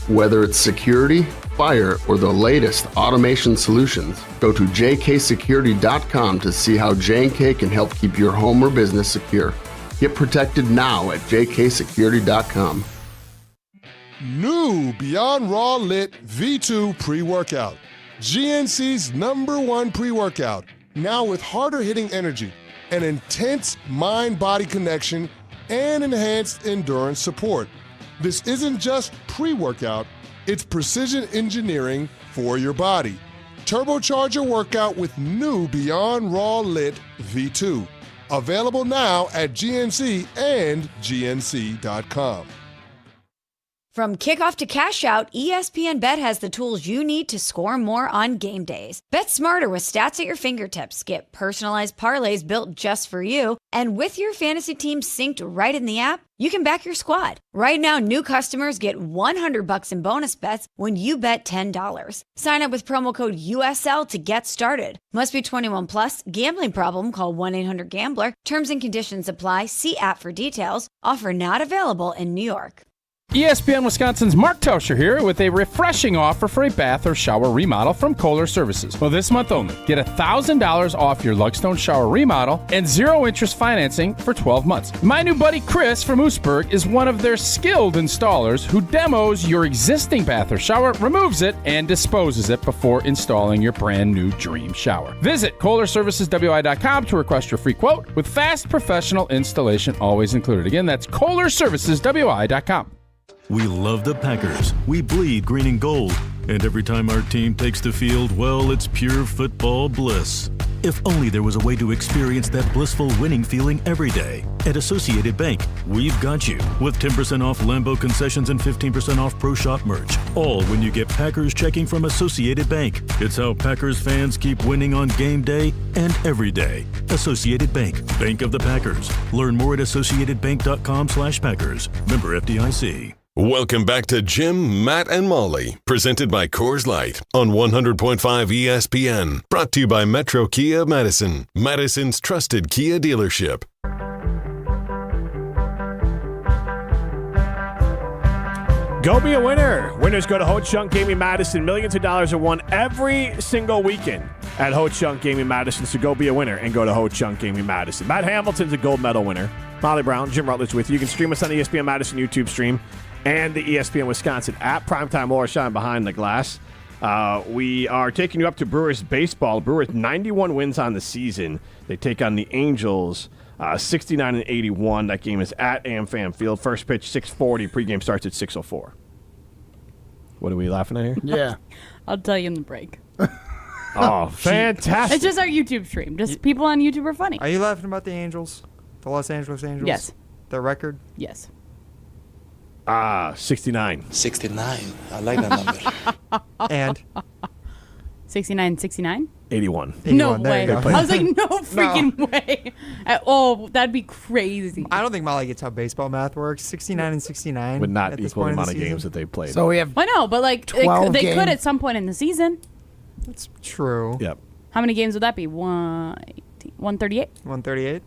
Whether it's security, fire, or the latest automation solutions, go to jksecurity.com to see how J&K can help keep your home or business secure. Get protected now at jksecurity.com. New Beyond Raw Lit V2 pre-workout. GNC's #1 pre-workout. now with harder-hitting energy, an intense mind-body connection, and enhanced endurance support. This isn't just pre-workout, it's precision engineering for your body. Turbocharge your workout with new Beyond Raw Lit V2. Available now at GNC and GNC.com. From kickoff to cash out, ESPN Bet has the tools you need to score more on game days. Bet smarter with stats at your fingertips. Get personalized parlays built just for you. And with your fantasy team synced right in the app, you can back your squad. Right now, new customers get $100 in bonus bets when you bet $10. Sign up with promo code USL to get started. Must be 21 plus. Gambling problem? Call 1-800-GAMBLER. Terms and conditions apply. See app for details. Offer not available in New York. ESPN Wisconsin's Mark Tauscher here with a refreshing offer for a bath or shower remodel from Kohler Services. Well, this month only, get $1,000 off your Lugstone shower remodel and 0-interest financing for 12 months. My new buddy Chris from Oostburg is one of their skilled installers who demos your existing bath or shower, removes it, and disposes it before installing your brand new dream shower. Visit KohlerServicesWI.com to request your free quote with fast professional installation always included. Again, that's KohlerServicesWI.com. We love the Packers. We bleed green and gold. And every time our team takes the field, well, it's pure football bliss. If only there was a way to experience that blissful winning feeling every day. At Associated Bank, we've got you. With 10% off Lambeau concessions and 15% off Pro Shop merch. All when you get Packers checking from Associated Bank. It's how Packers fans keep winning on game day and every day. Associated Bank. Bank of the Packers. Learn more at AssociatedBank.com/Packers. Member FDIC. Welcome back to Jim, Matt, and Molly, presented by Coors Light on 100.5 ESPN. Brought to you by Metro Kia Madison, Madison's trusted Kia dealership. Go be a winner. Winners go to Ho Chunk Gaming Madison. Millions of dollars are won every single weekend at Ho Chunk Gaming Madison. So go be a winner and go to Ho Chunk Gaming Madison. Matt Hamilton's a gold medal winner. Molly Brown, Jim Rutledge with you. You can stream us on the ESPN Madison YouTube stream and the ESPN Wisconsin app. Primetime Laura Shine behind the glass. We are taking you up to Brewers baseball. Brewers 91 wins on the season. They take on the Angels 69-81. That game is at AmFam Field. First pitch 6:40. Pregame starts at 6:04. What are we laughing at here? Yeah. I'll tell you in the break. Oh, fantastic. It's just our YouTube stream. Just people on YouTube are funny. Are you laughing about the Angels? The Los Angeles Angels? Yes. Their record? Yes. 69. 69. I like that number. And? 69. 81. No way. There you go. I was like, no freaking way. Oh, that'd be crazy. I don't think Molly gets how baseball math works. 69 and 69. Would not at this equal the point in amount of season. games that they've played. So we have I know, but like 12 they could games. at some point in the season. That's true. Yep. How many games would that be? 138? 138?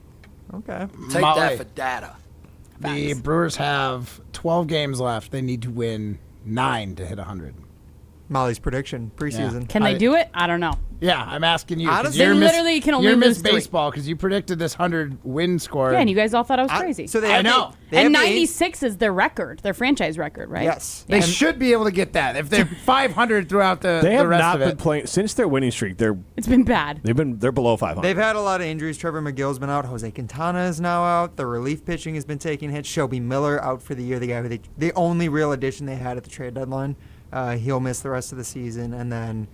Okay. Take Molly. that for data. The Brewers have 12 games left. They need to win 9 to hit 100. Molly's prediction, preseason. Can they do it? I don't know. Yeah, I'm asking you. 'cause Honestly, you're they literally can only you're lose Miss 3. Baseball because you predicted this 100-win score. Yeah, and you guys all thought I was crazy. So they I have know. And 96 is their record, their franchise record, right? Yes. They should be able to get that. If they're 500 throughout the They have rest not of been it. playing since their winning streak. It's been bad. They're below 500. They've had a lot of injuries. Trevor McGill's been out. Jose Quintana is now out. The relief pitching has been taking hits. Shelby Miller out for the year. The guy who the only real addition they had at the trade deadline. He'll miss the rest of the season. And then,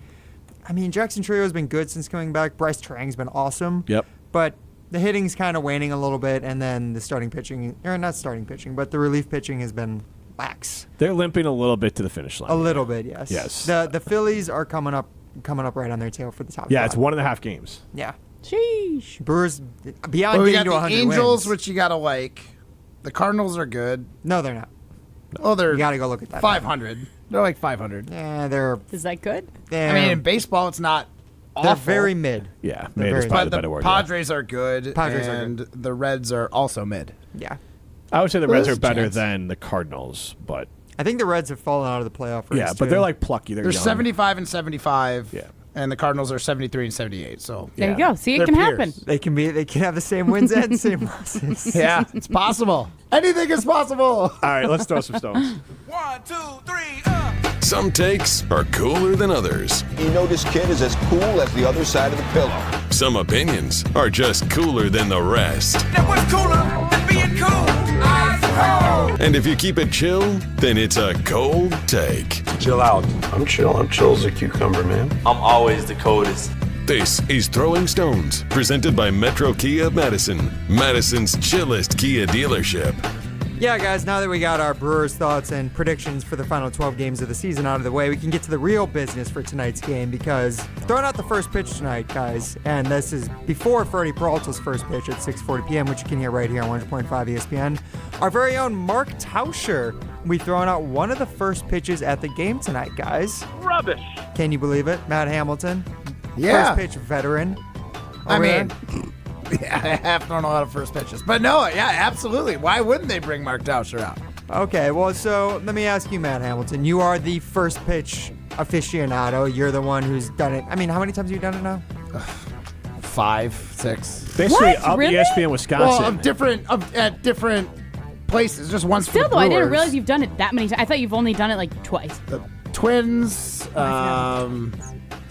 I mean, Jackson Trio's been good since coming back. Bryce Trang's been awesome. Yep. But the hitting's kind of waning a little bit. And then the starting pitching, or not starting pitching, but the relief pitching has been lax. They're limping a little bit to the finish line. A little bit, yes. Yes. The Phillies are coming up right on their tail for the top. Yeah, spot. it's 1.5 games. Yeah. Sheesh. Brewers beyond Well, we getting got to 100 the Angels, wins. which you gotta like. The Cardinals are good. No, they're not. Oh, they're You gotta go look at that. 500. They're like 500. Yeah, they're. Is that good? they're I mean, in baseball, it's not they're awful. very mid. Yeah, They're mid is very probably But the the better word. Padres are good, Padres are and the Reds are also mid. Yeah. I would say the Reds There's are better chance. than the Cardinals, but I think the Reds have fallen out of the playoff race. yeah, but too. they're like plucky. They're They're young. 75 and 75. Yeah. And the Cardinals are 73 and 78. So There you go. See, it They're can peers. happen. They can have the same wins and same losses. Yeah, it's possible. Anything is possible. All right, let's throw some stones. 1, 2, 3, Some takes are cooler than others. You know this kid is as cool as the other side of the pillow. Some opinions are just cooler than the rest. Now what's cooler than being cool? Ice cold. And if you keep it chill, then it's a cold take. Chill out. I'm chill. I'm chill as a cucumber, man. I'm always the coldest. This is Throwing Stones, presented by Metro Kia of Madison, Madison's chillest Kia dealership. Yeah, guys, now that we got our Brewers thoughts and predictions for the final 12 games of the season out of the way, we can get to the real business for tonight's game because throwing out the first pitch tonight, guys, and this is before Freddie Peralta's first pitch at 6:40 p.m., which you can hear right here on 100.5 ESPN. Our very own Mark Tauscher will be throwing out one of the first pitches at the game tonight, guys. Rubbish. Can you believe it? Matt Hamilton, Yeah. first pitch veteran. I mean, yeah, I have thrown a lot of first pitches. But no, yeah, absolutely. Why wouldn't they bring Mark Tauscher out? Okay, well, so let me ask you, Matt Hamilton. You are the first pitch aficionado. You're the one who's done it. I mean, how many times have you done it now? 5, 6. Basically, What? up Really? ESPN Wisconsin. Well, at different places. Just once for Still, the though, I didn't Brewers. realize you've done it that many times. I thought you've only done it like twice. The Twins,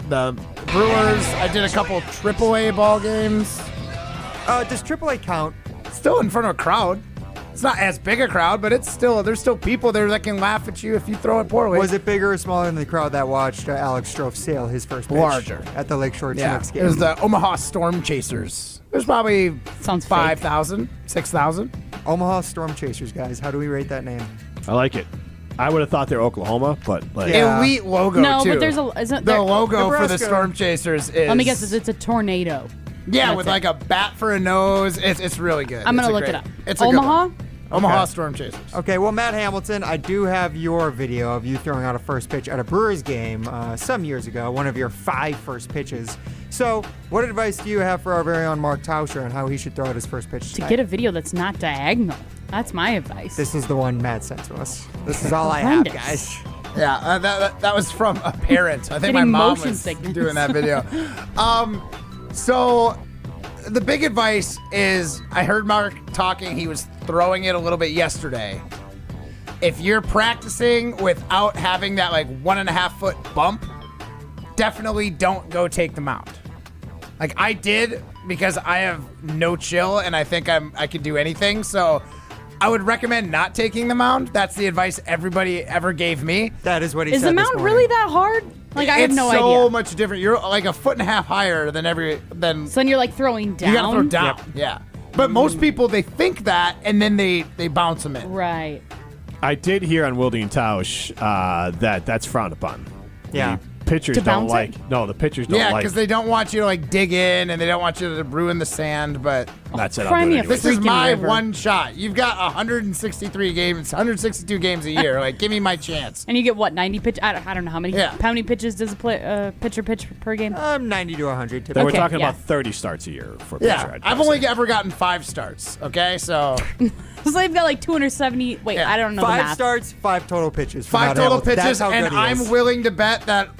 the Brewers. I did a couple AAA ball games. Does AAA count? Still in front of a crowd. It's not as big a crowd, but it's still there's still people there that can laugh at you if you throw it poorly. Was it bigger or smaller than the crowd that watched Alex Strofe sail his first pitch? Larger. At the Lakeshore Yeah, Chinooks game. it was the Omaha Storm Chasers. There's probably 5,000, 6,000. Omaha Storm Chasers, guys. How do we rate that name? I like it. I would have thought they were Oklahoma, but like Elite logo No, too. but there's isn't the there, logo for the Nebraska. Storm Chasers is. Let me guess, it's a tornado. Yeah, That's with it. like a bat for a nose. It's really good. I'm gonna It's a look great- it up. It's a good Omaha? one. Omaha Okay. Storm Chasers. Okay, well, Matt Hamilton, I do have your video of you throwing out a first pitch at a Brewers game some years ago, one of your 5 first pitches. So, what advice do you have for our very own Mark Tauscher on how he should throw out his first pitch To tonight? get a video that's not diagonal. That's my advice. This is the one Matt sent to us. This is all I have, Horrendous. guys. Yeah, that was from a parent. I think my Getting mom motion was sickness. doing that video. So the big advice is I heard Mark talking. He was throwing it a little bit yesterday. If you're practicing without having that like 1.5 foot bump, definitely don't go take the mound. Like I did because I have no chill and I think I could do anything. So I would recommend not taking the mound. That's the advice everybody ever gave me. That is what he Is said the this mound morning. really that hard? Like, I have no It's so idea. much different. You're like 1.5 foot higher than So then you're like throwing down? You gotta throw down. Yeah. But most people, they think that, and then they bounce them in. Right. I did hear on Wilde and Tausch that's frowned upon. Yeah. The pitchers To don't bounce like. it? No, the pitchers don't Yeah, like. because they don't want you to like dig in, and they don't want you to ruin the sand. But That's it. Cry I'll do me it a anyway. this is freaking my river. one shot. You've got 163 games, 162 games a year. Like, give me my chance. And you get what, 90 pitch? I don't know how many. Yeah. How many pitches does a pitcher pitch per game? 90 to 100 They typically. were Okay, talking yeah. about 30 starts a year for a pitcher. Yeah, I've only ever gotten 5 starts. Okay, so So they've got like 270. Wait, Yeah. I don't know the 5 math. starts, 5 total pitches. for 5 Matt total Hamilton. That's pitches, how and good he I'm is. willing to bet that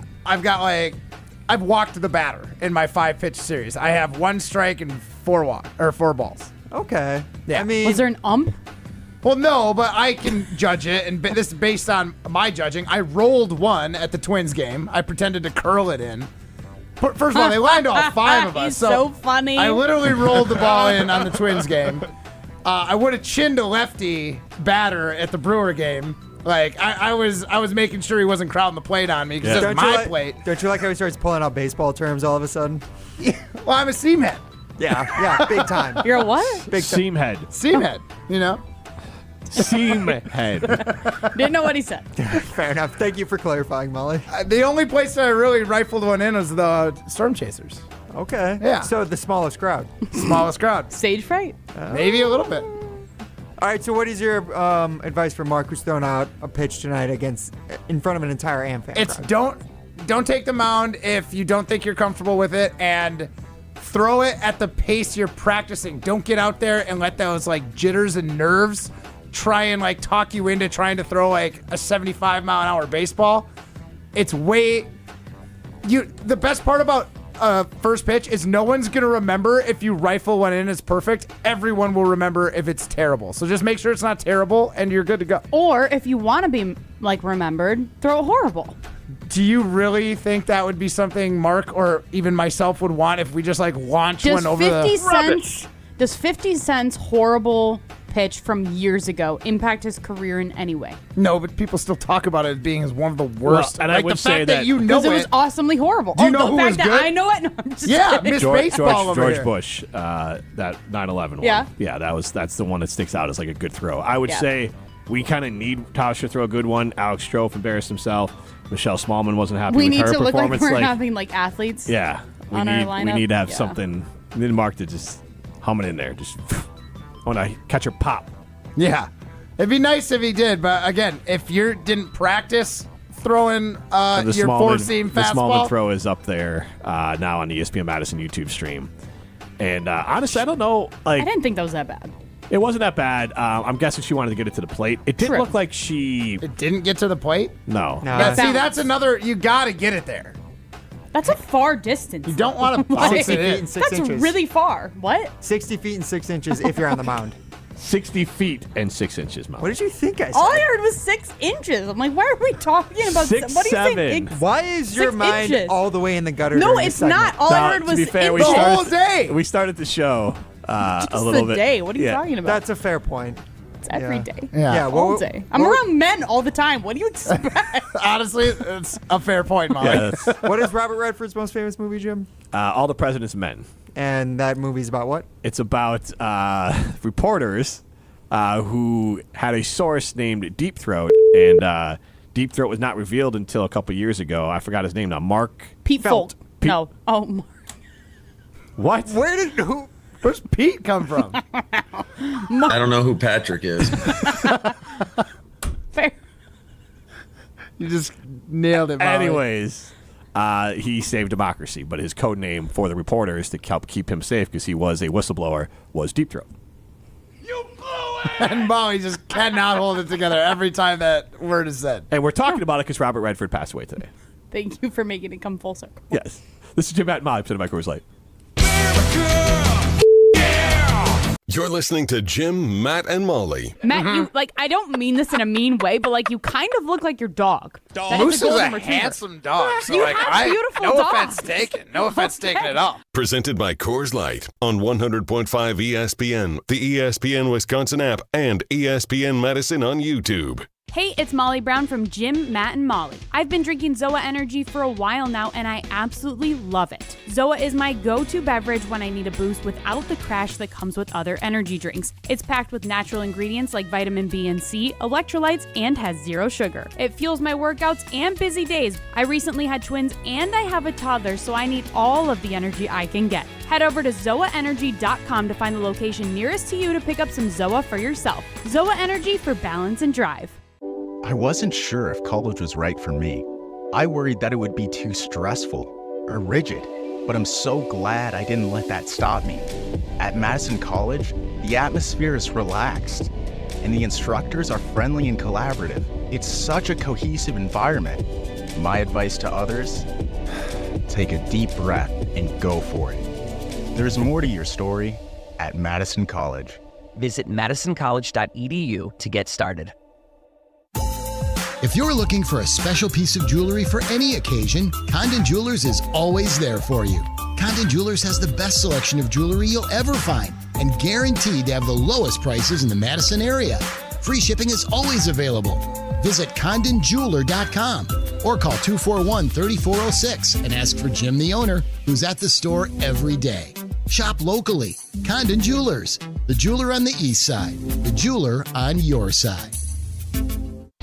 I've walked the batter in my 5 pitch series. I have 1 strike and 4 balls. Okay. Yeah. I mean, Was there an ump? Well, no, but I can judge it, and this is based on my judging. I rolled 1 at the Twins game. I pretended to curl it in. First of all, they lined all 5 of us. He's so funny. I literally rolled the ball in on the Twins game. I would have chinned a lefty batter at the Brewer game. Like I was making sure he wasn't crowding the plate on me because it's my plate. Don't you like how he starts pulling out baseball terms all of a sudden? Well, I'm a seam head. Yeah, big time. You're a what? Big time. Seam head. Seam head, you know. Seam head. Didn't know what he said. Fair enough. Thank you for clarifying, Molly. The only place that I really rifled one in was the Storm Chasers. Okay. Yeah. So the smallest crowd. Smallest crowd. Stage fright? Maybe a little bit. All right, so what is your advice for Mark, who's thrown out a pitch tonight in front of an entire Am fan It's crowd? don't take the mound if you don't think you're comfortable with it, and throw it at the pace you're practicing. Don't get out there and let those like jitters and nerves try and like talk you into trying to throw like a 75-mile-an-hour baseball. It's the best part about first pitch is no one's going to remember if you rifle one in as perfect. Everyone will remember if it's terrible. So just make sure it's not terrible and you're good to go. Or if you want to be remembered, throw it horrible. Do you really think that would be something Mark or even myself would want if we just launch one over the... Does 50 Cent's horrible pitch from years ago impact his career in any way? No, but people still talk about it as being as one of the worst. Well, and I would say that you know it was awesomely horrible. Do you know the who fact was that good? I know it. No, I'm just kidding. Miss Baseball over George here. Bush, that 9/11 one. Yeah. That's the one that sticks out as a good throw. I would say we kind of need Tosh to throw a good one. Alex Strofe embarrassed himself. Michelle Smallman wasn't happy We with need her to look like performance. we're having athletes. Yeah, on our lineup. We need to have something. We need Mark to just hum it in there. Just want to catch her pop. Yeah. It'd be nice if he did, but again, if you didn't practice throwing your four-seam fastball. The Smallman throw is up there now on the ESPN Madison YouTube stream. And honestly, I don't know. I didn't think that was that bad. It wasn't that bad. I'm guessing she wanted to get it to the plate. It didn't look like she... It didn't get to the plate? No. Yeah, see, that's another... You got to get it there. That's a far distance. You don't want to bounce 60 it feet in. and 6 That's inches. really far. What? 60 feet and 6 inches if you're on the mound. 60 feet and 6 inches, Mom. What did you think I said? All I heard was 6 inches. I'm like, why are we talking about 6, what do you 7. think? Why is your 6 mind inches. all the way in the gutter? No, during this it's not. segment? All I heard was to be fair, inches. The whole day. We started the show a Just little the bit. day. What are you yeah. talking about? That's a fair point. It's every day. Yeah. All day. I'm around men all the time. What do you expect? Honestly, it's a fair point, Molly. Yeah, What is Robert Redford's most famous movie, Jim? All the President's Men. And that movie's about what? It's about reporters who had a source named Deep Throat, and Deep Throat was not revealed until a couple years ago. I forgot his name now. Mark Pete Folt. No. Oh, Mark. What? Where's Pete come from? I don't know who Patrick is. Fair. You just nailed it, Molly. Anyways, he saved democracy, but his code name for the reporters to help keep him safe because he was a whistleblower was Deep Throat. And Molly just cannot hold it together every time that word is said. And we're talking about it because Robert Redford passed away today. Thank you for making it come full circle. Yes. This is Jim Matt and Molly, presented by Coors Light. You're listening to Jim, Matt, and Molly. Matt, you I don't mean this in a mean way, but you kind of look like your dog. Moose is a golden retriever. handsome dog. So You have beautiful no dogs. offense taken. No offense taken at all. Presented by Coors Light on 100.5 ESPN, the ESPN Wisconsin app, and ESPN Madison on YouTube. Hey, it's Molly Brown from Jim, Matt, and Molly. I've been drinking ZOA Energy for a while now, and I absolutely love it. ZOA is my go-to beverage when I need a boost without the crash that comes with other energy drinks. It's packed with natural ingredients like vitamin B and C, electrolytes, and has 0 sugar. It fuels my workouts and busy days. I recently had twins, and I have a toddler, so I need all of the energy I can get. Head over to ZOAEnergy.com to find the location nearest to you to pick up some ZOA for yourself. ZOA Energy for balance and drive. I wasn't sure if college was right for me. I worried that it would be too stressful or rigid, but I'm so glad I didn't let that stop me. At Madison College, the atmosphere is relaxed, and the instructors are friendly and collaborative. It's such a cohesive environment. My advice to others, take a deep breath and go for it. There's more to your story at Madison College. Visit madisoncollege.edu to get started. If you're looking for a special piece of jewelry for any occasion, Condon Jewelers is always there for you. Condon Jewelers has the best selection of jewelry you'll ever find and guaranteed to have the lowest prices in the Madison area. Free shipping is always available. Visit CondonJeweler.com or call 241-3406 and ask for Jim, the owner, who's at the store every day. Shop locally. Condon Jewelers, the jeweler on the east side, the jeweler on your side.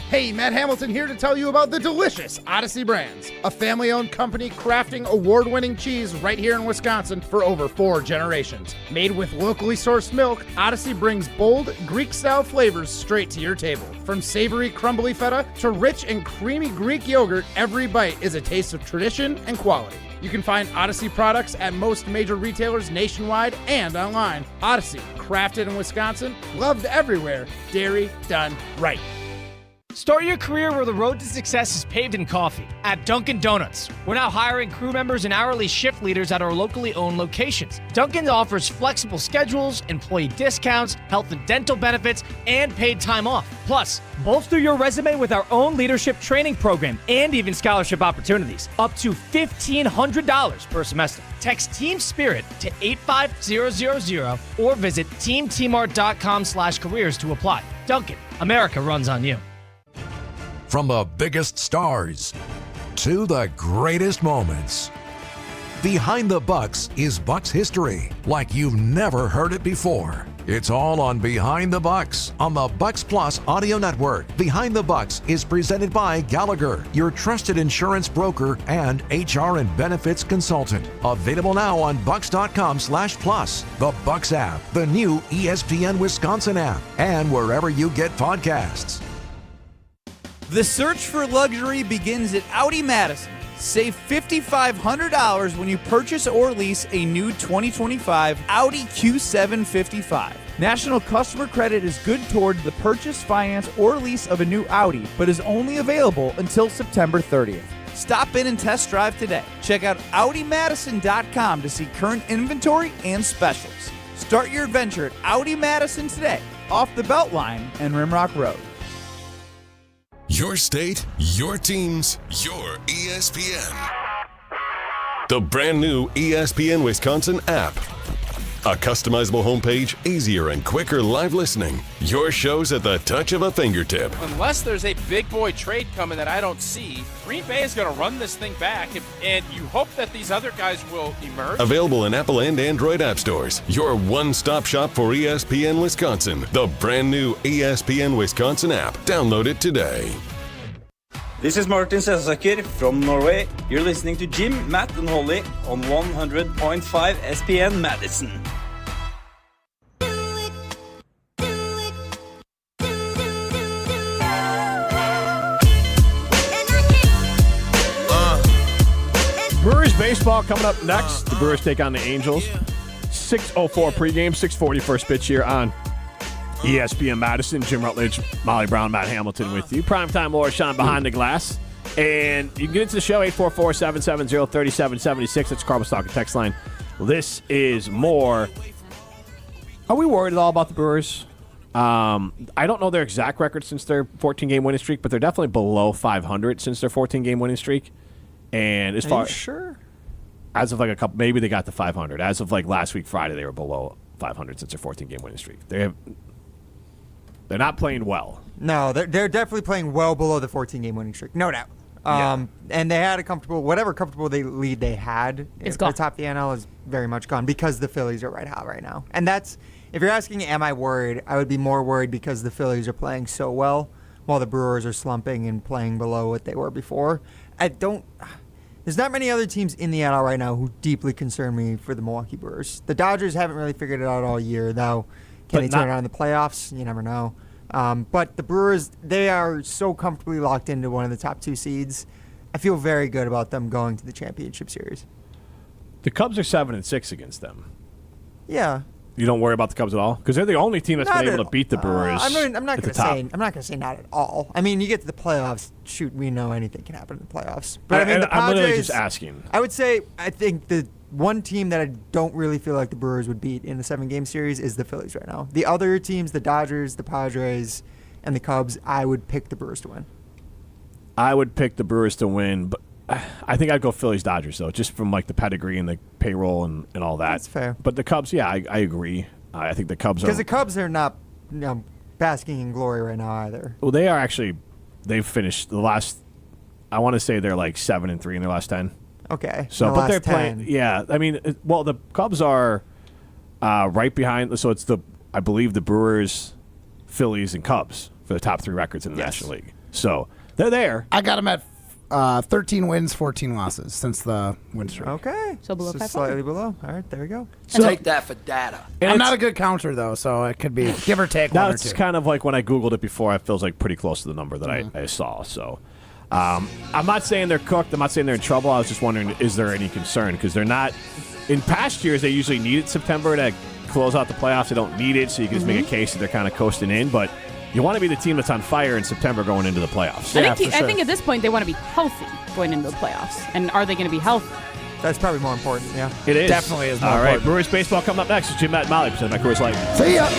Hey, Matt Hamilton here to tell you about the delicious Odyssey Brands, a family-owned company crafting award-winning cheese right here in Wisconsin for over 4 generations. Made with locally sourced milk, Odyssey brings bold, Greek-style flavors straight to your table. From savory, crumbly feta to rich and creamy Greek yogurt, every bite is a taste of tradition and quality. You can find Odyssey products at most major retailers nationwide and online. Odyssey, crafted in Wisconsin, loved everywhere, dairy done right. Start your career where the road to success is paved in coffee at Dunkin' Donuts. We're now hiring crew members and hourly shift leaders at our locally owned locations. Dunkin' offers flexible schedules, employee discounts, health and dental benefits, and paid time off. Plus, bolster your resume with our own leadership training program and even scholarship opportunities. Up to $1,500 per semester. Text Team Spirit to 85000 or visit teamtmart.com/careers to apply. Dunkin', America runs on you. From the biggest stars to the greatest moments. Behind the Bucks is Bucks history, like you've never heard it before. It's all on Behind the Bucks on the Bucks Plus audio network. Behind the Bucks is presented by Gallagher, your trusted insurance broker and HR and benefits consultant. Available now on bucks.com/plus, the Bucks app, the new ESPN Wisconsin app, and wherever you get podcasts. The search for luxury begins at Audi Madison. Save $5,500 when you purchase or lease a new 2025 Audi Q7 55. National customer credit is good toward the purchase, finance, or lease of a new Audi, but is only available until September 30th. Stop in and test drive today. Check out AudiMadison.com to see current inventory and specials. Start your adventure at Audi Madison today, off the Beltline and Rimrock Road. Your state, your teams, your ESPN. The brand new ESPN Wisconsin app. A customizable homepage, easier and quicker live listening. Your shows at the touch of a fingertip. Unless there's a big boy trade coming that I don't see, Green Bay is going to run this thing back, and you hope that these other guys will emerge. Available in Apple and Android app stores. Your one-stop shop for ESPN Wisconsin. The brand new ESPN Wisconsin app. Download it today. This is Martin Sesaker from Norway. You're listening to Jim, Matt, and Holly on 100.5 ESPN Madison. Brewers baseball coming up next. The Brewers take on the Angels. 6:04 pregame, 6:40 first pitch here on ESPN Madison. Jim Rutledge, Molly Brown, Matt Hamilton with you. Primetime Laura Sean behind the glass. And you can get into the show, 844-770-3776. That's Carl Stalker text line. This is more. Are we worried at all about the Brewers? I don't know their exact record since their 14-game winning streak, but they're definitely below 500 since their 14-game winning streak. And as far, sure? As of like a couple, maybe they got to 500. As of like last week Friday, they were below 500 since their 14-game winning streak. They're not playing well. No, they're definitely playing well below the 14-game winning streak, no doubt. And they had a whatever comfortable lead they had. It's gone. The top of the NL is very much gone because the Phillies are right hot right now. And that's, if you're asking, am I worried? I would be more worried because the Phillies are playing so well while the Brewers are slumping and playing below what they were before. There's not many other teams in the NL right now who deeply concern me for the Milwaukee Brewers. The Dodgers haven't really figured it out all year, though. Can they turn it on in the playoffs? You never know. But the Brewers, they are so comfortably locked into one of the top two seeds. I feel very good about them going to the championship series. The Cubs are 7-6 against them. Yeah. You don't worry about the Cubs at all? Because they're the only team that's been able to beat the Brewers. I'm not going to say not at all. I mean, you get to the playoffs. Shoot, we know anything can happen in the playoffs. But I mean, the Padres, I'm literally just asking. I think the one team that I don't really feel like the Brewers would beat in the 7-game series is the Phillies right now. The other teams, the Dodgers, the Padres, and the Cubs, I would pick the Brewers to win. I would pick the Brewers to win, but I think I'd go Phillies-Dodgers, though, just from like the pedigree and the payroll and all that. That's fair. But the Cubs, yeah, I agree. I think the Cubs are... Because the Cubs are not basking in glory right now either. Well, they are actually... They've finished the last... I want to say they're like 7-3 in their last 10. Okay. So, but they're playing... Yeah, I mean, the Cubs are right behind... So it's I believe the Brewers, Phillies, and Cubs for the top 3 records in the National League. So they're there. I got them at 13 wins, 14 losses since the win streak. Okay. So below 500. Slightly below. All right, there we go. So take that for data. I'm not a good counter, though, so it could be give or take one or two. That's kind of like when I Googled it before, it feels like pretty close to the number that I saw. So I'm not saying they're cooked. I'm not saying they're in trouble. I was just wondering, is there any concern? Because they're not. In past years, they usually need it September to close out the playoffs. They don't need it, so you can just make a case that they're kind of coasting in. But You want to be the team that's on fire in September going into the playoffs. I think at this point they want to be healthy going into the playoffs. And are they going to be healthy? That's probably more important, yeah. It is. Definitely is more All right, important. Brewers baseball coming up next. It's Jim, Matt, and Molly, presented by Coors Light. See ya.